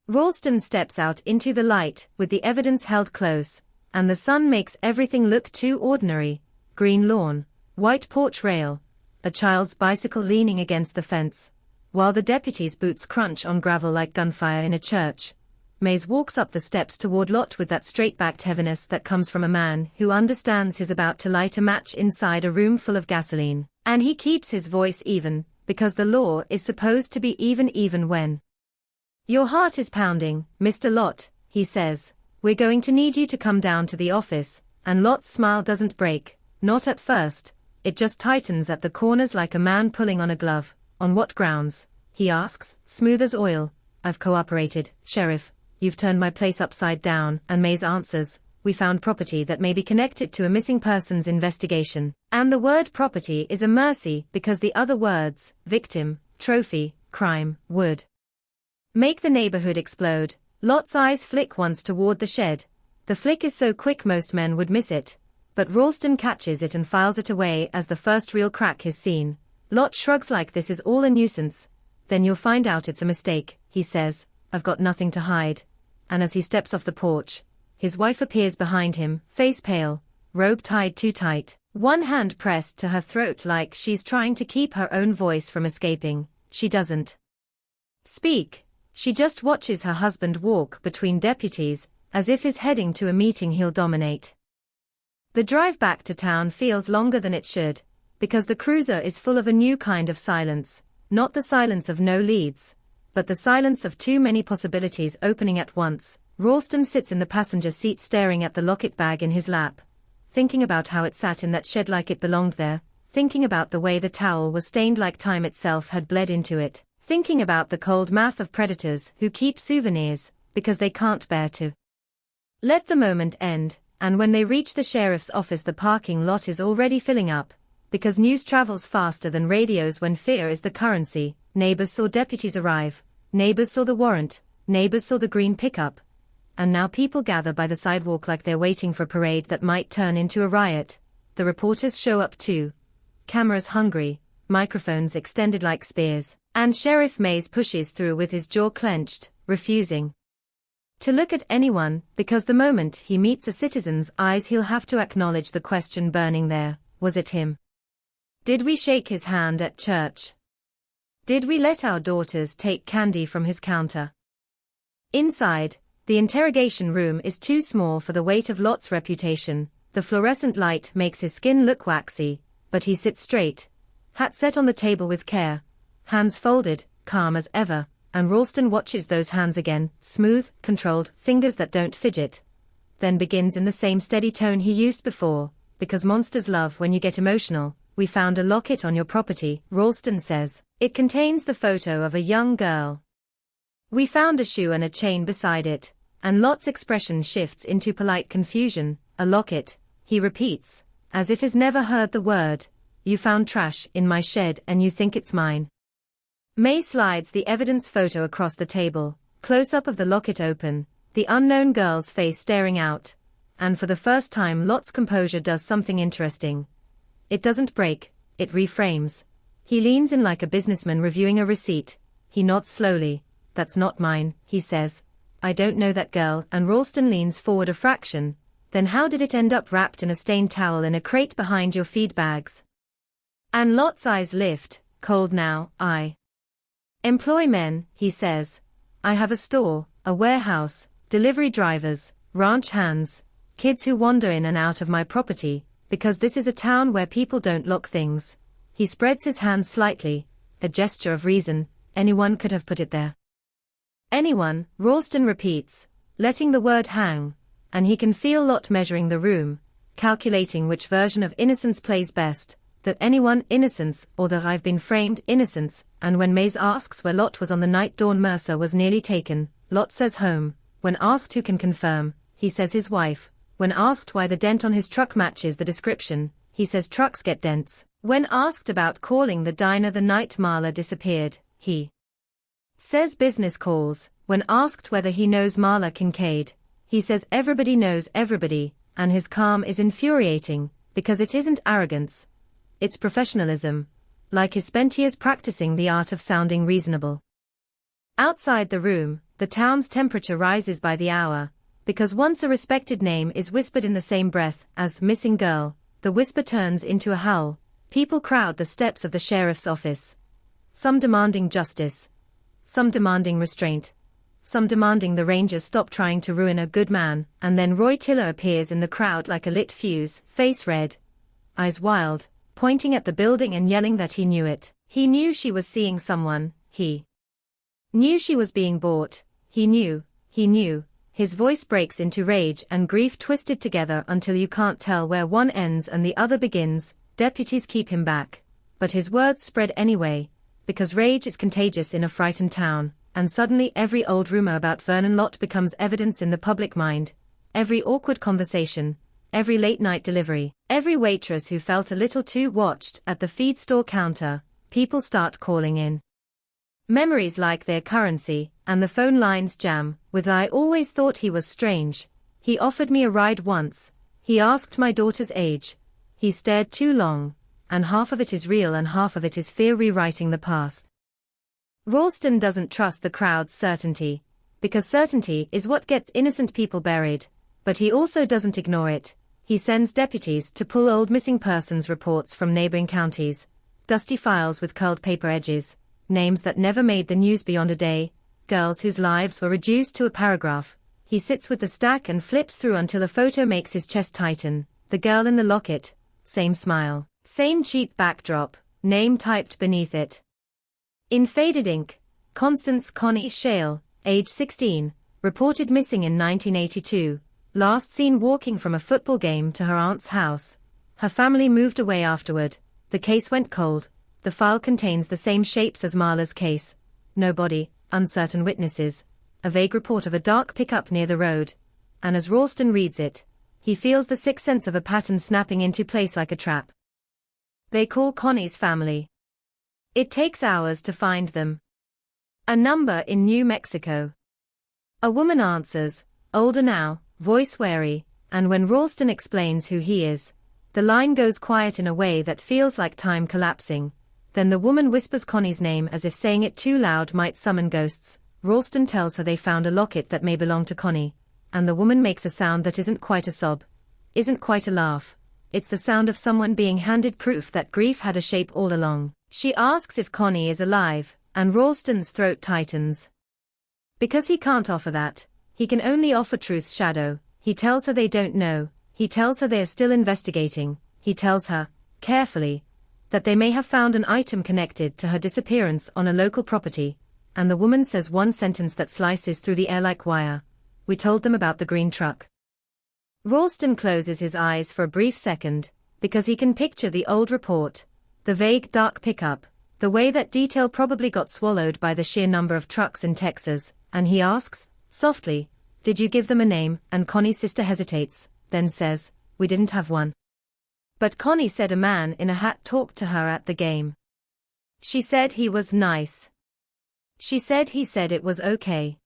Ralston steps out into the light with the evidence held close, and the sun makes everything look too ordinary. Green lawn, white porch rail, a child's bicycle leaning against the fence, while the deputy's boots crunch on gravel like gunfire in a church. Mays walks up the steps toward Lott with that straight-backed heaviness that comes from a man who understands he's about to light a match inside a room full of gasoline, and he keeps his voice even, because the law is supposed to be even when your heart is pounding, Mr. Lott, he says. We're going to need you to come down to the office, and Lott's smile doesn't break, not at first, it just tightens at the corners like a man pulling on a glove. On what grounds? He asks, smooth as oil. I've cooperated, Sheriff, you've turned my place upside down, and Mays answers, we found property that may be connected to a missing persons investigation. And the word property is a mercy because the other words, victim, trophy, crime, would make the neighborhood explode. Lot's eyes flick once toward the shed. The flick is so quick most men would miss it. But Ralston catches it and files it away as the first real crack is seen. Lot shrugs like this is all a nuisance. Then you'll find out it's a mistake, he says. I've got nothing to hide. And as he steps off the porch, his wife appears behind him, face pale, robe tied too tight, one hand pressed to her throat like she's trying to keep her own voice from escaping. She doesn't speak. She just watches her husband walk between deputies, as if he's heading to a meeting he'll dominate. The drive back to town feels longer than it should, because the cruiser is full of a new kind of silence, not the silence of no leads, but the silence of too many possibilities opening at once. Ralston sits in the passenger seat staring at the locket bag in his lap, thinking about how it sat in that shed like it belonged there, thinking about the way the towel was stained like time itself had bled into it, thinking about the cold math of predators who keep souvenirs, because they can't bear to let the moment end, and when they reach the sheriff's office the parking lot is already filling up, because news travels faster than radios when fear is the currency. Neighbors saw deputies arrive, neighbors saw the warrant, neighbors saw the green pickup, and now people gather by the sidewalk like they're waiting for a parade that might turn into a riot. The reporters show up too. Cameras hungry, microphones extended like spears, and Sheriff Mays pushes through with his jaw clenched, refusing to look at anyone, because the moment he meets a citizen's eyes he'll have to acknowledge the question burning there: was it him? Did we shake his hand at church? Did we let our daughters take candy from his counter? Inside, the interrogation room is too small for the weight of Lot's reputation. The fluorescent light makes his skin look waxy, but he sits straight, hat set on the table with care, hands folded, calm as ever, and Ralston watches those hands again, smooth, controlled, fingers that don't fidget. Then begins in the same steady tone he used before, because monsters love when you get emotional. We found a locket on your property, Ralston says. It contains the photo of a young girl. We found a shoe and a chain beside it, and Lot's expression shifts into polite confusion. A locket, he repeats, as if he's never heard the word. You found trash in my shed and you think it's mine. May slides the evidence photo across the table, close-up of the locket open, the unknown girl's face staring out, and for the first time Lot's composure does something interesting. It doesn't break, it reframes. He leans in like a businessman reviewing a receipt. He nods slowly. That's not mine, he says. I don't know that girl, and Ralston leans forward a fraction. Then how did it end up wrapped in a stained towel in a crate behind your feed bags? And Lot's eyes lift, cold now. I employ men, he says. I have a store, a warehouse, delivery drivers, ranch hands, kids who wander in and out of my property, because this is a town where people don't lock things. He spreads his hands slightly, a gesture of reason. Anyone could have put it there. Anyone, Ralston repeats, letting the word hang, and he can feel Lot measuring the room, calculating which version of innocence plays best, that anyone innocence or that I've been framed innocence. And when Mays asks where Lot was on the night Dawn Mercer was nearly taken, Lot says home. When asked who can confirm, he says his wife. When asked why the dent on his truck matches the description, he says trucks get dents. When asked about calling the diner the night Marla disappeared, he says business calls. When asked whether he knows Marla Kincaid, he says everybody knows everybody, and his calm is infuriating, because it isn't arrogance. It's professionalism, like his spent years practicing the art of sounding reasonable. Outside the room, the town's temperature rises by the hour, because once a respected name is whispered in the same breath as missing girl, the whisper turns into a howl. People crowd the steps of the sheriff's office. Some demanding justice. Some demanding restraint. Some demanding the rangers stop trying to ruin a good man, and then Roy Tiller appears in the crowd like a lit fuse, face red, eyes wild, pointing at the building and yelling that he knew it. He knew she was seeing someone. He knew she was being bought. He knew. His voice breaks into rage and grief twisted together until you can't tell where one ends and the other begins. Deputies keep him back. But his words spread anyway, because rage is contagious in a frightened town, and suddenly every old rumor about Vernon Lott becomes evidence in the public mind. every awkward conversation, every late-night delivery, every waitress who felt a little too watched at the feed store counter. People start calling in. Memories like their currency, and the phone lines jam, with I always thought he was strange. He offered me a ride once. He asked my daughter's age. He stared too long, and half of it is real and half of it is fear rewriting the past. Ralston doesn't trust the crowd's certainty, because certainty is what gets innocent people buried, but he also doesn't ignore it. He sends deputies to pull old missing persons reports from neighboring counties, dusty files with curled paper edges, names that never made the news beyond a day, girls whose lives were reduced to a paragraph. He sits with the stack and flips through until a photo makes his chest tighten. The girl in the locket, same smile, same cheap backdrop, name typed beneath it. In faded ink, Constance Connie Shale, age 16, reported missing in 1982, last seen walking from a football game to her aunt's house. Her family moved away afterward. The case went cold. The file contains the same shapes as Marla's case. No body, uncertain witnesses, a vague report of a dark pickup near the road, and as Ralston reads it, he feels the sick sense of a pattern snapping into place like a trap. They call Connie's family. It takes hours to find them. A number in New Mexico. A woman answers, older now, voice wary, and when Ralston explains who he is, the line goes quiet in a way that feels like time collapsing. Then the woman whispers Connie's name as if saying it too loud might summon ghosts. Ralston tells her they found a locket that may belong to Connie, and the woman makes a sound that isn't quite a sob, isn't quite a laugh. It's the sound of someone being handed proof that grief had a shape all along. She asks if Connie is alive, and Ralston's throat tightens. Because he can't offer that, he can only offer truth's shadow. He tells her they don't know. He tells her they are still investigating. He tells her, carefully, that they may have found an item connected to her disappearance on a local property, and the woman says one sentence that slices through the air like wire. We told them about the green truck. Ralston closes his eyes for a brief second, because he can picture the old report, the vague dark pickup, the way that detail probably got swallowed by the sheer number of trucks in Texas, and he asks, softly, did you give them a name? And Connie's sister hesitates, then says, we didn't have one. But Connie said a man in a hat talked to her at the game. She said he was nice. She said he said it was okay.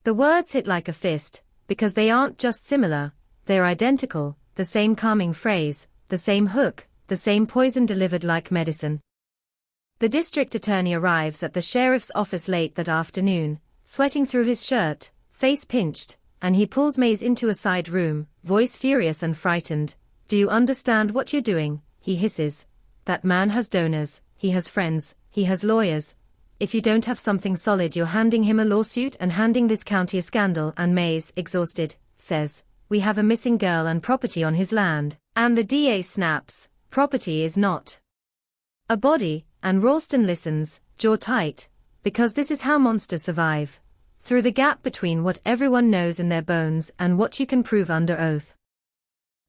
The words hit like a fist, because they aren't just similar, they're identical, the same calming phrase, the same hook, the same poison delivered like medicine. The district attorney arrives at the sheriff's office late that afternoon, sweating through his shirt, face pinched, and he pulls Mays into a side room, voice furious and frightened. Do you understand what you're doing? He hisses. That man has donors, he has friends, he has lawyers. If you don't have something solid, you're handing him a lawsuit and handing this county a scandal. And Mays, exhausted, says, we have a missing girl and property on his land. And the DA snaps, property is not a body. And Ralston listens, jaw tight, because this is how monsters survive. Through the gap between what everyone knows in their bones and what you can prove under oath.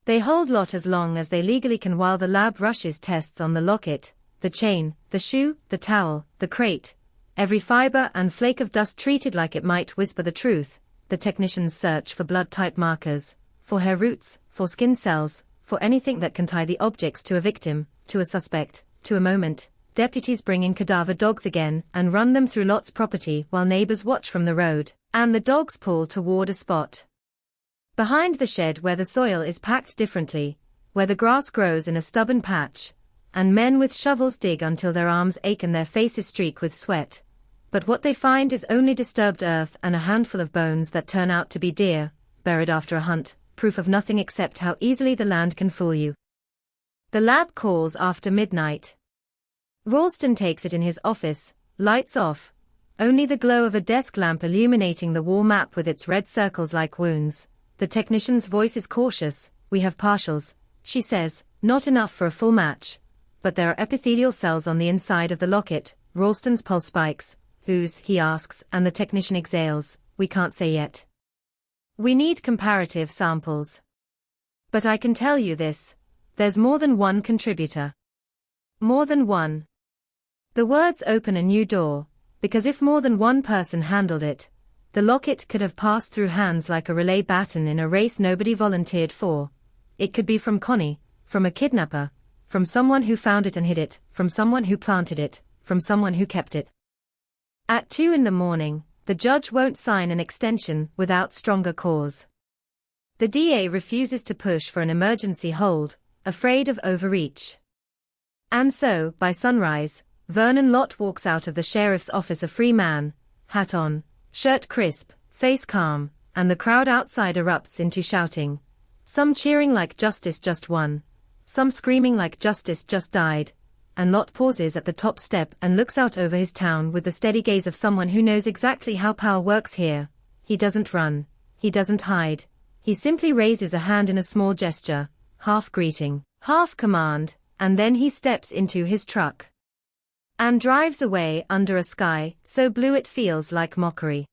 They hold lot as long as they legally can while the lab rushes tests on the locket, the chain, the shoe, the towel, the crate. Every fiber and flake of dust treated like it might whisper the truth. The technicians search for blood-type markers, for hair roots, for skin cells, for anything that can tie the objects to a victim, to a suspect, to a moment. Deputies bring in cadaver dogs again and run them through Lot's property while neighbors watch from the road, and the dogs pull toward a spot behind the shed where the soil is packed differently, where the grass grows in a stubborn patch, and men with shovels dig until their arms ache and their faces streak with sweat. But what they find is only disturbed earth and a handful of bones that turn out to be deer, buried after a hunt, proof of nothing except how easily the land can fool you. The lab calls after midnight. Ralston takes it in his office, lights off, only the glow of a desk lamp illuminating the wall map with its red circles like wounds. The technician's voice is cautious. We have partials, she says, not enough for a full match. But there are epithelial cells on the inside of the locket. Ralston's pulse spikes. Whose, he asks, and the technician exhales. We can't say yet. We need comparative samples. But I can tell you this. There's more than one contributor. More than one. The words open a new door, because if more than one person handled it, The locket could have passed through hands like a relay baton in a race nobody volunteered for. It could be from Connie, from a kidnapper, from someone who found it and hid it, from someone who planted it, from someone who kept it. At 2 in the morning, the judge won't sign an extension without stronger cause. The DA refuses to push for an emergency hold, afraid of overreach. And so, by sunrise, Vernon Lott walks out of the sheriff's office a free man, hat on, shirt crisp, face calm, and the crowd outside erupts into shouting. Some cheering like justice just won, some screaming like justice just died, and Lott pauses at the top step and looks out over his town with the steady gaze of someone who knows exactly how power works here. He doesn't run, he doesn't hide, he simply raises a hand in a small gesture, half greeting, half command, and then he steps into his truck and drives away under a sky so blue it feels like mockery.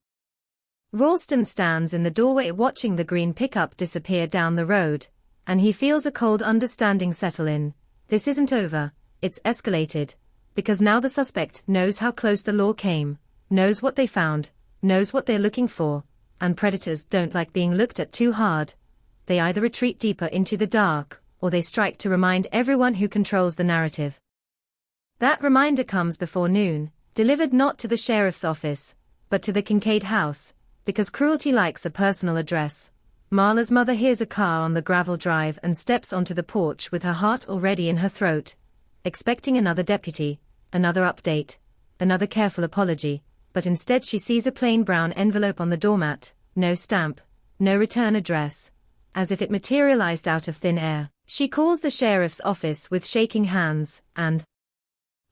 Ralston stands in the doorway watching the green pickup disappear down the road, and he feels a cold understanding settle in. This isn't over, it's escalated, because now the suspect knows how close the law came, knows what they found, knows what they're looking for, and predators don't like being looked at too hard. They either retreat deeper into the dark, or they strike to remind everyone who controls the narrative. That reminder comes before noon, delivered not to the sheriff's office, but to the Kincaid house, because cruelty likes a personal address. Marla's mother hears a car on the gravel drive and steps onto the porch with her heart already in her throat, expecting another deputy, another update, another careful apology, but instead she sees a plain brown envelope on the doormat, no stamp, no return address, as if it materialized out of thin air. She calls the sheriff's office with shaking hands, and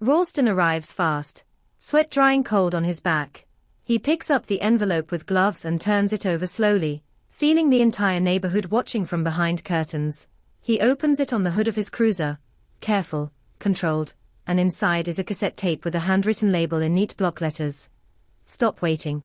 Ralston arrives fast, sweat drying cold on his back. He picks up the envelope with gloves and turns it over slowly, feeling the entire neighborhood watching from behind curtains. He opens it on the hood of his cruiser, careful, controlled, and inside is a cassette tape with a handwritten label in neat block letters. Stop waiting.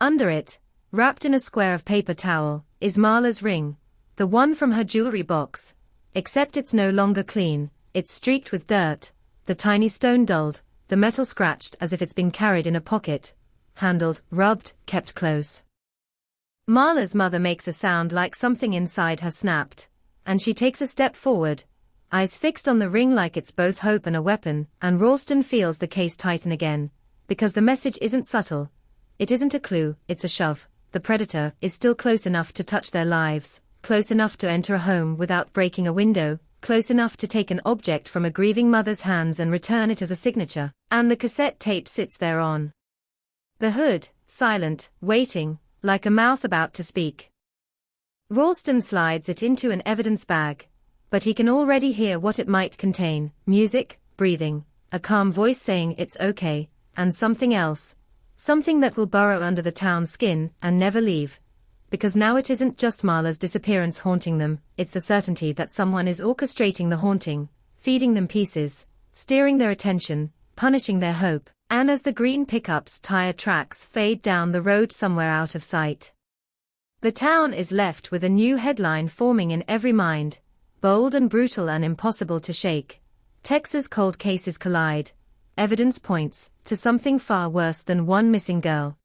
Under it, wrapped in a square of paper towel, is Marla's ring, the one from her jewelry box, except it's no longer clean, it's streaked with dirt, the tiny stone dulled, the metal scratched as if it's been carried in a pocket, handled, rubbed, kept close. Marla's mother makes a sound like something inside her snapped, and she takes a step forward, eyes fixed on the ring like it's both hope and a weapon, and Ralston feels the case tighten again, because the message isn't subtle. It isn't a clue, it's a shove. The predator is still close enough to touch their lives, close enough to enter a home without breaking a window, close enough to take an object from a grieving mother's hands and return it as a signature, and the cassette tape sits there on the hood, silent, waiting, like a mouth about to speak. Ralston slides it into an evidence bag, but he can already hear what it might contain: music, breathing, a calm voice saying it's okay, and something else, something that will burrow under the town's skin and never leave. Because now it isn't just Marla's disappearance haunting them, it's the certainty that someone is orchestrating the haunting, feeding them pieces, steering their attention, punishing their hope, and as the green pickup's tire tracks fade down the road somewhere out of sight, the town is left with a new headline forming in every mind, bold and brutal and impossible to shake. Texas cold cases collide. Evidence points to something far worse than one missing girl.